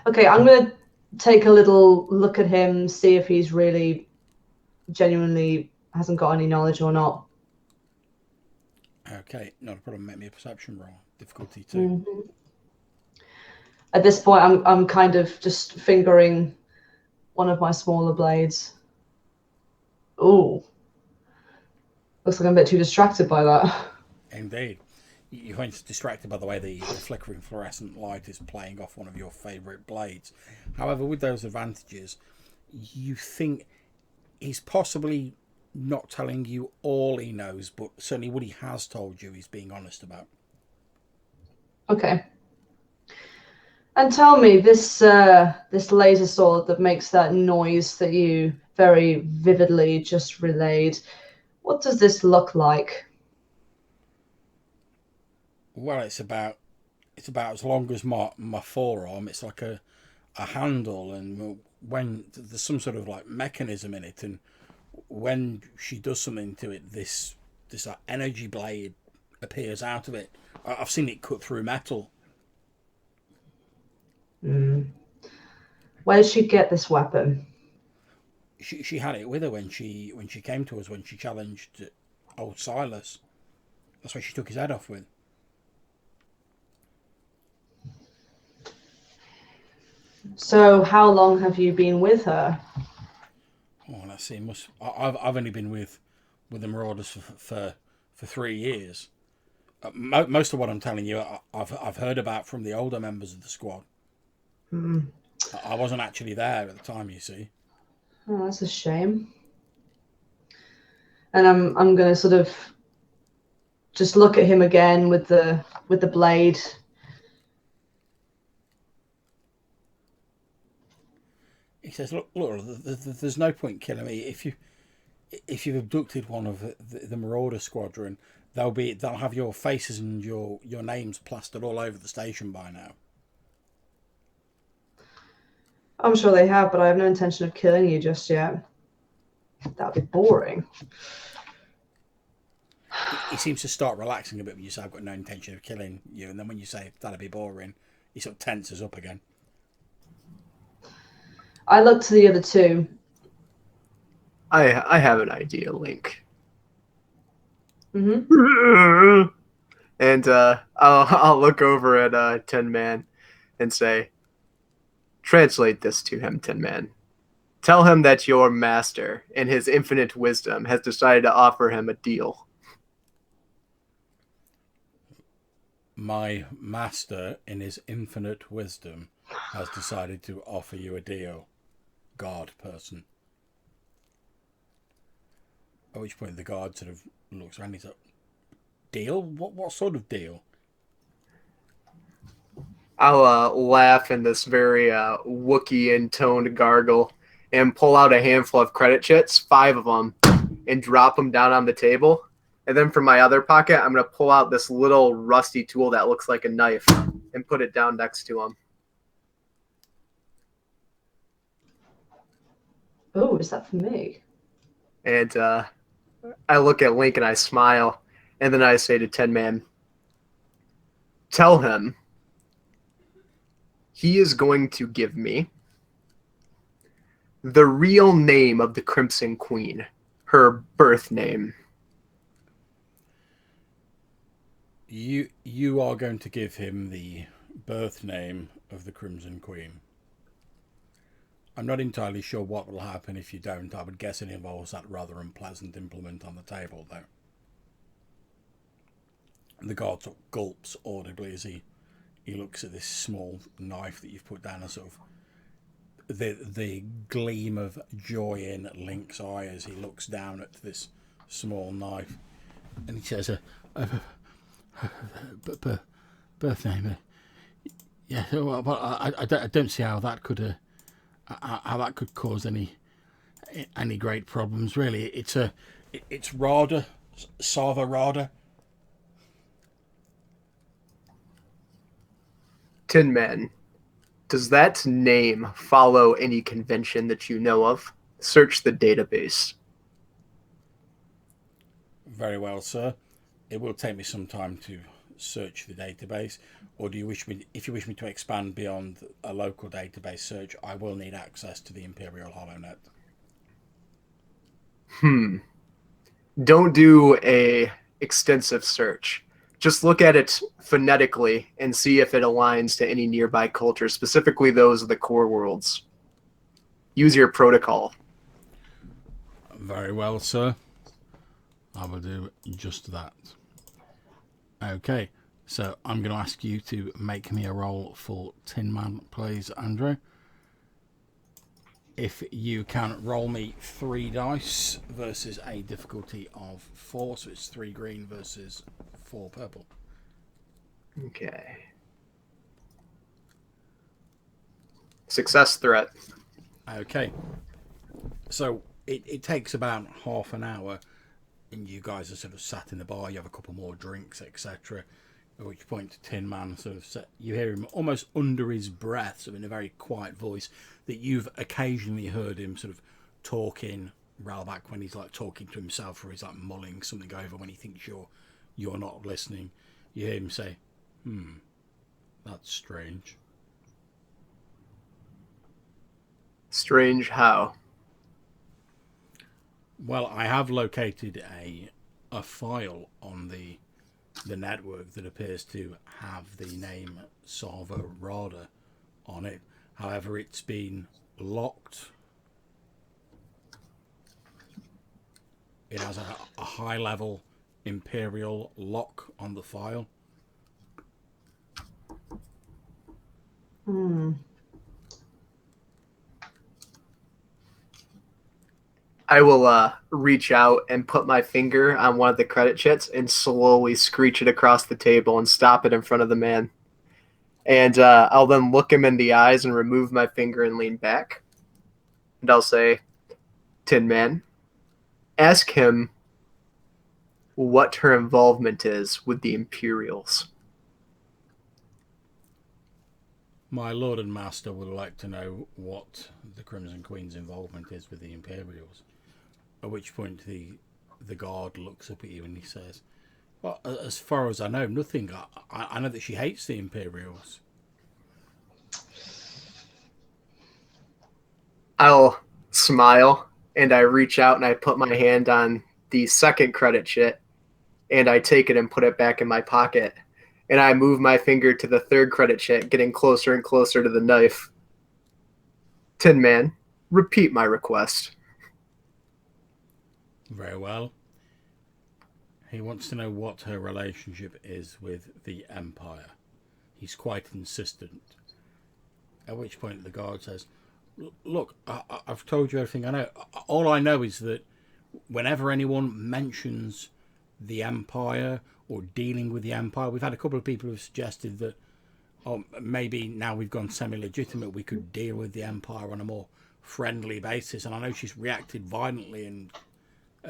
Okay, I'm going to take a little look at him, see if he's really genuinely hasn't got any knowledge or not. Okay, not a problem. Make me a perception roll. Difficulty 2. Mm-hmm. At this point, I'm kind of just fingering one of my smaller blades. Ooh. Looks like I'm a bit too distracted by that. Indeed. You find distracted by the way the flickering fluorescent light is playing off one of your favourite blades. However, with those advantages, you think he's possibly not telling you all he knows, but certainly what he has told you he's being honest about. Okay. And tell me, this laser sword that makes that noise that you very vividly just relayed, what does this look like? Well, it's about as long as my forearm. It's like a handle, and when there's some sort of like mechanism in it, and when she does something to it, this like energy blade appears out of it. I've seen it cut through metal. Where did she get this weapon? She had it with her when she came to us, when she challenged old Silas. That's why she took his head off with. So how long have you been with her? Oh, let's see. I've only been with the Marauders for 3 years. Most of what I'm telling you, I've heard about from the older members of the squad. I wasn't actually there at the time, you see. Oh, that's a shame. And I'm gonna sort of just look at him again with the blade. He says, "Look, there's no point killing me. If you've abducted one of the Marauder squadron, they'll have your faces and your names plastered all over the station by now." I'm sure they have, but I have no intention of killing you just yet. That'd be boring. He seems to start relaxing a bit when you say, "I've got no intention of killing you," and then when you say, "That'd be boring," he sort of tenses up again. I look to the other two. I have an idea, Link. Mm-hmm. And I'll look over at Tin Man and say, translate this to him, Tin Man. Tell him that your master, in his infinite wisdom, has decided to offer him a deal. My master, in his infinite wisdom, has decided to offer you a deal, guard person. At which point the guard sort of looks around. He's like, "Deal? What sort of deal?" I'll laugh in this very Wookiee-intoned gargle and pull out a handful of credit chits, 5 of them, and drop them down on the table. And then from my other pocket, I'm going to pull out this little rusty tool that looks like a knife and put it down next to him. Oh, is that for me? And I look at Link and I smile. And then I say to Tin Man, tell him he is going to give me the real name of the Crimson Queen, her birth name. You are going to give him the birth name of the Crimson Queen. I'm not entirely sure what will happen if you don't. I would guess it involves that rather unpleasant implement on the table, though. The guard sort of gulps audibly as he looks at this small knife that you've put down, and sort of the gleam of joy in Link's eye as he looks down at this small knife, and he says, birth name. Yeah, well, I don't see how that could cause any great problems. Really, it's Rada, Sava Rada. Tin Man, does that name follow any convention that you know of? Search the database. Very well, sir. It will take me some time to search the database, or do you wish me, if you wish me to expand beyond a local database search, I will need access to the Imperial HoloNet. Don't do a extensive search. Just look at it phonetically and see if it aligns to any nearby cultures, specifically those of the core worlds. Use your protocol. Very well, sir. I will do just that. Okay, so I'm going to ask you to make me a roll for Tin Man, please, Andrew. If you can roll me 3 dice versus a difficulty of 4, so it's 3 green versus 4 purple. Okay. Success threat. Okay. So it takes about half an hour, and you guys are sort of sat in the bar, you have a couple more drinks, etc. At which point Tin Man sort of you hear him almost under his breath, so in a very quiet voice, that you've occasionally heard him sort of talking Ralback when he's like talking to himself, or he's like mulling something over when he thinks you're not listening. You hear him say, that's strange. Strange how? Well, I have located a file on the network that appears to have the name Salva Rada on it. However, it's been locked. It has a high-level Imperial lock on the file. I will reach out and put my finger on one of the credit chits and slowly screech it across the table and stop it in front of the man. And I'll then look him in the eyes and remove my finger and lean back. And I'll say, Tin Man, ask him what her involvement is with the Imperials. My Lord and Master would like to know what the Crimson Queen's involvement is with the Imperials. At which point the guard looks up at you and he says, well, as far as I know, nothing. I know that she hates the Imperials. I'll smile and I reach out and I put my hand on the second credit chit and I take it and put it back in my pocket. And I move my finger to the third credit chit, getting closer and closer to the knife. Tin Man, repeat my request. Very well. He wants to know what her relationship is with the Empire. He's quite insistent. At which point the guard says, look, I've told you everything I know. All I know is that whenever anyone mentions the Empire or dealing with the Empire, we've had a couple of people who've suggested that maybe now we've gone semi-legitimate, we could deal with the Empire on a more friendly basis. And I know she's reacted violently and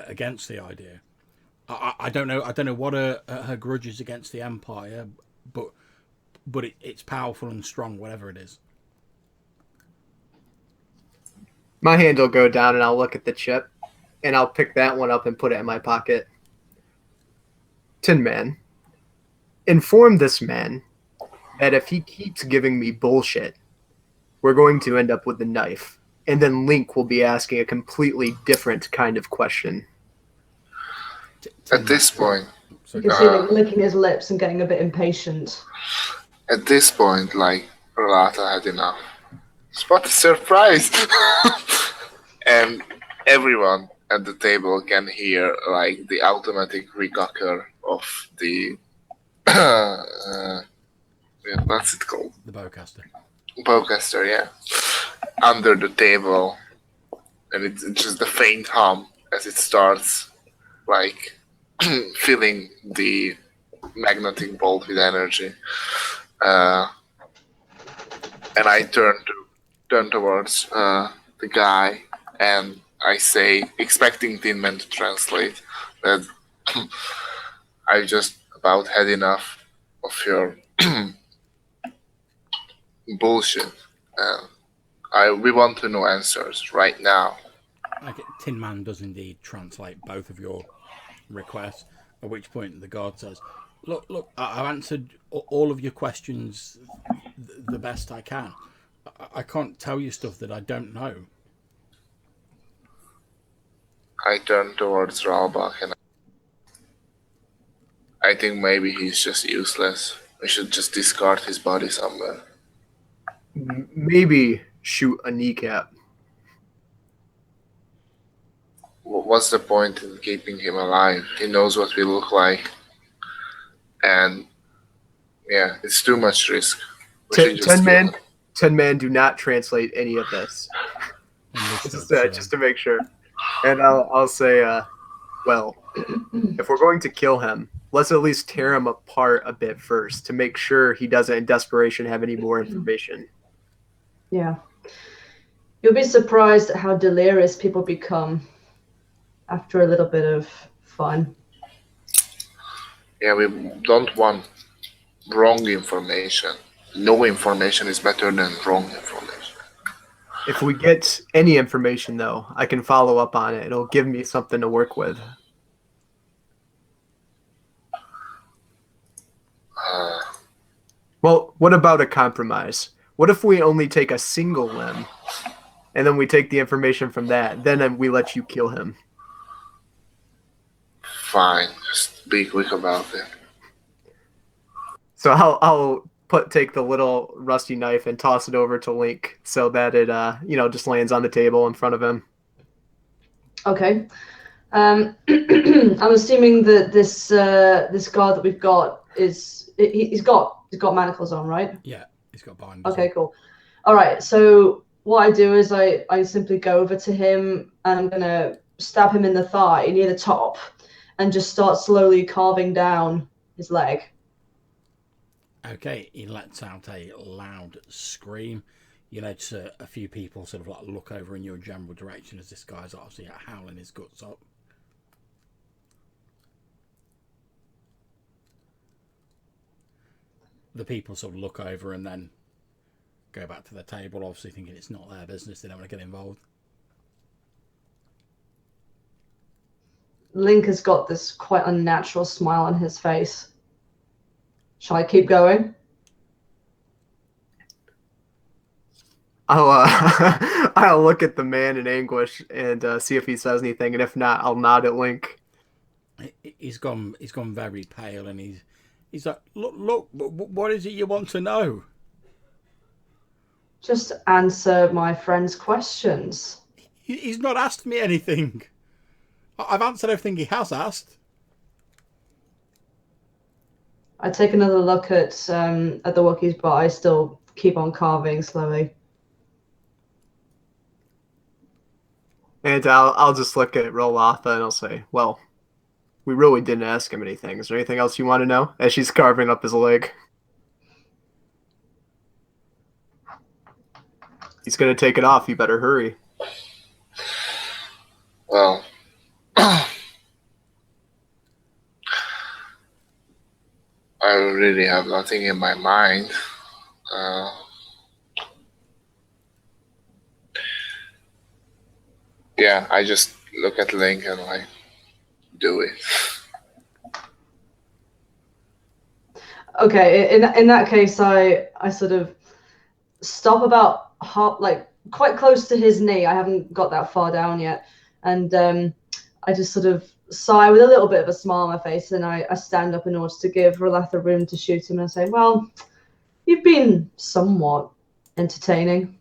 against the idea. I don't know what her grudge is against the Empire, but it's powerful and strong, whatever it is. My hand will go down and I'll look at the chip and I'll pick that one up and put it in my pocket. Tin Man, inform this man that if he keeps giving me bullshit, we're going to end up with the knife. And then Link will be asking a completely different kind of question. At this point, You can see Link licking his lips and getting a bit impatient. At this point, like, Rolata had enough. What a surprise! And everyone at the table can hear, like, the automatic recocker of the... what's it called? The bowcaster. Bowcaster, yeah. Under the table. And it's just the faint hum as it starts, like, filling the magnetic bolt with energy. And I turn towards the guy and I say, expecting Tin Man to translate, that I just about had enough of your bullshit. We want to know answers right now. Okay, Tin Man does indeed translate both of your requests, at which point the guard says, Look, I've answered all of your questions the best I can. I can't tell you stuff that I don't know. I turn towards Ralbach and I think maybe he's just useless. We should just discard his body somewhere. Maybe shoot a kneecap. What's the point in keeping him alive? He knows what we look like. And yeah, it's too much risk. 10 men. 10 men do not translate any of this. Just to make sure. And I'll say, well, if we're going to kill him, let's at least tear him apart a bit first to make sure he doesn't, in desperation, have any more information. Yeah. You'll be surprised at how delirious people become after a little bit of fun. Yeah, we don't want wrong information. No information is better than wrong information. If we get any information, though, I can follow up on it. It'll give me something to work with. Well, what about a compromise? What if we only take a single limb, and then we take the information from that, then we let you kill him? Fine, just be quick about it. So I'll take the little rusty knife and toss it over to Link so that it just lands on the table in front of him. Okay. I'm assuming that this guard that we've got he's got manacles on, right? Yeah, he's got binders. Okay, cool. All right. So what I do is I simply go over to him and I'm gonna stab him in the thigh near the top, and just start slowly carving down his leg. Okay, he lets out a loud scream. You notice a few people sort of like look over in your general direction as this guy's obviously howling his guts up. The people sort of look over and then go back to their table, obviously thinking it's not their business, they don't want to get involved. Link has got this quite unnatural smile on his face. Shall I keep going? I'll look at the man in anguish and see if he says anything, and if not, I'll nod at Link. He's gone very pale, and he's like, look, what is it you want to know? Just answer my friend's questions. He's not asked me anything. I've answered everything he has asked. I take another look at the Wookiees, but I still keep on carving slowly. And I'll just look at Rolotha and I'll say, well, we really didn't ask him anything. Is there anything else you want to know? As she's carving up his leg. He's going to take it off. You better hurry. Well, I really have nothing in my mind. Yeah, I just look at Link and I do it. Okay, in that case, I sort of stop about quite close to his knee. I haven't got that far down yet, and I just sort of sigh with a little bit of a smile on my face, and I stand up in order to give Rolotha room to shoot him, and I say, well, you've been somewhat entertaining.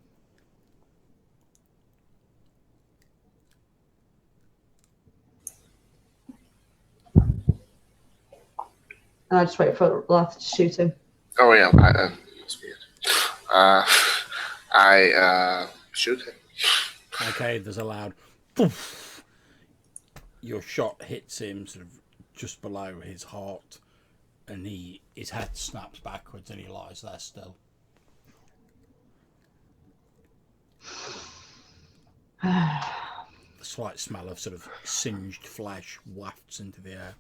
And I just wait for Rolotha to shoot him. Oh yeah, I shoot him. Okay, there's a loud poof. Your shot hits him sort of just below his heart, and his head snaps backwards and he lies there still. The slight smell of sort of singed flesh wafts into the air.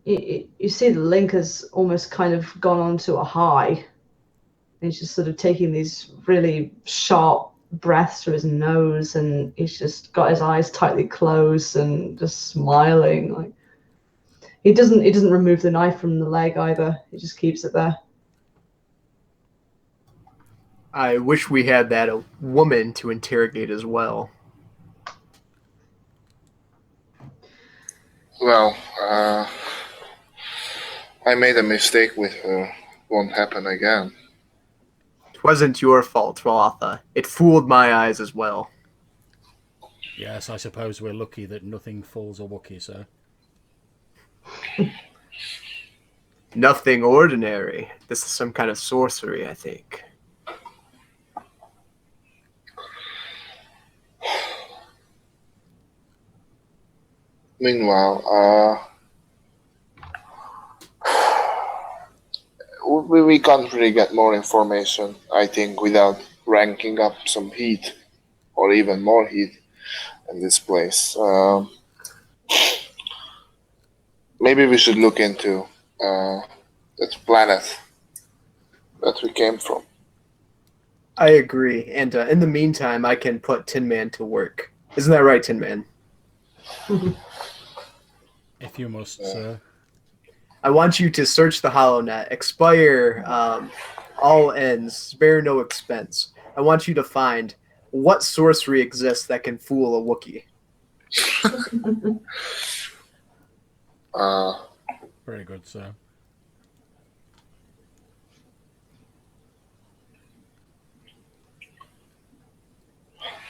You see the Link has almost kind of gone on to a high. And he's just sort of taking these really sharp breaths through his nose, and he's just got his eyes tightly closed and just smiling. Like, He doesn't remove the knife from the leg either. He just keeps it there. I wish we had that a woman to interrogate as well. Well, I made a mistake with her. Won't happen again. It wasn't your fault, Rotha. It fooled my eyes as well. Yes, I suppose we're lucky that nothing fools a Wookiee, sir. Nothing ordinary. This is some kind of sorcery, I think. Meanwhile, we can't really get more information, I think, without ranking up some heat, or even more heat in this place. Maybe we should look into that planet that we came from. I agree. And in the meantime, I can put Tin Man to work. Isn't that right, Tin Man? If you must, sir. I want you to search the HoloNet, expire all ends, spare no expense. I want you to find what sorcery exists that can fool a Wookiee. Very good, sir.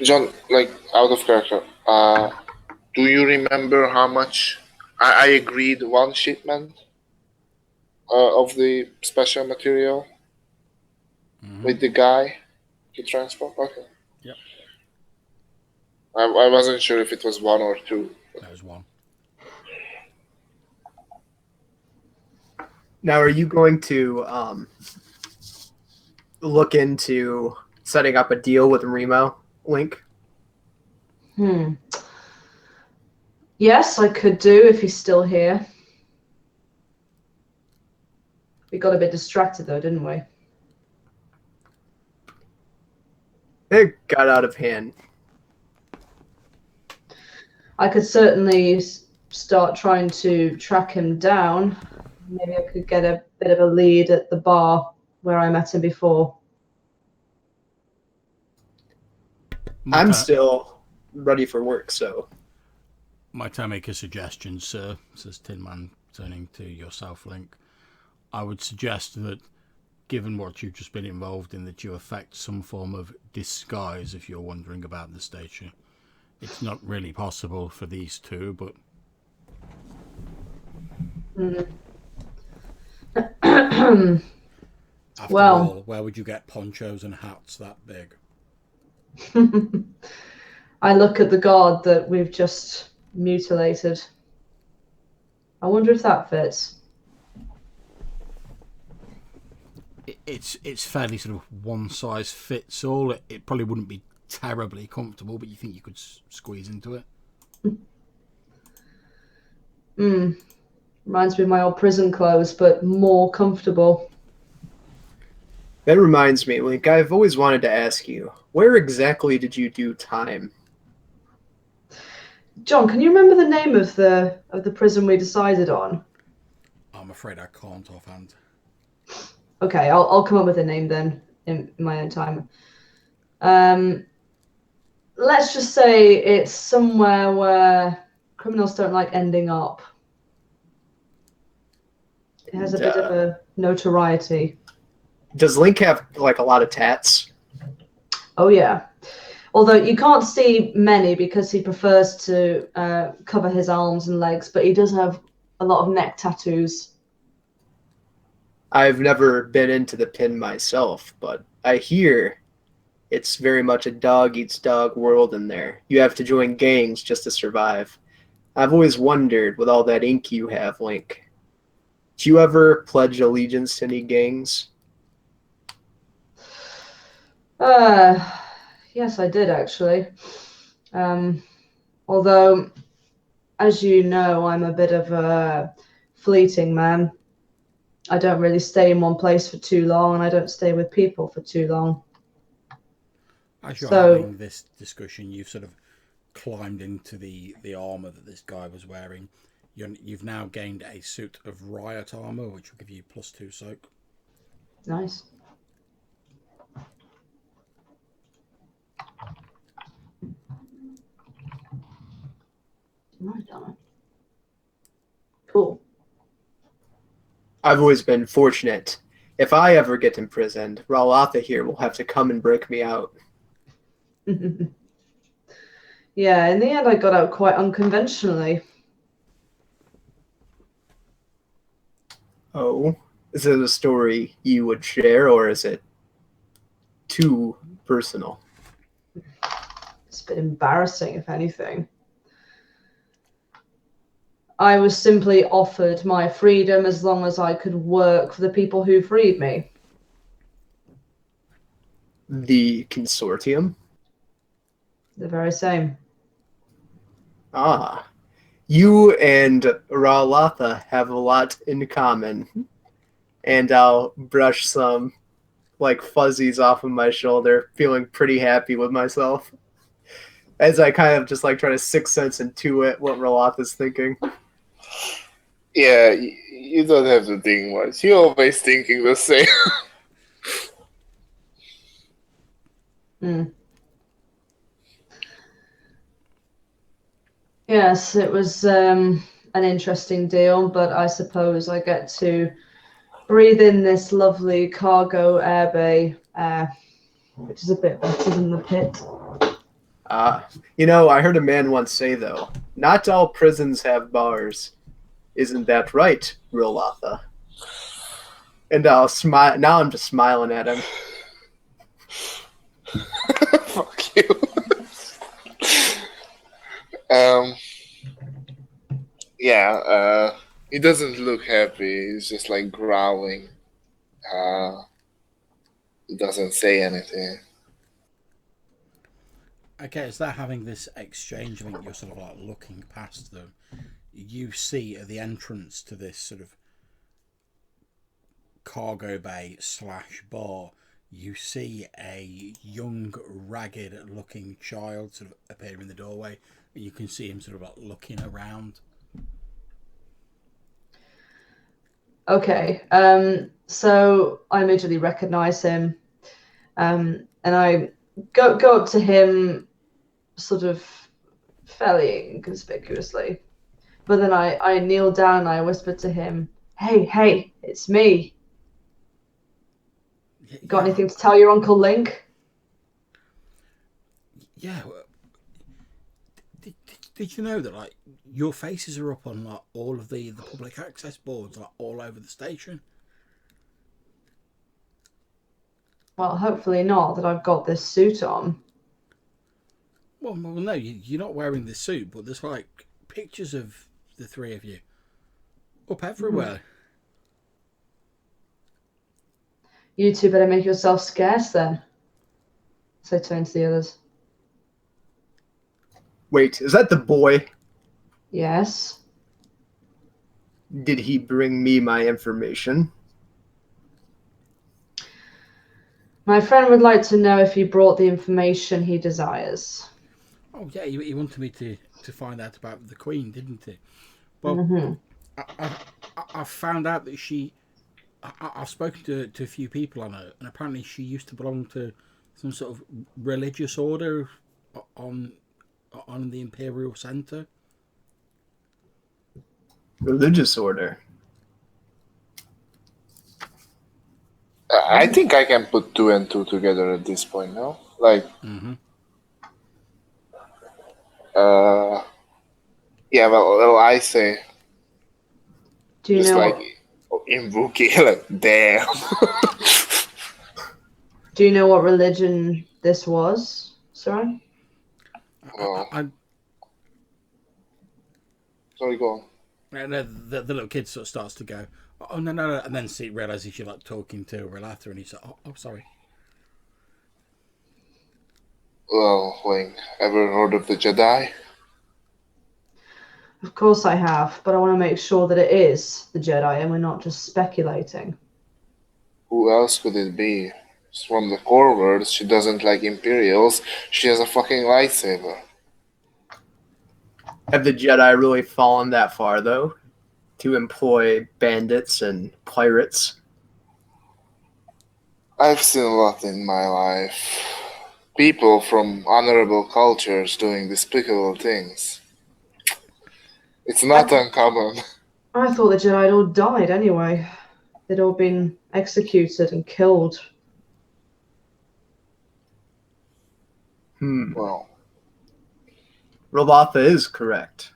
John, like, out of character, do you remember how much I agreed one shipment of the special material with the guy to transport? Okay. Yep. I wasn't sure if it was one or two. That was one. Now, are you going to look into setting up a deal with Remo, Link? Yes, I could do if he's still here. We got a bit distracted though, didn't we? It got out of hand. I could certainly start trying to track him down. Maybe I could get a bit of a lead at the bar where I met him before. I'm still ready for work, so. Might I make a suggestion, sir? Says Tin Man, turning to yourself, Link. I would suggest that, given what you've just been involved in, that you affect some form of disguise if you're wondering about the station. It's not really possible for these two, but... After all, where would you get ponchos and hats that big? I look at the guard that we've just mutilated. I wonder if that fits. It's fairly sort of one size fits all. It probably wouldn't be terribly comfortable, but you think you could squeeze into it? Reminds me of my old prison clothes, but more comfortable. That reminds me, Link, I've always wanted to ask you, where exactly did you do time? John, can you remember the name of the prison we decided on? I'm afraid I can't offhand. Okay, I'll come up with a name then in my own time. Let's just say it's somewhere where criminals don't like ending up. It has a bit of a notoriety. Does Link have like a lot of tats? Oh yeah. Although you can't see many because he prefers to cover his arms and legs, but he does have a lot of neck tattoos. I've never been into the pin myself, but I hear it's very much a dog eats dog world in there. You have to join gangs just to survive. I've always wondered, with all that ink you have, Link, do you ever pledge allegiance to any gangs? Yes, I did actually. Although, as you know, I'm a bit of a fleeting man. I don't really stay in one place for too long, and I don't stay with people for too long. As you're having this discussion, you've sort of climbed into the armour that this guy was wearing. You've now gained a suit of riot armor, which will give you +2 soak. Nice. Right, darn. Cool. I've always been fortunate. If I ever get imprisoned, Rallatha here will have to come and break me out. Yeah, in the end, I got out quite unconventionally. Oh, is it a story you would share, or is it too personal? It's a bit embarrassing, if anything. I was simply offered my freedom as long as I could work for the people who freed me. The Consortium? The very same. Ah, you and Rallatha have a lot in common. And I'll brush some like fuzzies off of my shoulder, feeling pretty happy with myself. As I kind of just like try to sixth sense intuit what Rallatha's thinking. Yeah, you don't have to think much. You're always thinking the same. Yes, it was an interesting deal, but I suppose I get to breathe in this lovely cargo airbay air, which is a bit better than the pit. I heard a man once say, though, not all prisons have bars. Isn't that right, Rallatha? And I'll smile. Now I'm just smiling at him. Fuck you. He doesn't look happy. He's just like growling. He doesn't say anything. Okay, as they're having this exchange, I think you're sort of like looking past them. You see at the entrance to this sort of cargo bay / bar, you see a young, ragged-looking child sort of appear in the doorway. And you can see him sort of like looking around. Okay, so I immediately recognize him, and I go up to him sort of fairly inconspicuously. But then I kneel down and I whisper to him, hey, it's me. Got anything to tell your Uncle Link? Yeah. Did you know that like your faces are up on like all of the public access boards like all over the station? Well, hopefully not, that I've got this suit on. Well, no, you're not wearing the suit, but there's like pictures of the three of you up everywhere. You two better make yourself scarce then. So I turn to the others. Wait, is that the boy? Yes. Did he bring me my information? My friend would like to know if he brought the information he desires. Oh yeah, he wanted me to find out about the Queen, didn't he? Well, I've found out that I've spoken to a few people on her, and apparently she used to belong to some sort of religious order on the Imperial Centre. Religious order? I think I can put 2 and 2 together at this point now. Like, well, I say, Do you just know like in Wookiee, like, damn. Do you know what religion this was, Sarai? Well, sorry, go on. And the little kid sort of starts to go, oh no, and then realizes you're like talking to Relata, and he's like, oh sorry. Well, like, ever heard of the Jedi? Of course I have, but I want to make sure that it is the Jedi and we're not just speculating. Who else could it be? It's from the core words. She doesn't like Imperials. She has a fucking lightsaber. Have the Jedi really fallen that far, though, to employ bandits and pirates? I've seen a lot in my life. People from honorable cultures doing despicable things. It's not uncommon. I thought the Jedi had all died anyway. They'd all been executed and killed. Well, Rolotha is correct.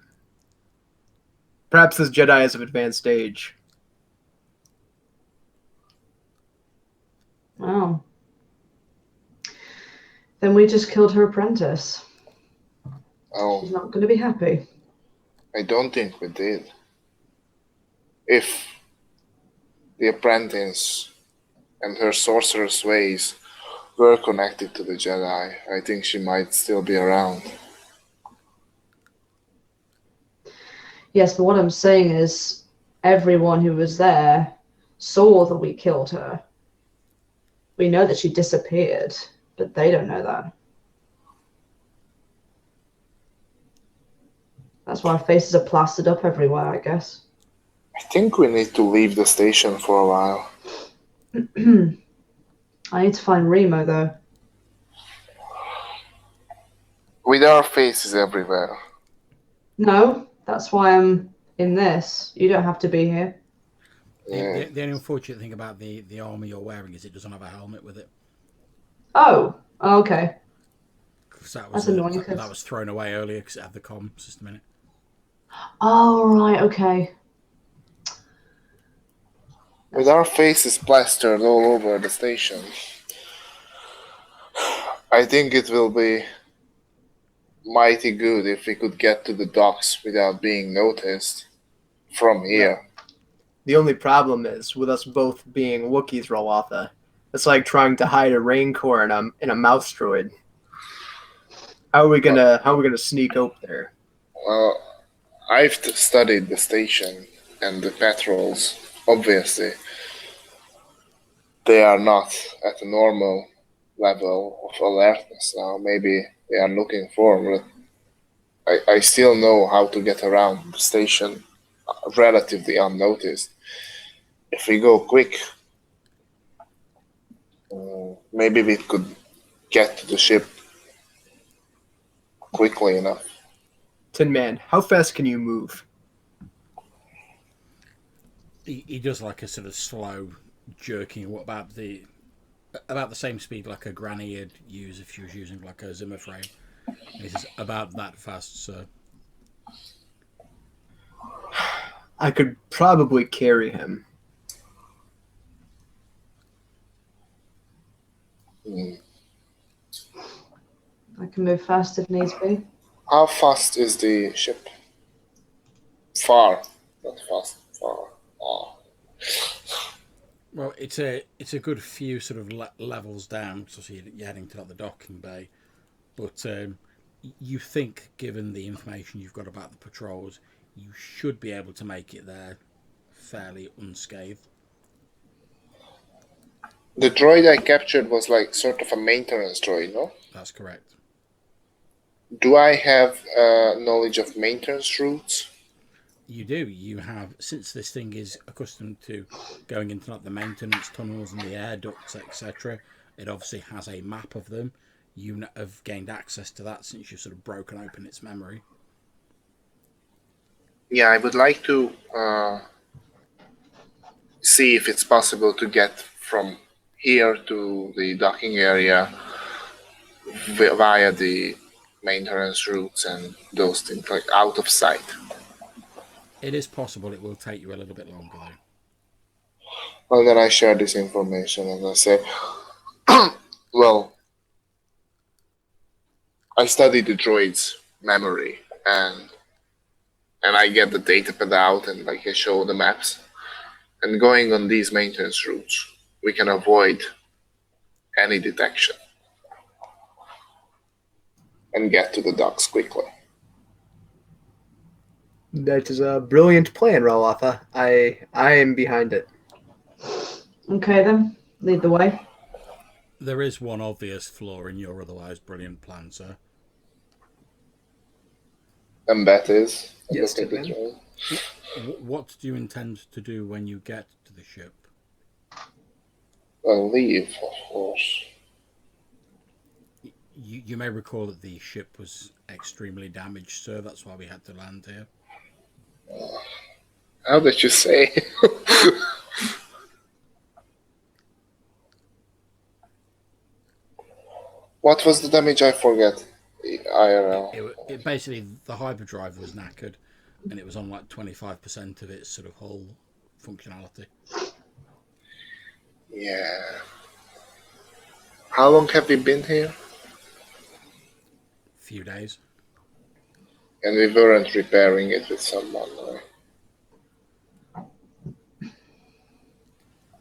Perhaps this Jedi is of advanced age. Wow. Then we just killed her apprentice. She's not going to be happy. I don't think we did. If the apprentice and her sorceress ways were connected to the Jedi, I think she might still be around. Yes, but what I'm saying is everyone who was there saw that we killed her. We know that she disappeared, but they don't know that. That's why our faces are plastered up everywhere, I guess. I think we need to leave the station for a while. I need to find Remo, though. With our faces everywhere. No, that's why I'm in this. You don't have to be here. The only unfortunate thing about the armor you're wearing is it doesn't have a helmet with it. Oh, okay. That's annoying. That was thrown away earlier because it had the comm system in it. Oh, right, okay. With our faces plastered all over the station, I think it will be mighty good if we could get to the docks without being noticed from here. The only problem is, with us both being Wookiees, Rolotha, it's like trying to hide a raincore in a mouse droid. How are we gonna sneak up there? Well, I've studied the station and the patrols. Obviously, they are not at a normal level of alertness now. Maybe they are looking forward. I still know how to get around the station relatively unnoticed. If we go quick, maybe we could get to the ship quickly enough. Tin Man, how fast can you move? He does like a sort of slow jerking. What about the same speed like a granny would use if she was using like a Zimmer frame? He says about that fast, sir. I could probably carry him. I can move fast if needs be. How fast is the ship? Far, not fast. Far. Oh. Well, it's a good few sort of levels down, so you're heading to like the docking bay. But you think, given the information you've got about the patrols, you should be able to make it there fairly unscathed. The droid I captured was like sort of a maintenance droid, no? That's correct. Do I have knowledge of maintenance routes? You do. You have, since this thing is accustomed to going into like the maintenance tunnels and the air ducts, etc. It obviously has a map of them. You have gained access to that since you've sort of broken open its memory. Yeah, I would like to see if it's possible to get from here to the docking area via the maintenance routes and those things, like out of sight. It is possible. It will take you a little bit longer though. Well, then I share this information and I say, well, I study the droid's memory and I get the data pad out and like I show the maps. And going on these maintenance routes, we can avoid any detection and get to the docks quickly. That is a brilliant plan, Rolotha. I am behind it. Okay then, lead the way. There is one obvious flaw in your otherwise brilliant plan, sir. And that is? Yes, Look at the Tippin. droid. What do you intend to do when you get to the ship? Well, leave, of course. You may recall that the ship was extremely damaged, sir. That's why we had to land here. How did you say? What was the damage? I forget. IRL. It basically, the hyperdrive was knackered, and it was on like 25% of its sort of hull functionality. Yeah. How long have we been here? Few days. And we weren't repairing it with someone, right?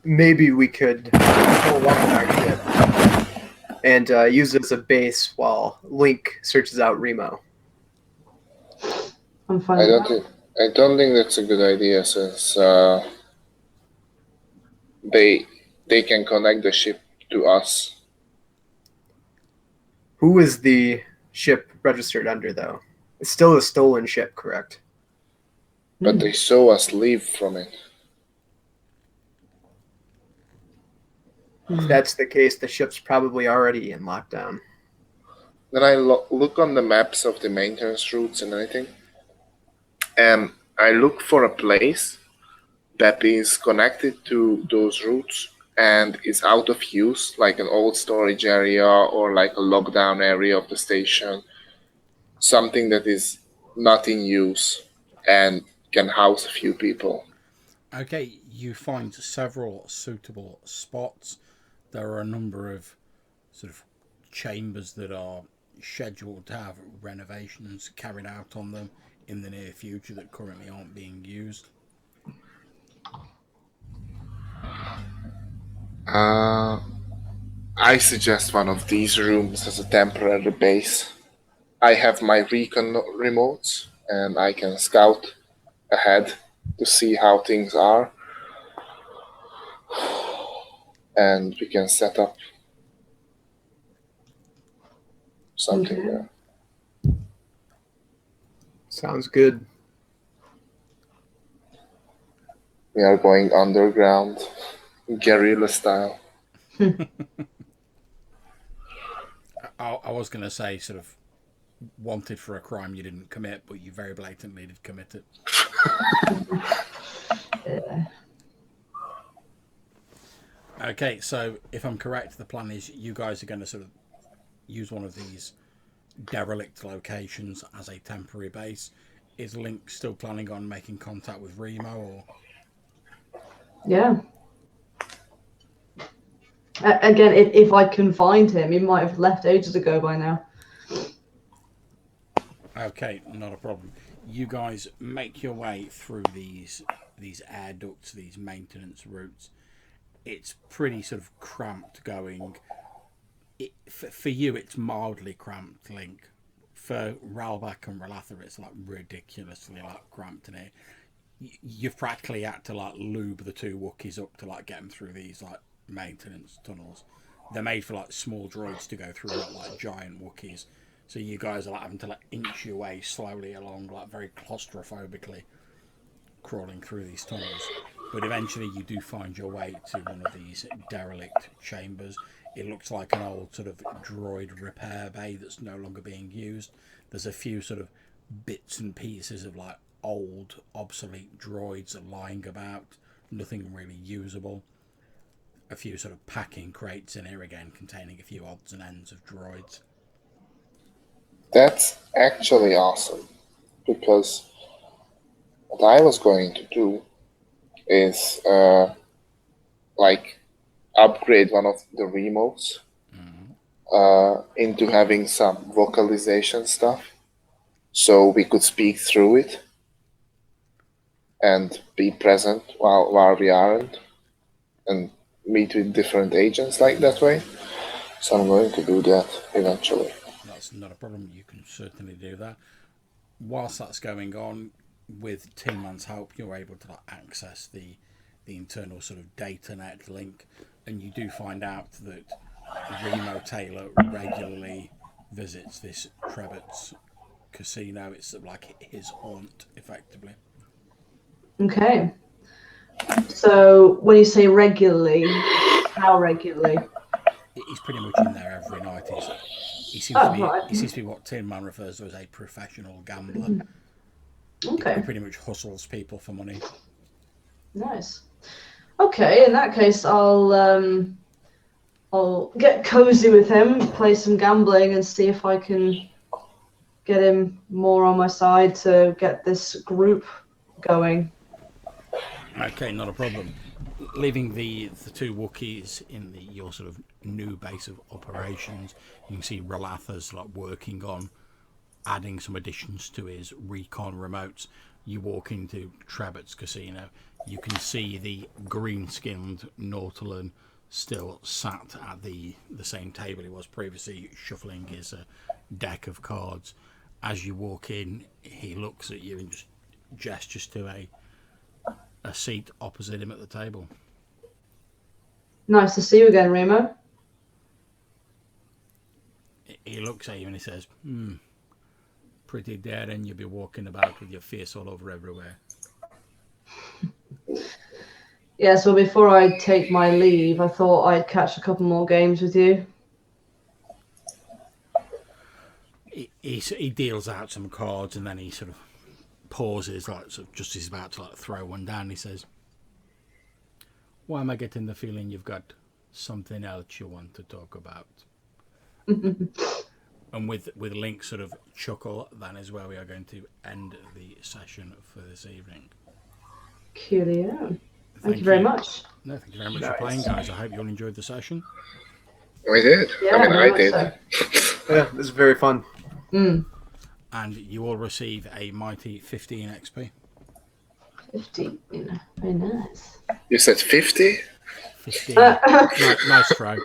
Maybe we could pull up our ship and use it as a base while Link searches out Remo. I'm fine. I don't think that's a good idea, since they can connect the ship to us. Who is the ship registered under, though? It's still a stolen ship, correct? But they saw us leave from it. If that's the case, the ship's probably already in lockdown. Then I look on the maps of the maintenance routes and anything, and I look for a place that is connected to those routes and is out of use, like an old storage area or like a lockdown area of the station, something that is not in use and can house a few people. Okay, you find several suitable spots. There are a number of sort of chambers that are scheduled to have renovations carried out on them in the near future that currently aren't being used. I suggest one of these rooms as a temporary base. I have my recon remotes and I can scout ahead to see how things are, and we can set up something there. Sounds good. We are going underground, guerrilla style. I was going to say sort of wanted for a crime you didn't commit, but you very blatantly did commit it. Okay, so if I'm correct, the plan is you guys are going to sort of use one of these derelict locations as a temporary base. Is Link still planning on making contact with Remo, or? Yeah. Again, if I can find him, he might have left ages ago by now. Okay, not a problem. You guys make your way through these air ducts, these maintenance routes. It's pretty sort of cramped going. For you, it's mildly cramped, Link. For Ralbak and Relatha, it's like ridiculously like cramped in here. You've practically had to like lube the two Wookiees up to like get them through these like maintenance tunnels. They're made for like small droids to go through, not like giant Wookiees. So you guys are like having to like inch your way slowly along, like very claustrophobically crawling through these tunnels. But eventually you do find your way to one of these derelict chambers. It looks like an old sort of droid repair bay that's no longer being used. There's a few sort of bits and pieces of like old obsolete droids lying about, nothing really usable. A few sort of packing crates in here again containing a few odds and ends of droids. That's actually awesome, because what I was going to do is like upgrade one of the remotes into having some vocalization stuff, so we could speak through it and be present while we aren't, and meet with different agents like that way. So I'm going to do that eventually. That's not a problem. You can certainly do that. Whilst that's going on, with Tin Man's help, you're able to like, access the internal sort of data net link, and you do find out that Remo Taylor regularly visits this Trebett's casino. It's sort of like his haunt, effectively. Okay. So when you say regularly, how regularly? He's pretty much in there every night. He seems to be what Tin Man refers to as a professional gambler. Okay. He pretty much hustles people for money. Nice. Okay, in that case, I'll get cozy with him, play some gambling, and see if I can get him more on my side to get this group going. Okay, not a problem. Leaving the two Wookiees in your sort of new base of operations, you can see Relatha's like working on adding some additions to his recon remotes. You walk into Trebett's casino, you can see the green-skinned Nautilon still sat at the same table he was previously, shuffling his deck of cards. As you walk in, he looks at you and just gestures to a seat opposite him at the table. Nice to see you again, Remo. He looks at you and he says, pretty daring you'll be walking about with your face all over everywhere. Yes, well, before I take my leave, I thought I'd catch a couple more games with you. He deals out some cards and then he sort of pauses, like sort of just as he's about to like throw one down. He says, "Why am I getting the feeling you've got something else you want to talk about?" And with Link sort of chuckle, that is where we are going to end the session for this evening. Coolio. Thank you very much. No, thank you very much for playing, guys. I hope you all enjoyed the session. We did. Yeah, I mean, I did. So. Yeah, this is very fun. And you all receive a mighty 15 XP. 15. Very nice. You said 50? 15. Nice try.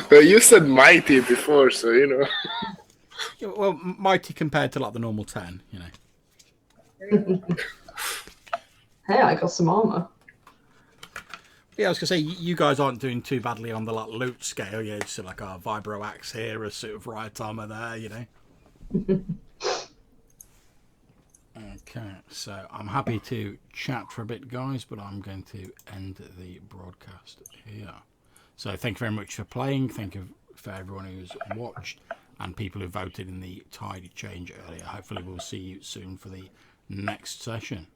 But you said mighty before, so you know. Yeah, well, mighty compared to like the normal 10, you know. Hey, I got some armor. Yeah, I was gonna say you guys aren't doing too badly on the like loot scale. Yeah, just like a vibro axe here, a suit of riot armor there, you know. Okay, so I'm happy to chat for a bit, guys, but I'm going to end the broadcast here. So thank you very much for playing. Thank you for everyone who's watched and people who voted in the tide change earlier. Hopefully we'll see you soon for the next session.